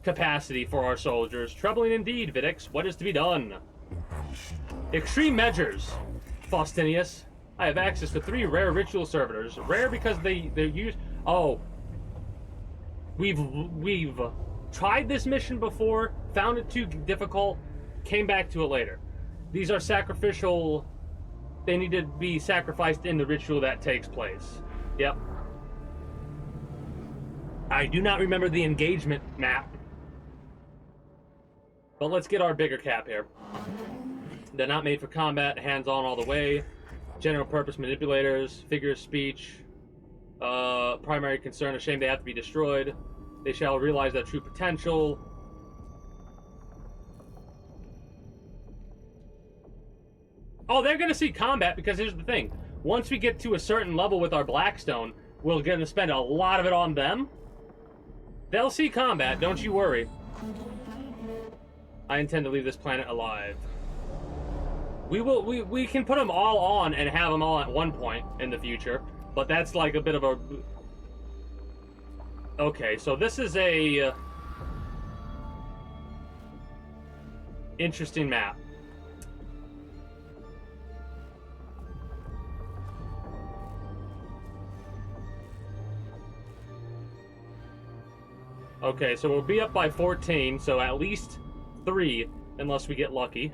capacity for our soldiers. Troubling indeed, Videx. What is to be done? Extreme measures, Faustinius. I have access to 3 rare ritual servitors. Rare because they're used. Oh, we've tried this mission before, found it too difficult, came back to it later. These are sacrificial. They need to be sacrificed in the ritual that takes place. Yep. I do not remember the engagement map. But let's get our bigger cap here. They're not made for combat, hands-on all the way. General purpose manipulators, figure of speech. Primary concern, a shame they have to be destroyed. They shall realize their true potential. Oh, they're going to see combat because here's the thing. Once we get to a certain level with our Blackstone, we're going to spend a lot of it on them. They'll see combat, don't you worry. I intend to leave this planet alive. We can put them all on and have them all at one point in the future, but that's like a bit of a... Okay, so this is a... interesting map. Okay, so we'll be up by 14, so at least 3, unless we get lucky.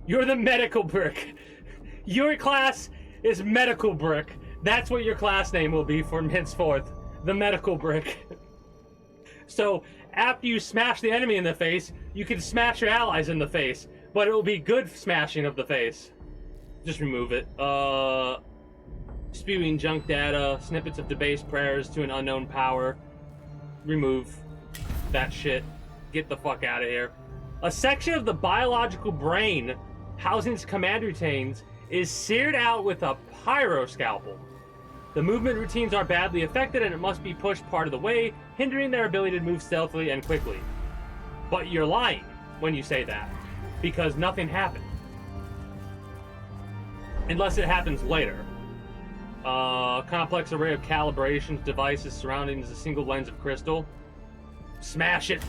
You're the medical brick. Your class is medical brick. That's what your class name will be from henceforth. The medical brick. So, after you smash the enemy in the face, you can smash your allies in the face, but it will be good smashing of the face. Just remove it. Spewing junk data, snippets of debased prayers to an unknown power. Remove that shit. Get the fuck out of here. A section of the biological brain housing its command routines is seared out with a pyro scalpel. The movement routines are badly affected and it must be pushed part of the way, hindering their ability to move stealthily and quickly. But you're lying when you say that, because nothing happened. Unless it happens later. Complex array of calibrations, devices surrounding a single lens of crystal. Smash it!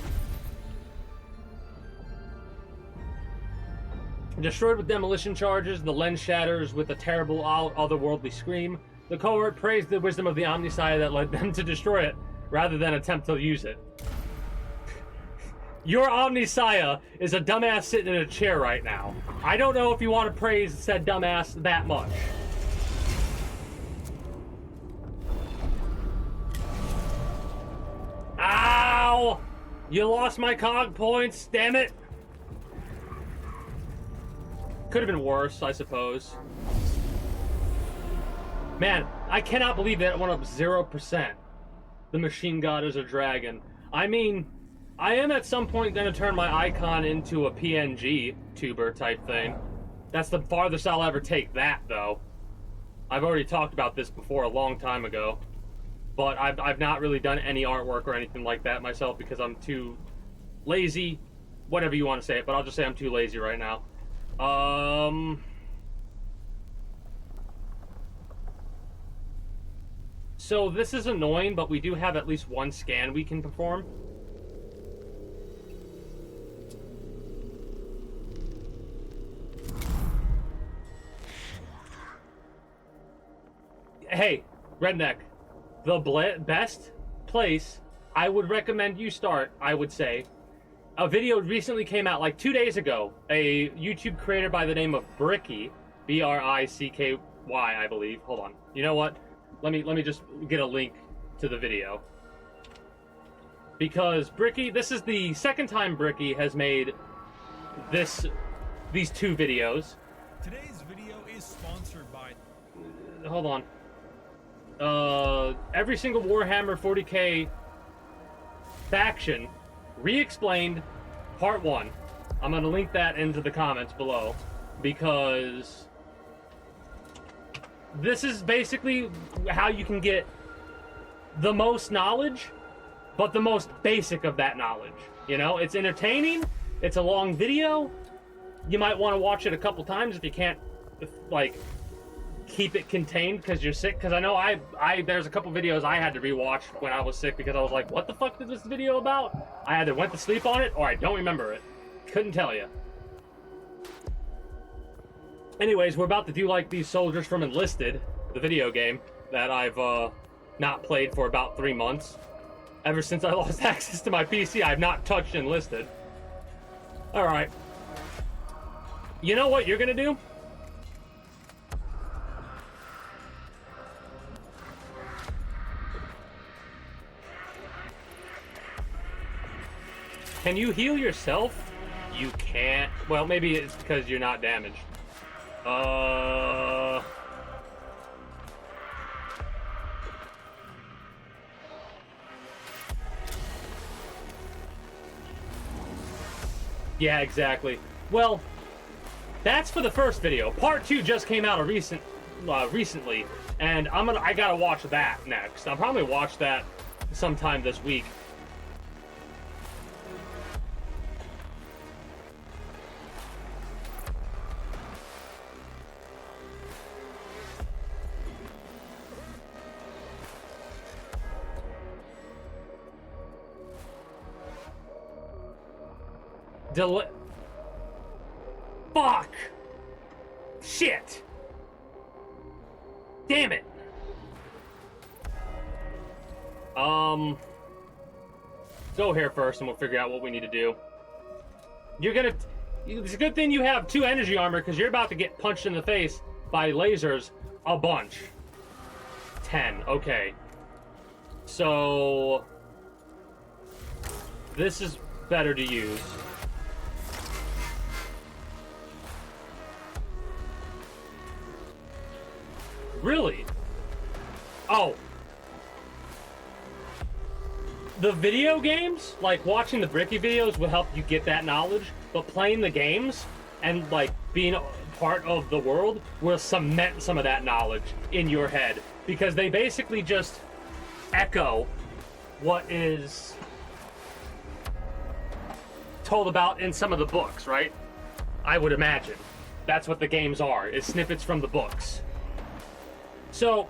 Destroyed with demolition charges, the lens shatters with a terrible otherworldly scream. The cohort praised the wisdom of the Omnisaya that led them to destroy it, rather than attempt to use it. Your Omnisaya is a dumbass sitting in a chair right now. I don't know if you want to praise said dumbass that much. You lost my cog points, damn it! Could have been worse, I suppose. Man, I cannot believe that it went up 0%. The machine god is a dragon. I mean, I am at some point going to turn my icon into a PNG tuber type thing. That's the farthest I'll ever take that, though. I've already talked about this before a long time ago. But I've not really done any artwork or anything like that myself because I'm too lazy. Whatever you want to say it, but I'll just say I'm too lazy right now. So this is annoying, but we do have at least one scan we can perform. Hey, Redneck. The best place I would recommend you start, I would say, a video recently came out like 2 days ago. A YouTube creator by the name of Bricky, B-R-I-C-K-Y, I believe. Hold on. You know what? Let me just get a link to the video. Because Bricky, this is the second time Bricky has made these two videos. Today's video is sponsored by... Hold on. Every single Warhammer 40k faction re-explained part 1. I'm going to link that into the comments below because this is basically how you can get the most knowledge, but the most basic of that knowledge. You know, it's entertaining, it's a long video, you might want to watch it a couple times if you can't, like, keep it contained because you're sick. Because I know there's a couple videos I had to rewatch when I was sick because I was like, what the fuck is this video about? I either went to sleep on it or I don't remember it. Couldn't tell you. Anyways, we're about to do like these Soldiers from Enlisted, the video game that I've not played for about 3 months. Ever since I lost access to my PC, I've not touched Enlisted. Alright. You know what you're gonna do? Can you heal yourself? You can't. Well, maybe it's because you're not damaged. Yeah, exactly. Well, that's for the first video. Part 2 just came out recently, and I gotta watch that next. I'll probably watch that sometime this week. Fuck! Shit! Damn it! Go here first and we'll figure out what we need to do. It's a good thing you have 2 energy armor because you're about to get punched in the face by lasers a bunch. 10, okay. So... this is better to use. Really? Oh. The video games, like watching the Bricky videos will help you get that knowledge, but playing the games and like being part of the world will cement some of that knowledge in your head because they basically just echo what is told about in some of the books, right? I would imagine. That's what the games are, is snippets from the books. So,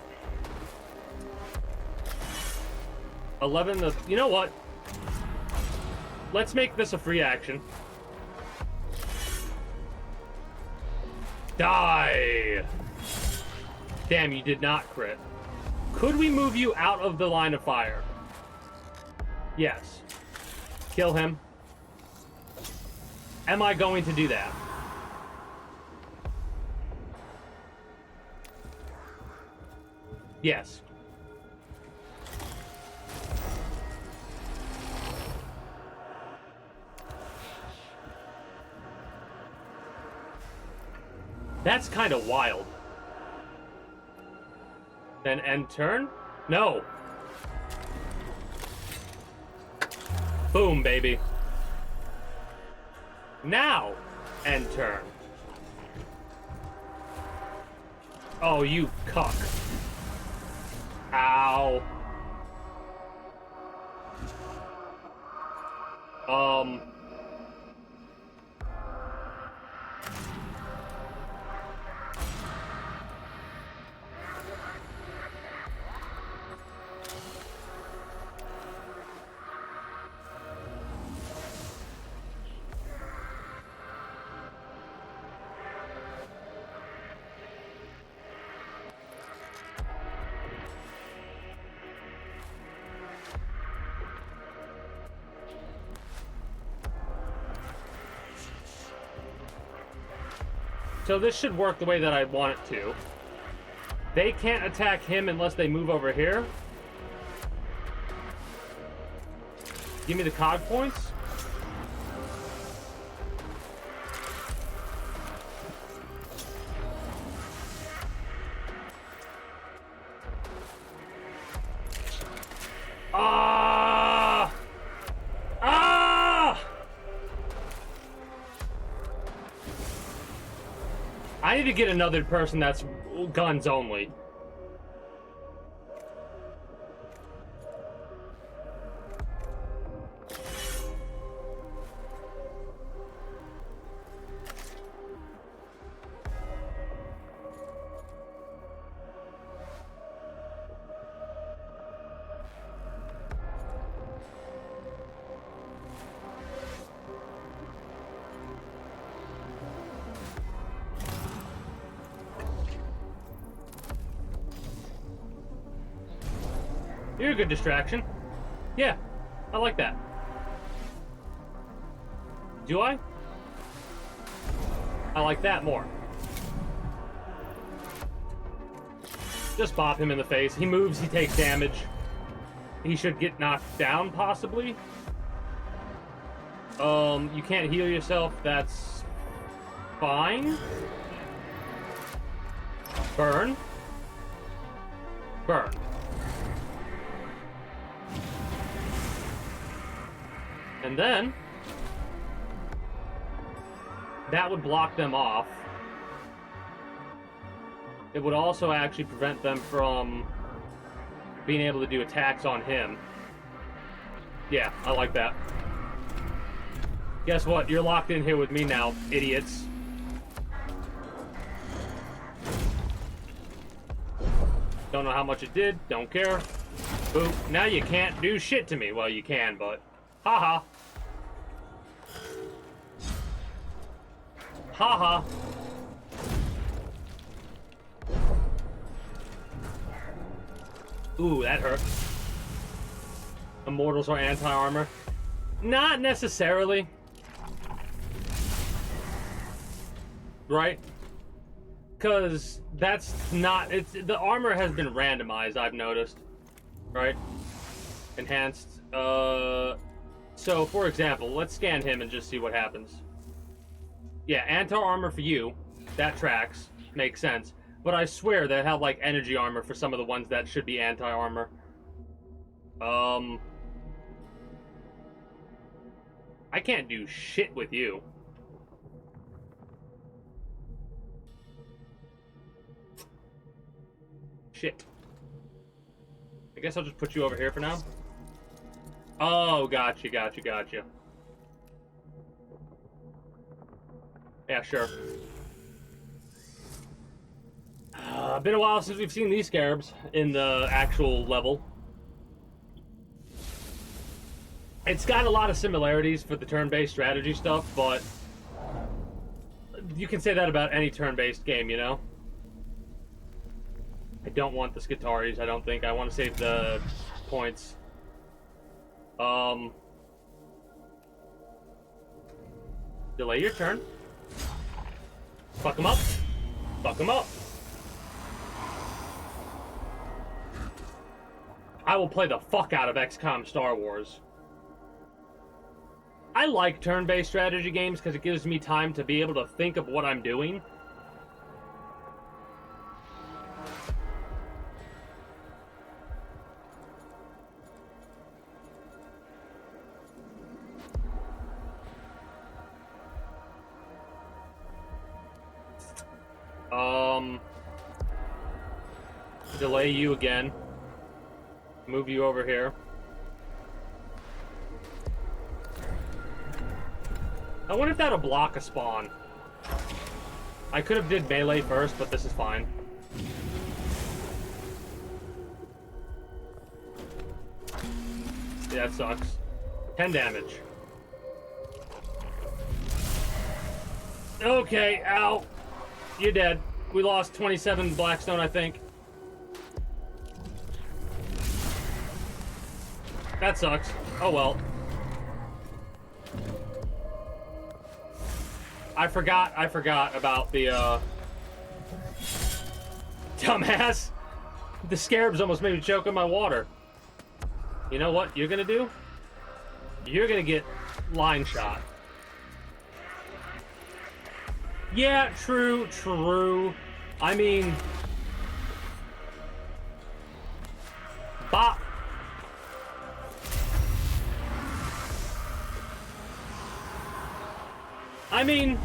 11, you know what? Let's make this a free action. Die! Damn, you did not crit. Could we move you out of the line of fire? Yes. Kill him. Am I going to do that? Yes. That's kind of wild. Then end turn? No. Boom, baby. Now, end turn. Oh, you cuck. Ow. So this should work the way that I want it to. They can't attack him unless they move over here. Give me the cog points. Ah! Ah! I need to get another person that's guns only. You're a good distraction. Yeah, I like that. Do I? I like that more. Just bop him in the face. He moves, he takes damage. He should get knocked down, possibly. You can't heal yourself. That's fine. Burn. Burn. And then that would block them off. It would also actually prevent them from being able to do attacks on him. Yeah, I like that. Guess what? You're locked in here with me now, idiots. Don't know how much it did. Don't care. Boop. Now you can't do shit to me. Well, you can, but... haha. Haha. Ooh, that hurt. Immortals are anti-armor. Not necessarily. Right? Because that's not... the armor has been randomized, I've noticed. Right? Enhanced. So, for example, let's scan him and just see what happens. Yeah, anti-armor for you. That tracks. Makes sense. But I swear they have, like, energy armor for some of the ones that should be anti-armor. I can't do shit with you. Shit. I guess I'll just put you over here for now. Oh, gotcha. Yeah, sure. Been a while since we've seen these scarabs in the actual level. It's got a lot of similarities for the turn-based strategy stuff, but you can say that about any turn-based game, you know? I don't want the Skitaris, I don't think. I want to save the points. Delay your turn. Fuck him up. Fuck him up. I will play the fuck out of XCOM Star Wars. I like turn-based strategy games because it gives me time to be able to think of what I'm doing. delay you again. Move you over here. I wonder if that'll block a spawn. I could have did melee first, but this is fine. Yeah, that sucks. 10 damage. Okay, ow. You're dead. We lost 27 Blackstone, I think. That sucks. Oh well. I forgot about the, dumbass. The scarabs almost made me choke on my water. You know what you're gonna do? You're gonna get line shot. Yeah, true. I mean... Bop. I mean,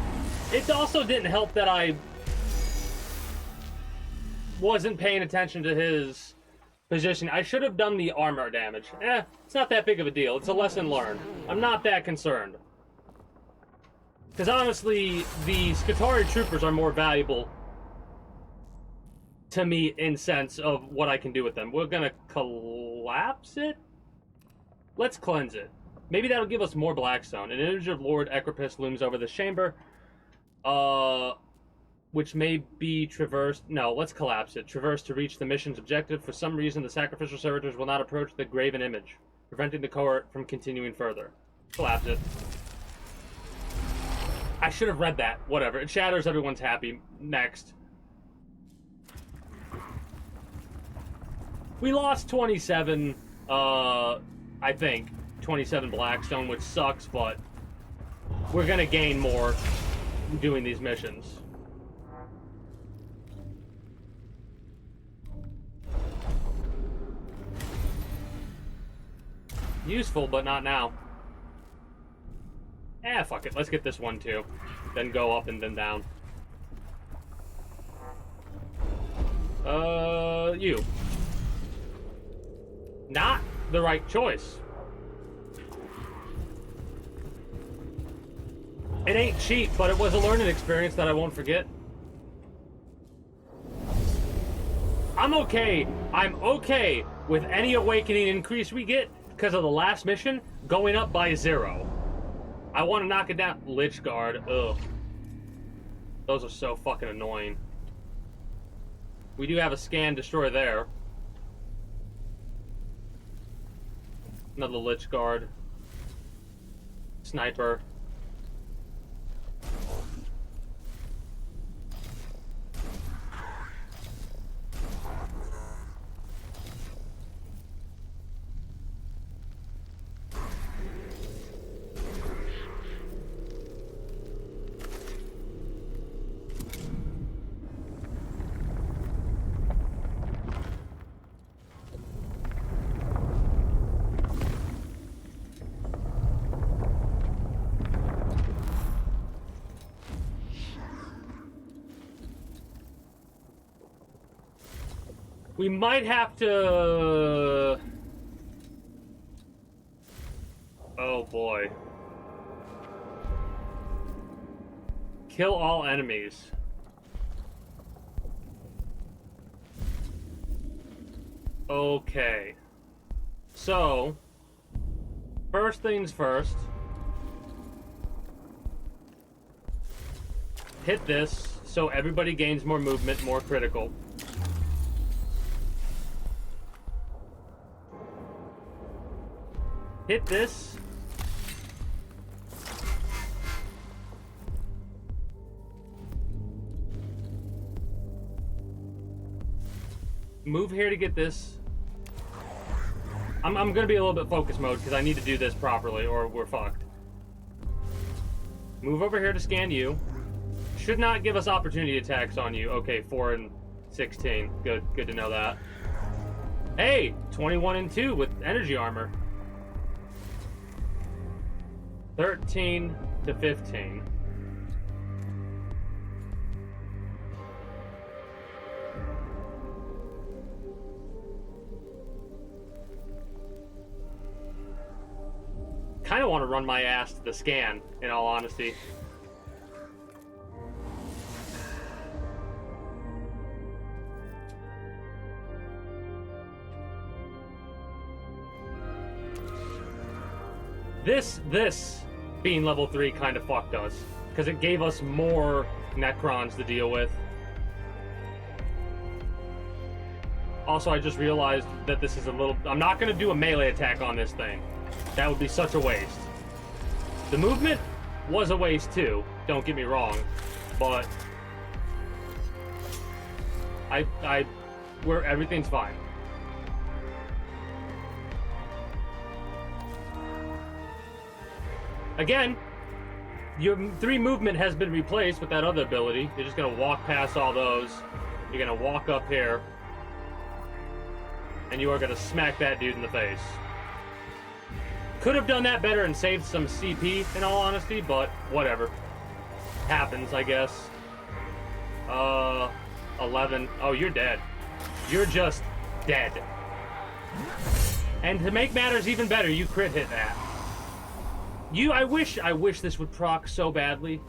it also didn't help that I wasn't paying attention to his position. I should have done the armor damage. It's not that big of a deal. It's a lesson learned. I'm not that concerned. Because honestly, the Skitarii troopers are more valuable to me in sense of what I can do with them. We're gonna collapse it? Let's cleanse it. Maybe that'll give us more Blackstone. An image of Lord Equipus looms over the chamber, which may be traversed. No, let's collapse it. Traverse to reach the mission's objective. For some reason, the sacrificial servitors will not approach the graven image, preventing the cohort from continuing further. Collapse it. I should have read that. Whatever. It shatters. Everyone's happy. Next. We lost 27, I think. 27 Blackstone, which sucks, but we're gonna gain more doing these missions. Useful, but not now. Fuck it. Let's get this one, too. Then go up and then down. You. Not the right choice. It ain't cheap, but it was a learning experience that I won't forget. I'm okay with any awakening increase we get because of the last mission going up by 0. I want to knock it down. Lich Guard. Ugh. Those are so fucking annoying. We do have a scan destroyer there. Another Lich Guard. Sniper. We might have to... Oh boy. Kill all enemies. Okay. So, first things first. Hit this so everybody gains more movement, more critical. Hit this. Move here to get this. I'm gonna be a little bit focus mode because I need to do this properly or we're fucked. Move over here to scan you. Should not give us opportunity attacks on you. Okay, 4 and 16. Good to know that. Hey, 21 and 2 with energy armor. 13 to 15. I want to run my ass to the scan, in all honesty. This being level 3 kind of fucked us, because it gave us more Necrons to deal with. Also, I just realized that this is a little... I'm not going to do a melee attack on this thing. That would be such a waste. The movement was a waste too, don't get me wrong, but... everything's fine. Again, your 3 movement has been replaced with that other ability. You're just going to walk past all those. You're going to walk up here. And you are going to smack that dude in the face. Could have done that better and saved some CP, in all honesty, but whatever. Happens, I guess. 11. Oh, you're dead. You're just dead. And to make matters even better, you crit hit that. I wish this would proc so badly.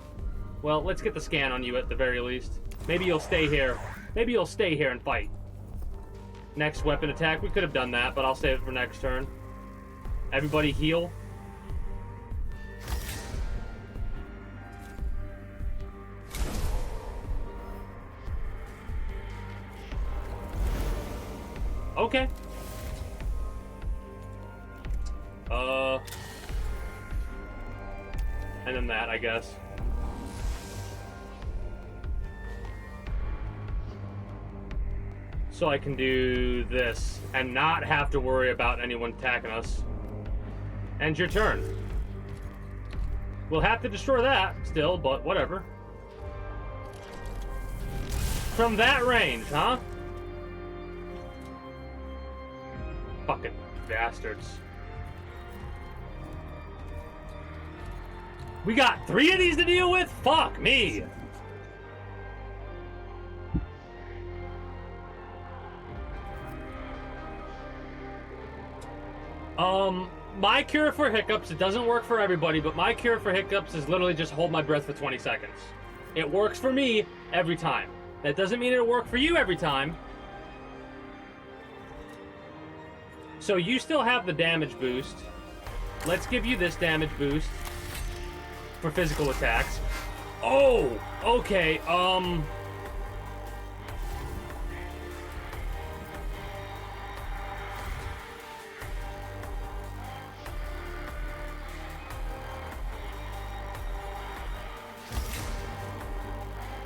Well, let's get the scan on you at the very least. Maybe you'll stay here. Maybe you'll stay here and fight. Next weapon attack. We could have done that, but I'll save it for next turn. Everybody heal. Okay. And then that, I guess. So I can do this and not have to worry about anyone attacking us. End your turn. We'll have to destroy that still, but whatever. From that range, huh? Fucking bastards. We got 3 of these to deal with? Fuck me! My cure for hiccups, it doesn't work for everybody, but my cure for hiccups is literally just hold my breath for 20 seconds. It works for me every time. That doesn't mean it'll work for you every time. So you still have the damage boost. Let's give you this damage boost for physical attacks. Oh, okay,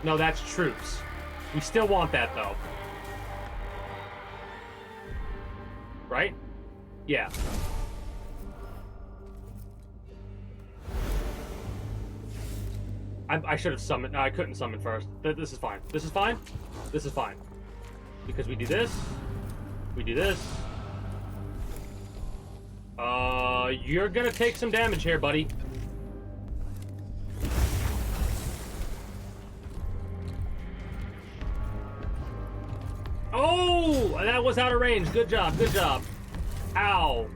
no, that's troops. We still want that, though. Right? Yeah. I should have summoned. No, I couldn't summon first. This is fine. This is fine. This is fine. Because we do this. We do this. You're gonna take some damage here, buddy. Oh! That was out of range. Good job. Good job. Ow.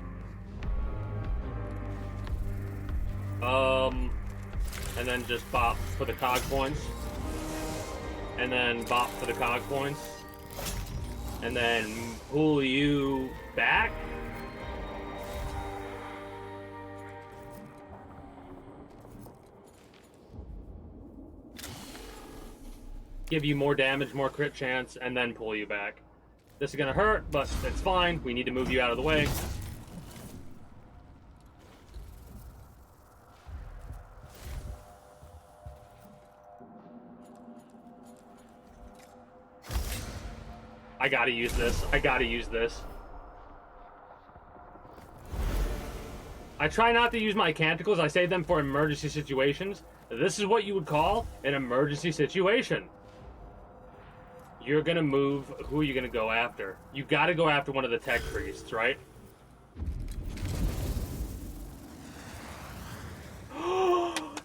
And then just bop for the cog points. And then bop for the cog points. And then pull you back. Give you more damage, more crit chance, and then pull you back. This is gonna hurt, but it's fine. We need to move you out of the way. I gotta use this. I gotta use this. I try not to use my canticles. I save them for emergency situations. This is what you would call an emergency situation. You're gonna move. Who are you gonna go after? You gotta go after one of the tech priests, right?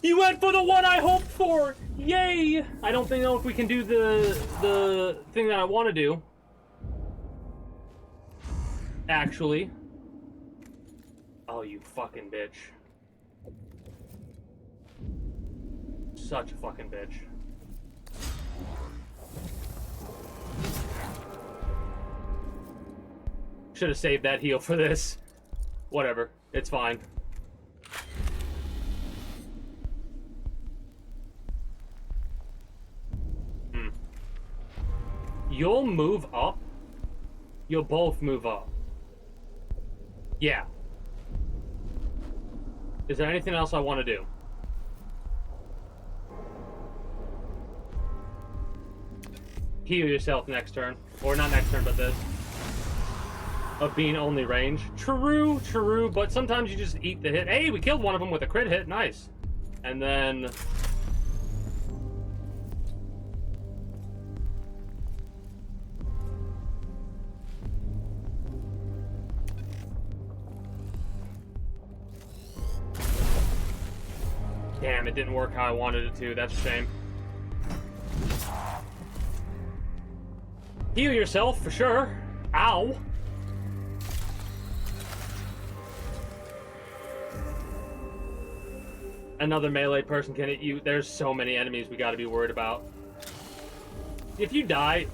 You went for the one I hoped for! Yay! I don't know if we can do the thing that I want to do. Actually. Oh, you fucking bitch. such a fucking bitch. Should have saved that heal for this. Whatever. It's fine. You'll move up. You'll both move up. Yeah. Is there anything else I want to do? Heal yourself next turn. Or not next turn, but this. Of being only range. True, true, but sometimes you just eat the hit. Hey, we killed one of them with a crit hit. Nice. And then... Damn, it didn't work how I wanted it to. That's a shame. Heal yourself, for sure. Ow. Another melee person can hit you. There's so many enemies we gotta be worried about. If you die,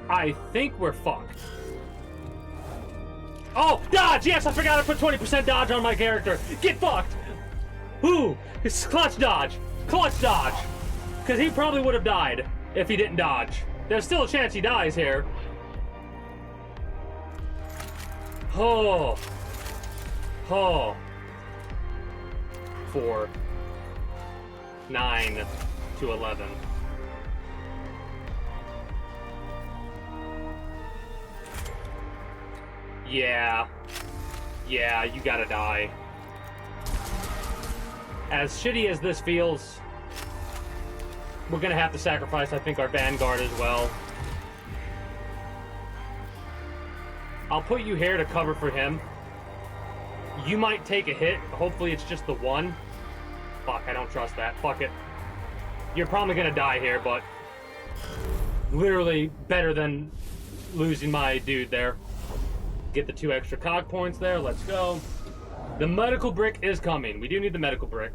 I think we're fucked. Oh, dodge! Yes, I forgot to put 20% dodge on my character. Get fucked! Ooh, it's clutch dodge. Clutch dodge. Because he probably would have died if he didn't dodge. There's still a chance he dies here. Oh. Oh. 4. 9 to 11. Yeah. Yeah, you gotta die. As shitty as this feels, we're gonna have to sacrifice, I think, our Vanguard as well. I'll put you here to cover for him. You might take a hit. Hopefully it's just the one. Fuck, I don't trust that. Fuck it. You're probably gonna die here, but literally better than losing my dude there. Get the 2 extra cog points there. Let's go. The medical brick is coming. We do need the medical brick.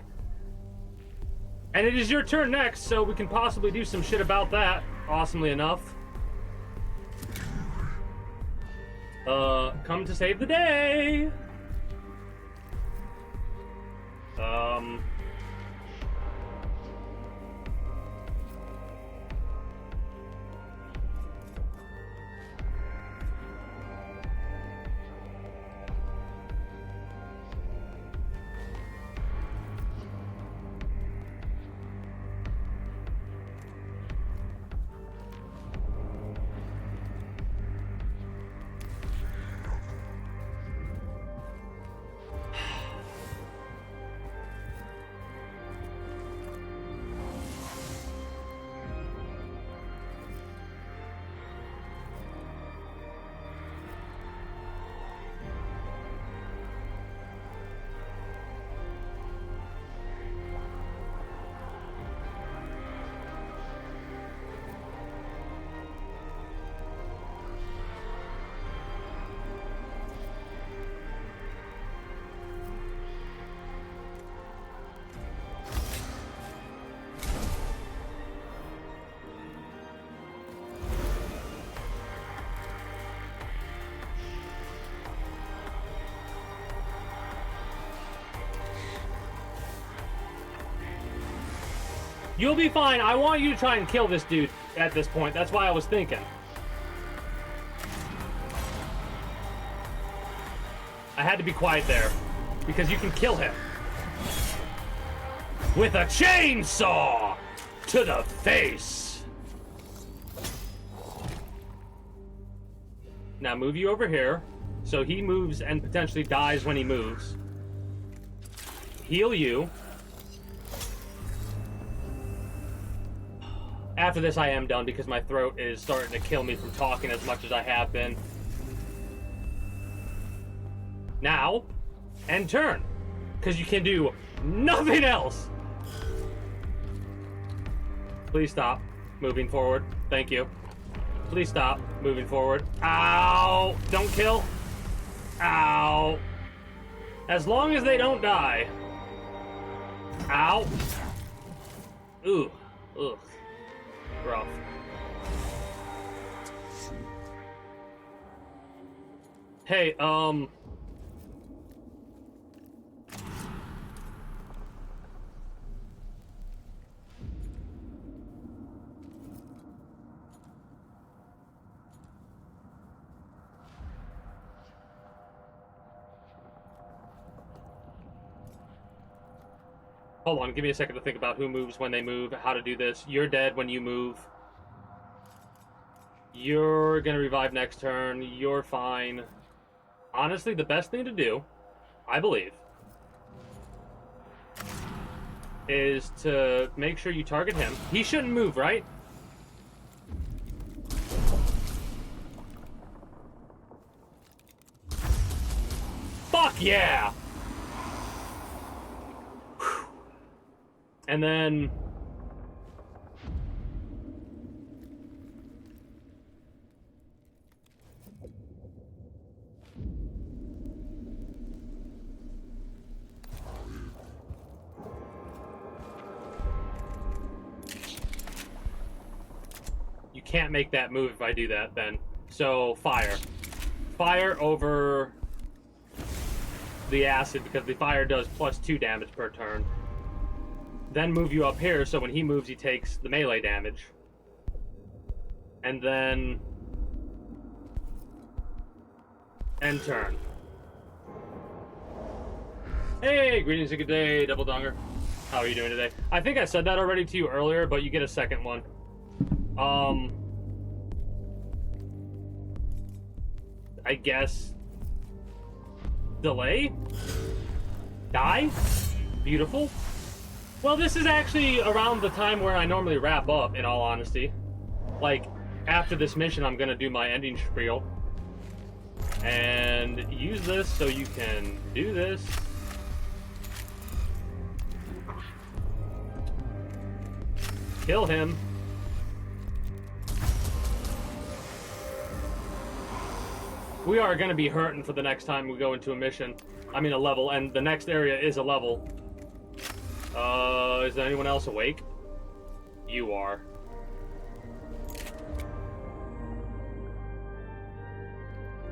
And it is your turn next, so we can possibly do some shit about that, awesomely enough. Come to save the day! You'll be fine. I want you to try and kill this dude at this point. That's why I was thinking. I had to be quiet there, because you can kill him. With a chainsaw to the face. Now move you over here, so he moves and potentially dies when he moves. Heal you. After this, I am done because my throat is starting to kill me from talking as much as I have been. Now, end turn, because you can do nothing else. Please stop. moving forward. Thank you. Please stop moving forward. Ow! Don't kill. Ow! As long as they don't die. Ow! Ooh. Ugh. Rough. Hey, hold on, give me a second to think about who moves when they move, how to do this. You're dead when you move. You're gonna revive next turn. You're fine. Honestly, the best thing to do, I believe, is to make sure you target him. He shouldn't move, right? Fuck yeah! Whew. And then... you can't make that move if I do that, then. So, fire. Fire over the acid, because the fire does +2 damage per turn. Then move you up here, so when he moves, he takes the melee damage. And then... end turn. Hey, greetings and good day, Double Donger. How are you doing today? I think I said that already to you earlier, but you get a second one. I guess... delay? Die? Beautiful. Well, this is actually around the time where I normally wrap up, in all honesty. Like, after this mission, I'm gonna do my ending spiel. And use this so you can do this. Kill him. We are going to be hurting for the next time we go into a mission. I mean a level, and the next area is a level. Is anyone else awake? You are.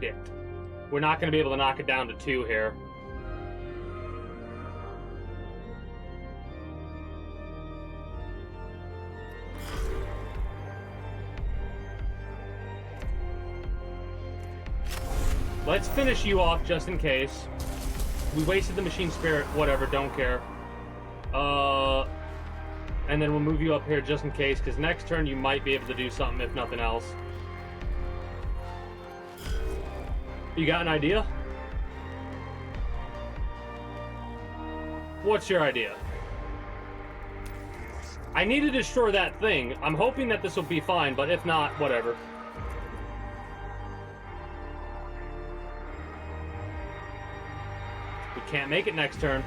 Shit. We're not going to be able to knock it down to 2 here. Let's finish you off just in case. We wasted the machine spirit, whatever, don't care. And then we'll move you up here just in case, because next turn you might be able to do something if nothing else. You got an idea? What's your idea? I need to destroy that thing. I'm hoping that this will be fine, but if not, whatever. We can't make it next turn.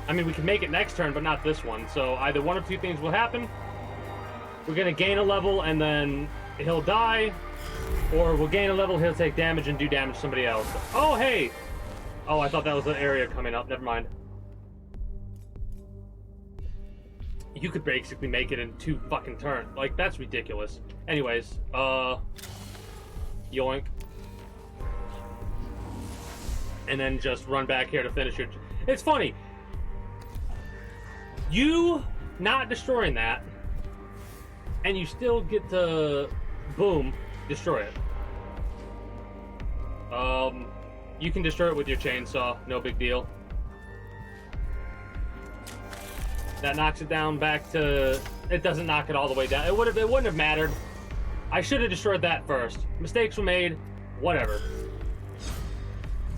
I mean, we can make it next turn, but not this one. So either one of two things will happen. We're going to gain a level, and then he'll die. Or we'll gain a level, he'll take damage and do damage to somebody else. Oh, hey! Oh, I thought that was an area coming up. Never mind. You could basically make it in 2 fucking turns. Like, that's ridiculous. Anyways, yoink. And then just run back here to finish it. It's funny. You not destroying that, and you still get to, boom, destroy it. You can destroy it with your chainsaw, no big deal. That knocks it down back to, it doesn't knock it all the way down. It wouldn't have mattered. I should have destroyed that first. Mistakes were made, whatever.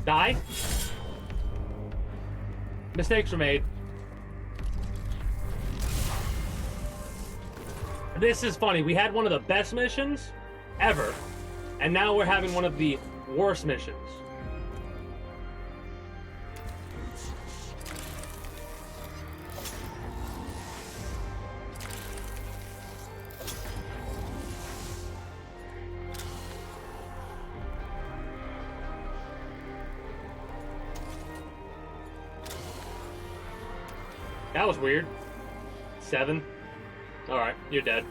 Die. Mistakes were made. This is funny. We had one of the best missions ever, and now we're having one of the worst missions. That was weird. 7. Alright, you're dead.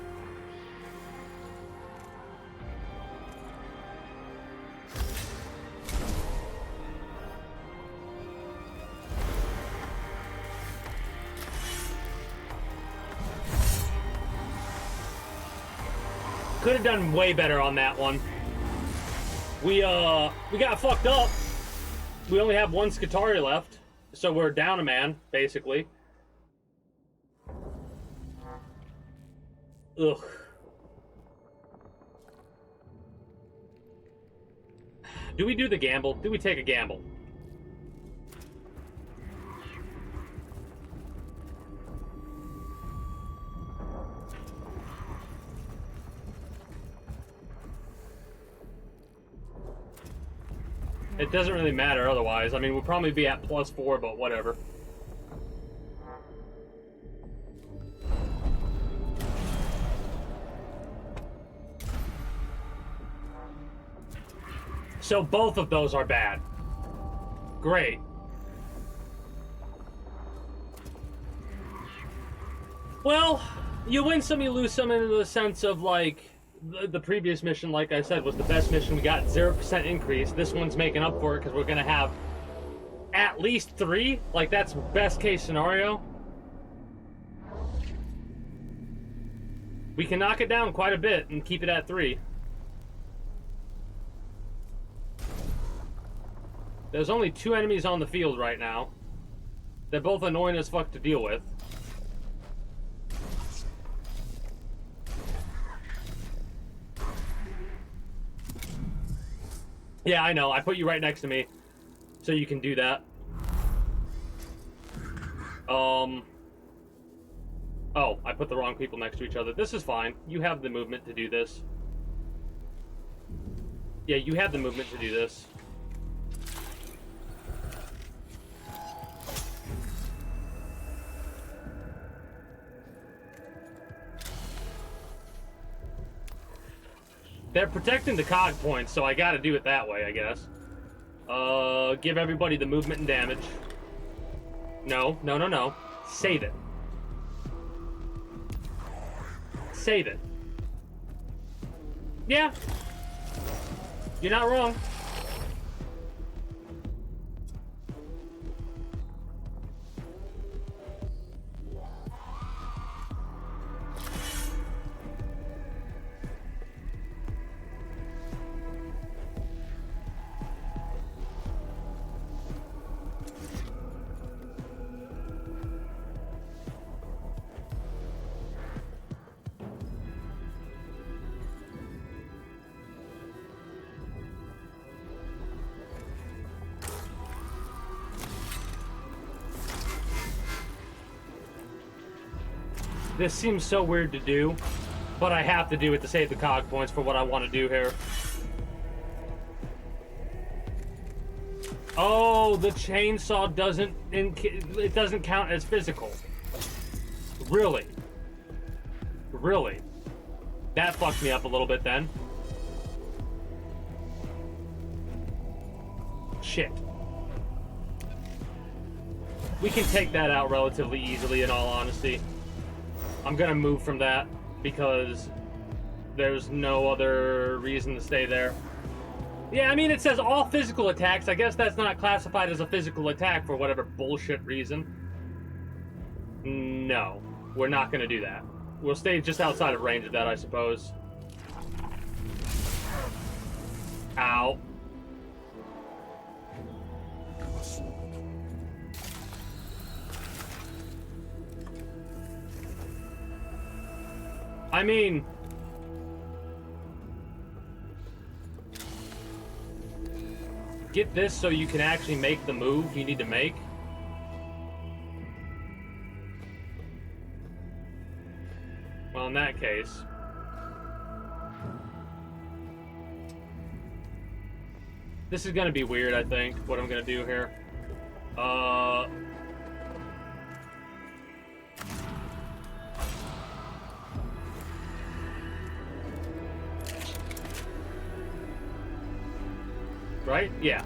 Could have done way better on that one. We got fucked up. We only have 1 Skitarii left, so we're down a man, basically. Ugh. Do we do the gamble? Do we take a gamble? It doesn't really matter otherwise. I mean, we'll probably be at +4, but whatever. So both of those are bad. Great. Well, you win some, you lose some in the sense of, like, the previous mission, like I said, was the best mission. We got 0% increase. This one's making up for it because we're going to have at least 3. Like, that's best case scenario. We can knock it down quite a bit and keep it at 3. There's only 2 enemies on the field right now. They're both annoying as fuck to deal with. Yeah, I know. I put you right next to me, so you can do that. Oh, I put the wrong people next to each other. This is fine. You have the movement to do this. Yeah, you have the movement to do this. They're protecting the cog points, so I gotta do it that way, I guess. Give everybody the movement and damage. No, no, no, no. Save it. Save it. Yeah. You're not wrong. This seems so weird to do, but I have to do it to save the cog points for what I want to do here. Oh, the chainsaw doesn't count as physical. Really? Really? That fucked me up a little bit then. Shit. We can take that out relatively easily, in all honesty. I'm gonna move from that because there's no other reason to stay there. Yeah, I mean, it says all physical attacks. I guess that's not classified as a physical attack for whatever bullshit reason. No, we're not gonna do that. We'll stay just outside of range of that, I suppose. Ow. I mean, get this so you can actually make the move you need to make. Well, in that case, this is gonna be weird, I think, what I'm gonna do here. Right? Yeah.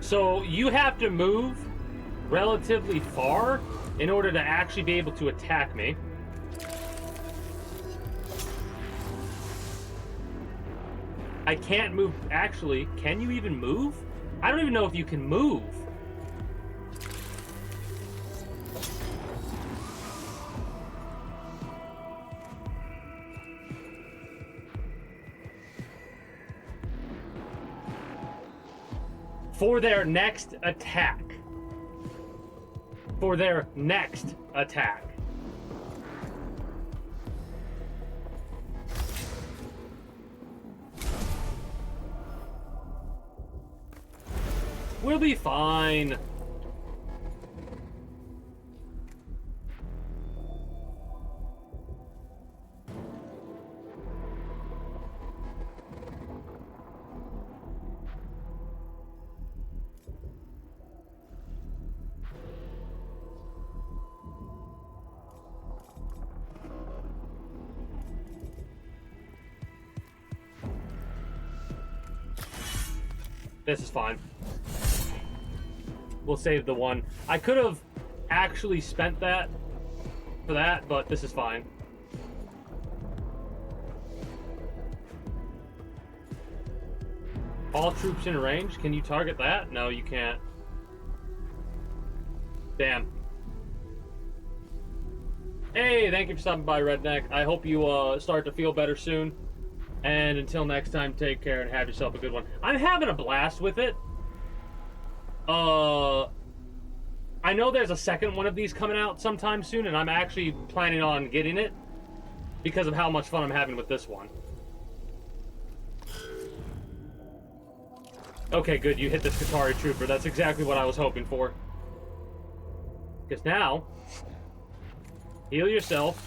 So you have to move relatively far in order to actually be able to attack me. I can't move. Actually, can you even move? I don't even know if you can move. For their next attack. For their next attack. We'll be fine. This is fine. We'll save the one. I could have actually spent that for that, but this is fine. All troops in range. Can you target that? No, you can't. Damn. Hey, thank you for stopping by, Redneck. I hope you start to feel better soon. And until next time, take care and have yourself a good one. I'm having a blast with it. I know there's a second one of these coming out sometime soon, and I'm actually planning on getting it because of how much fun I'm having with this one. Okay, good. You hit this Qatari trooper. That's exactly what I was hoping for. Because now, heal yourself.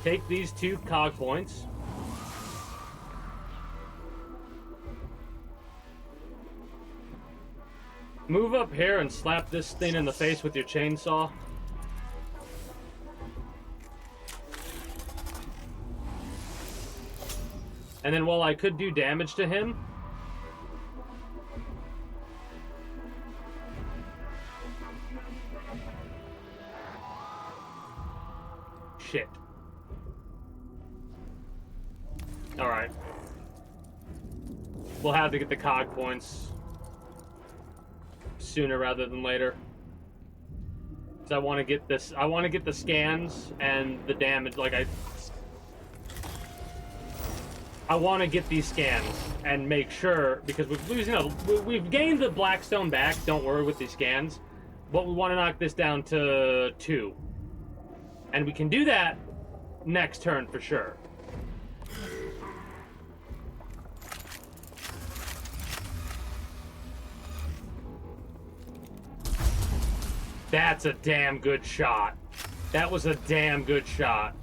Take these 2 cog points. Move up here and slap this thing in the face with your chainsaw. And then while I could do damage to him, shit. Alright. We'll have to get the cog points sooner rather than later. Because I want to get this, I want to get the scans and the damage, like I want to get these scans and make sure, because we've gained the Blackstone back, don't worry with these scans, but we want to knock this down to 2. And we can do that next turn for sure. That's a damn good shot. That was a damn good shot.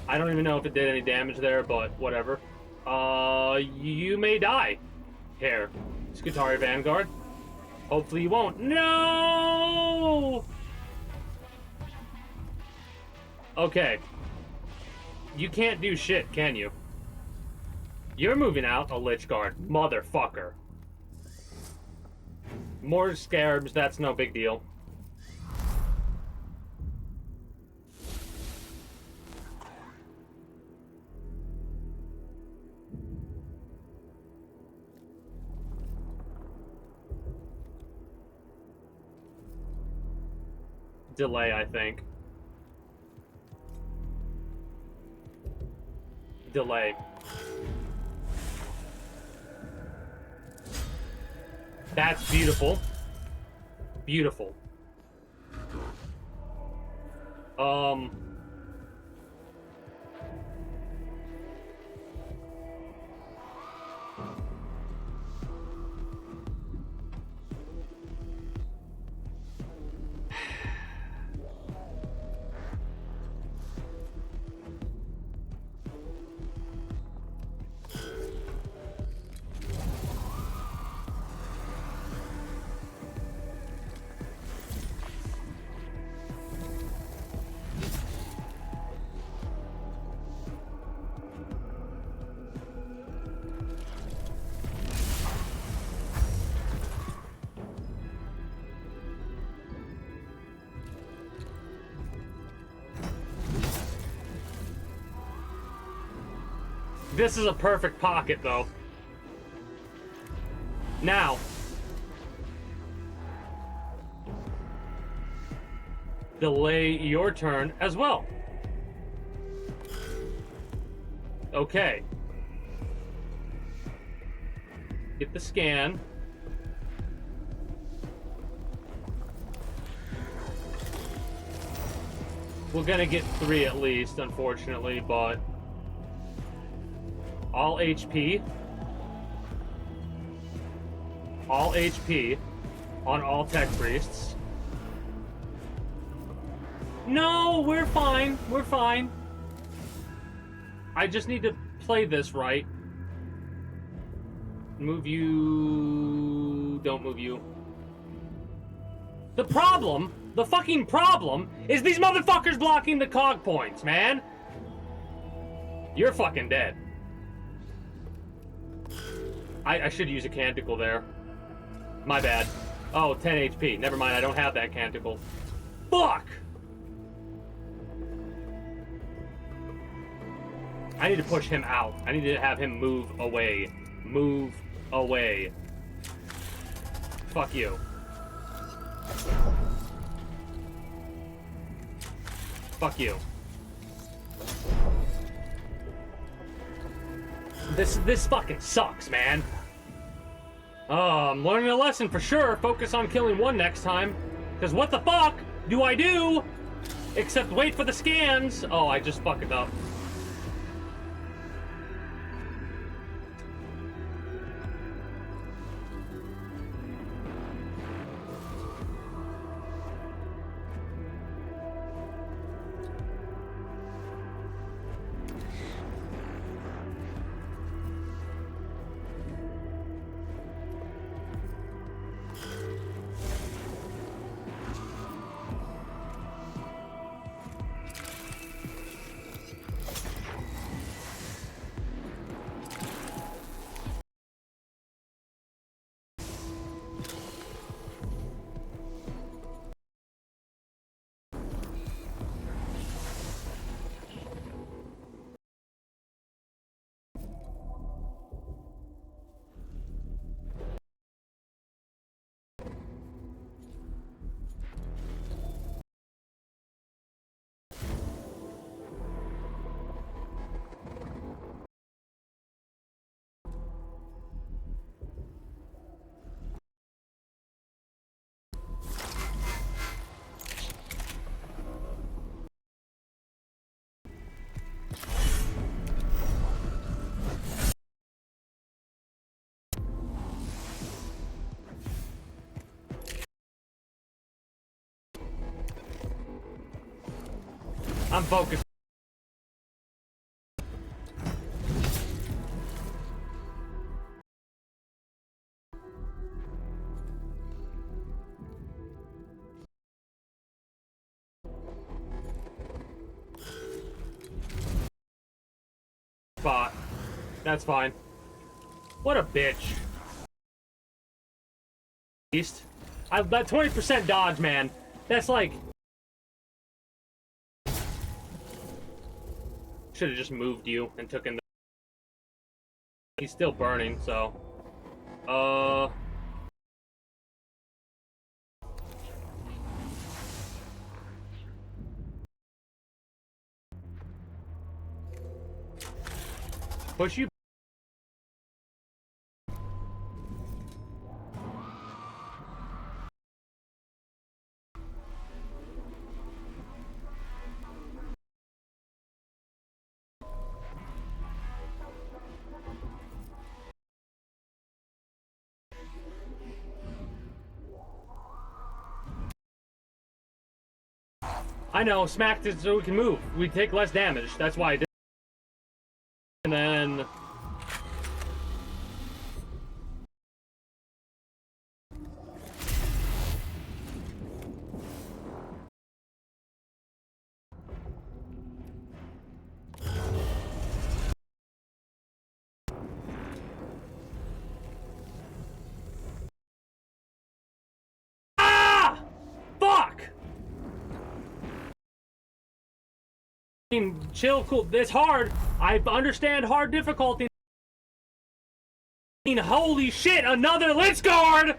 I don't even know if it did any damage there, but whatever. You may die. Here. Skitari Vanguard. Hopefully you won't. No! Okay. You can't do shit, can you? You're moving out a Lich Guard. Motherfucker. More scarabs, that's no big deal. Delay, I think. Delay. That's beautiful. Beautiful. This is a perfect pocket, though. Now, delay your turn as well. Okay. Get the scan. We're gonna get 3 at least, unfortunately, but all HP. All HP on all tech priests. No, we're fine. We're fine. I just need to play this right. Move you... Don't move you. The problem, the fucking problem, is these motherfuckers blocking the cog points, man. You're fucking dead. I should use a canticle there. My bad. Oh, 10 HP. Never mind, I don't have that canticle. Fuck! I need to push him out. I need to have him move away. Move away. Fuck you. Fuck you. This fucking sucks, man. Oh, I'm learning a lesson for sure. Focus on killing one next time. Because what the fuck do I do? Except wait for the scans. Oh, I just fucked it up. I'm focused. Spot. That's fine. What a bitch. That 20% dodge, man. That's like... Should have just moved you and took in the... He's still burning, so... Push you... I know, smacked it so we can move. We take less damage. That's why I did. And then... Ah! Fuck! chill, cool. It's hard. I understand hard difficulty. Holy shit, another Lich Guard!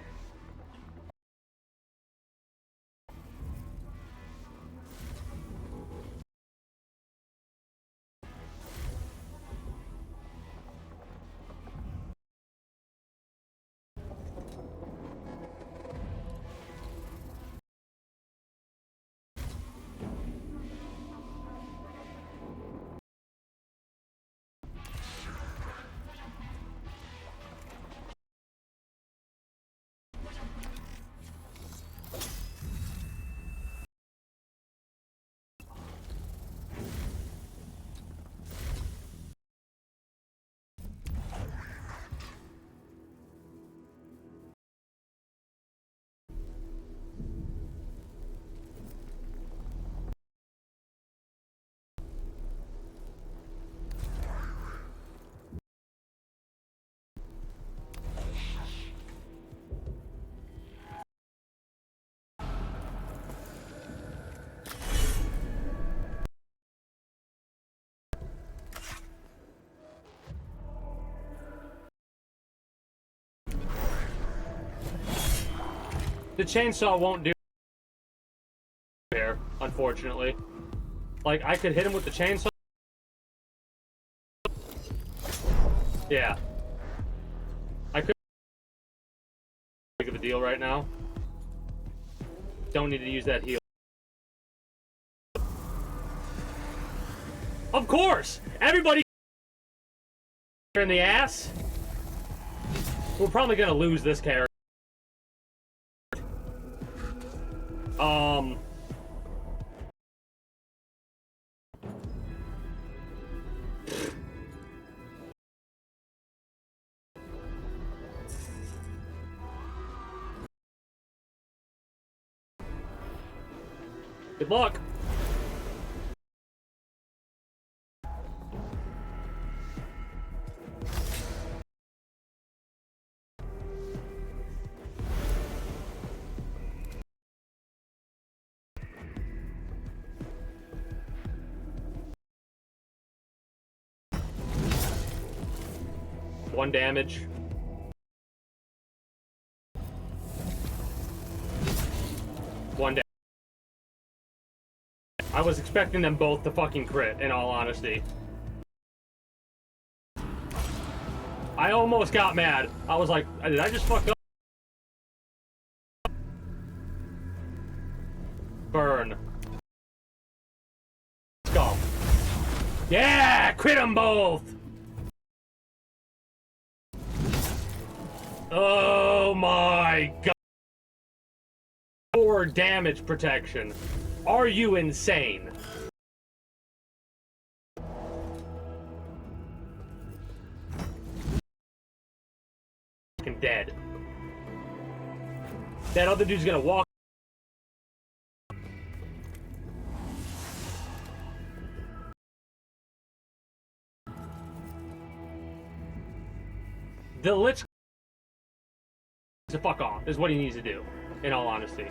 The chainsaw won't do there, unfortunately. Like, I could hit him with the chainsaw. Yeah. I could big of a deal right now. Don't need to use that heal. Of course! Everybody in the ass. We're probably gonna lose this character. Good luck. One damage. One damage. I was expecting them both to fucking crit, in all honesty. I almost got mad. I was like, did I just fuck up? Burn. Let's go. Yeah! Crit them both! Oh my god. 4 damage protection. Are you insane? Fucking dead. That other dude's gonna walk. The Lich to fuck off is what he needs to do, in all honesty.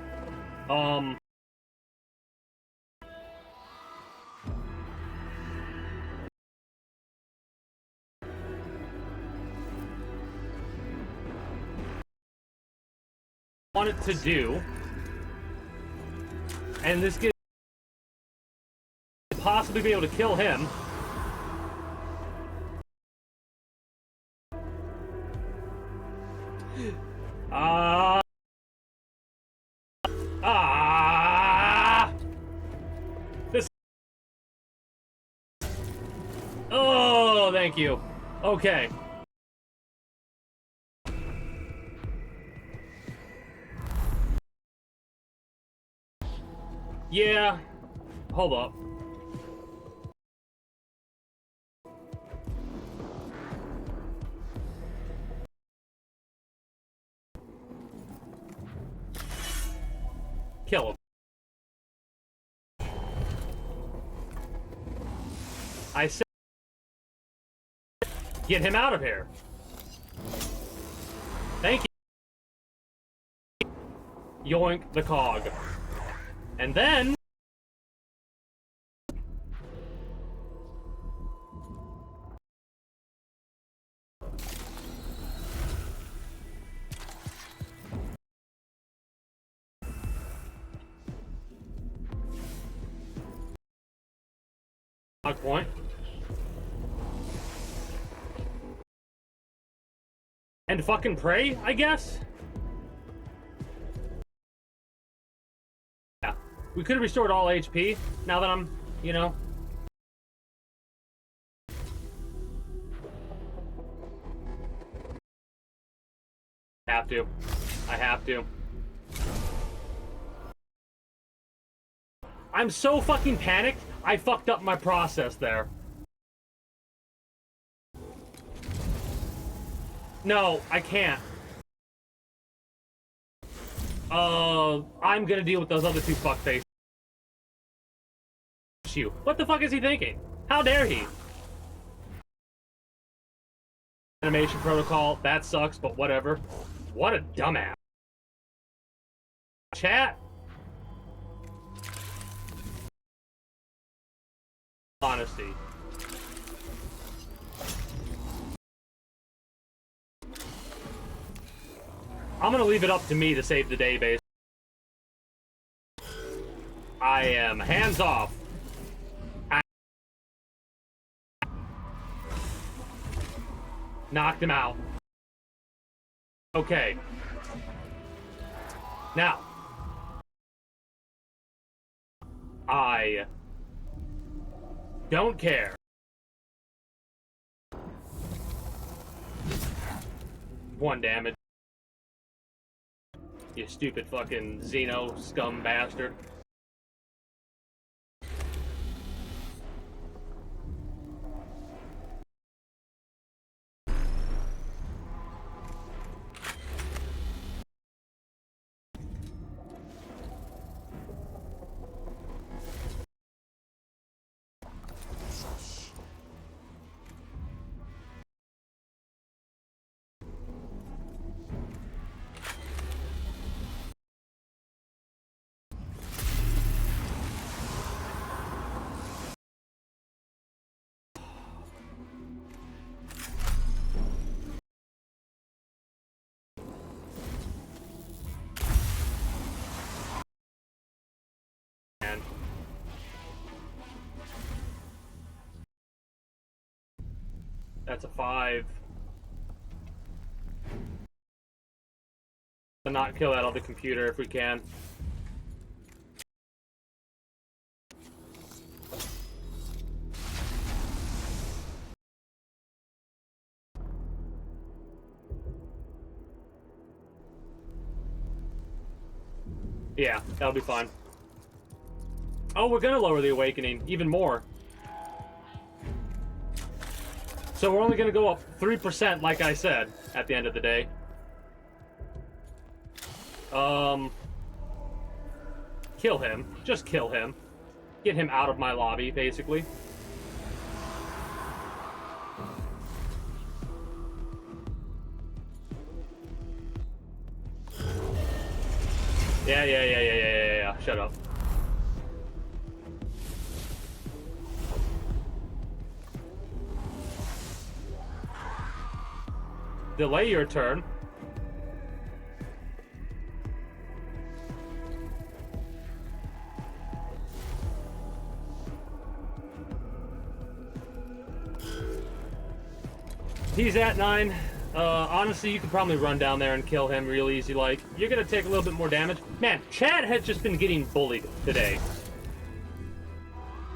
Want it to do, and this could possibly be able to kill him. This. Oh, thank you. Okay. Yeah. Hold up. Kill him. I said, get him out of here. Thank you. Yoink the cog. And then Hog point. And fucking pray, I guess? Yeah. We could have restored all HP, now that I'm, you know. Have to. I have to. I'm so fucking panicked, I fucked up my process there. No, I can't. I'm gonna deal with those other two fuckfaces. You. What the fuck is he thinking? How dare he? Animation protocol, that sucks, but whatever. What a dumbass. Chat? Honesty. I'm gonna leave it up to me to save the day, base. I am hands off. Knocked him out. Okay. Now. I don't care. One damage. You stupid fucking Xeno scum bastard. That's a 5. To not kill that other computer if we can. Yeah, that'll be fine. Oh, we're gonna lower the awakening even more. So we're only gonna go up 3%, like I said, at the end of the day. Kill him. Just kill him. Get him out of my lobby, basically. Yeah. Shut up. Delay your turn. He's at 9. Honestly, you could probably run down there and kill him real easy. Like, you're gonna take a little bit more damage. Man, Chad has just been getting bullied today.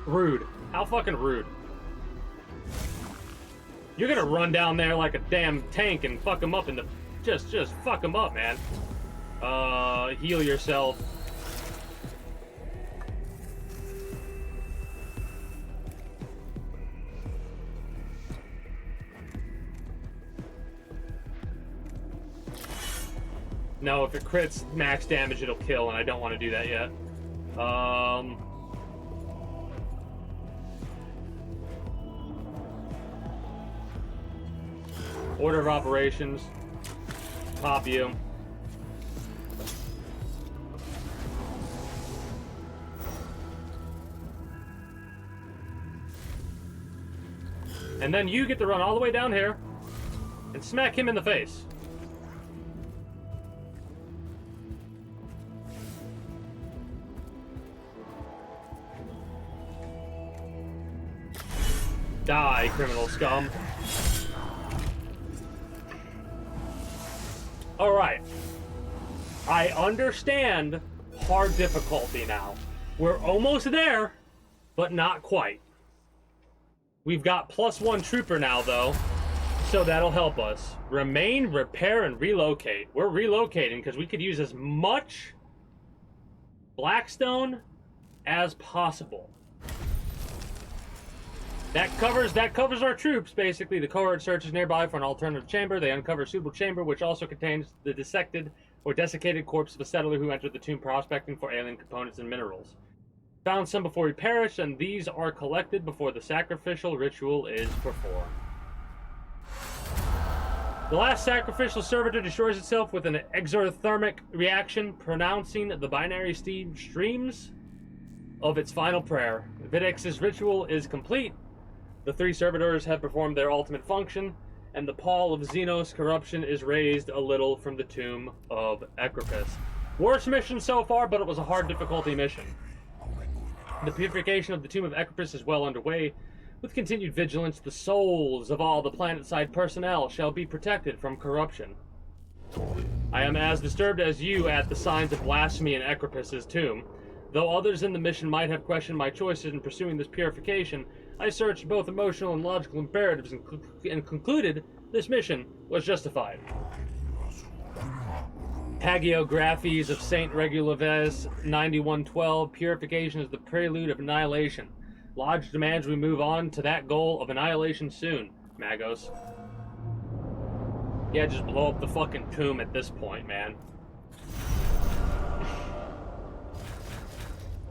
Rude. How fucking rude. You're gonna run down there like a damn tank and fuck him up in the... Just fuck him up, man. Heal yourself. No, if it crits max damage, it'll kill, and I don't want to do that yet. Order of operations. Pop you. And then you get to run all the way down here and smack him in the face. Die, criminal scum. Alright. I understand hard difficulty now. We're almost there, but not quite. We've got +1 trooper now, though, so that'll help us. Remain, repair, and relocate. We're relocating because we could use as much Blackstone as possible. That covers our troops, basically. The cohort searches nearby for an alternative chamber. They uncover a suitable chamber, which also contains the dissected or desiccated corpse of a settler who entered the tomb prospecting for alien components and minerals. Found some before he perished, and these are collected before the sacrificial ritual is performed. The last sacrificial servitor destroys itself with an exothermic reaction, pronouncing the binary streams of its final prayer. Videx's ritual is complete. The 3 servitors have performed their ultimate function, and the pall of Xenos corruption is raised a little from the tomb of Ecripus. Worst mission so far, but it was a hard difficulty mission. The purification of the tomb of Ecripus is well underway. With continued vigilance, the souls of all the planet-side personnel shall be protected from corruption. I am as disturbed as you at the signs of blasphemy in Ecripus's tomb. Though others in the mission might have questioned my choices in pursuing this purification, I searched both emotional and logical imperatives and concluded this mission was justified. Hagiographies of Saint Regulus 9112, purification is the prelude of annihilation. Lodge demands we move on to that goal of annihilation soon, Magos. Yeah, just blow up the fucking tomb at this point, man.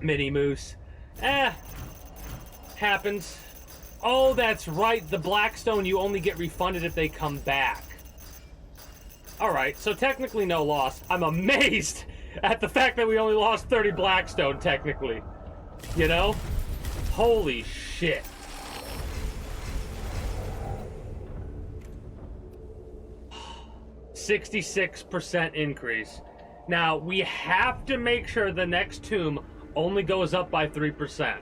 Mini Moose. Happens. Oh, that's right. The Blackstone, you only get refunded if they come back. Alright, so technically no loss. I'm amazed at the fact that we only lost 30 Blackstone, technically. You know? Holy shit. %66 increase. Now, we have to make sure the next tomb only goes up by 3%.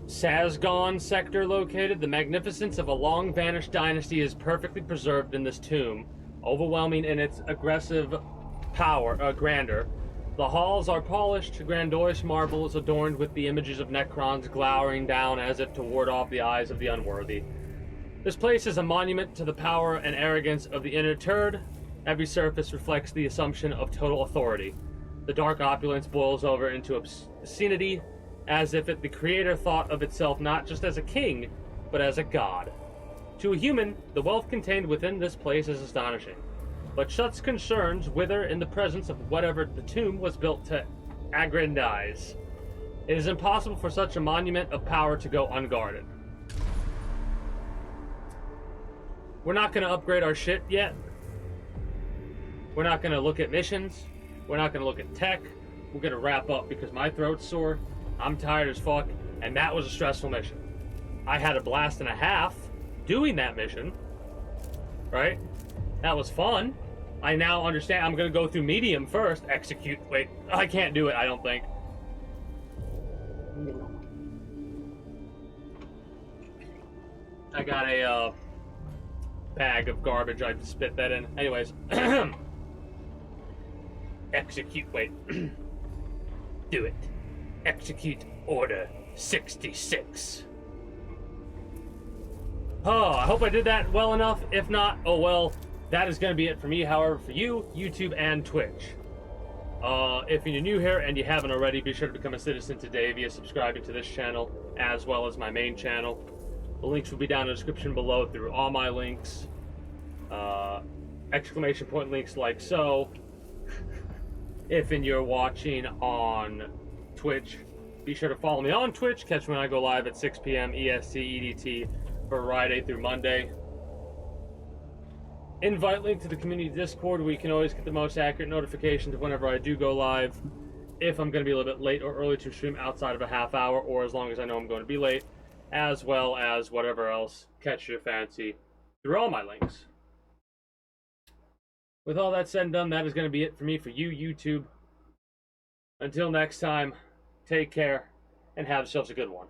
Sazgon sector located. The magnificence of a long-vanished dynasty is perfectly preserved in this tomb, overwhelming in its aggressive grandeur. The halls are polished, grandiose marbles adorned with the images of Necrons glowering down as if to ward off the eyes of the unworthy. This place is a monument to the power and arrogance of the interred. Every surface reflects the assumption of total authority. The dark opulence boils over into obscenity, as if the creator thought of itself not just as a king, but as a god. To a human, the wealth contained within this place is astonishing. But such concerns wither in the presence of whatever the tomb was built to aggrandize. It is impossible for such a monument of power to go unguarded. We're not going to upgrade our shit yet. We're not going to look at missions. We're not going to look at tech. We're going to wrap up because my throat's sore. I'm tired as fuck, and that was a stressful mission. I had a blast and a half doing that mission, right? That was fun. I now understand. I'm going to go through medium first. Execute. Wait, I can't do it, I don't think. I got a bag of garbage. I spit that in. Anyways. Execute. Wait. Do it. Execute Order 66. Oh, I hope I did that well enough. If not, oh well, that is going to be it for me. However, for you, YouTube and Twitch. If you're new here and you haven't already, be sure to become a citizen today via subscribing to this channel, as well as my main channel. The links will be down in the description below through all my links. Exclamation point links like so. If you're watching on Twitch, be sure to follow me on Twitch. Catch me when I go live at 6 p.m. EST EDT for Friday through Monday. Invite link to the community Discord, where you can always get the most accurate notifications of whenever I do go live. If I'm going to be a little bit late or early to stream outside of a half hour, or as long as I know I'm going to be late, as well as whatever else catches your fancy through all my links. With all that said and done, that is going to be it for me, for you, YouTube. Until next time, take care and have yourselves a good one.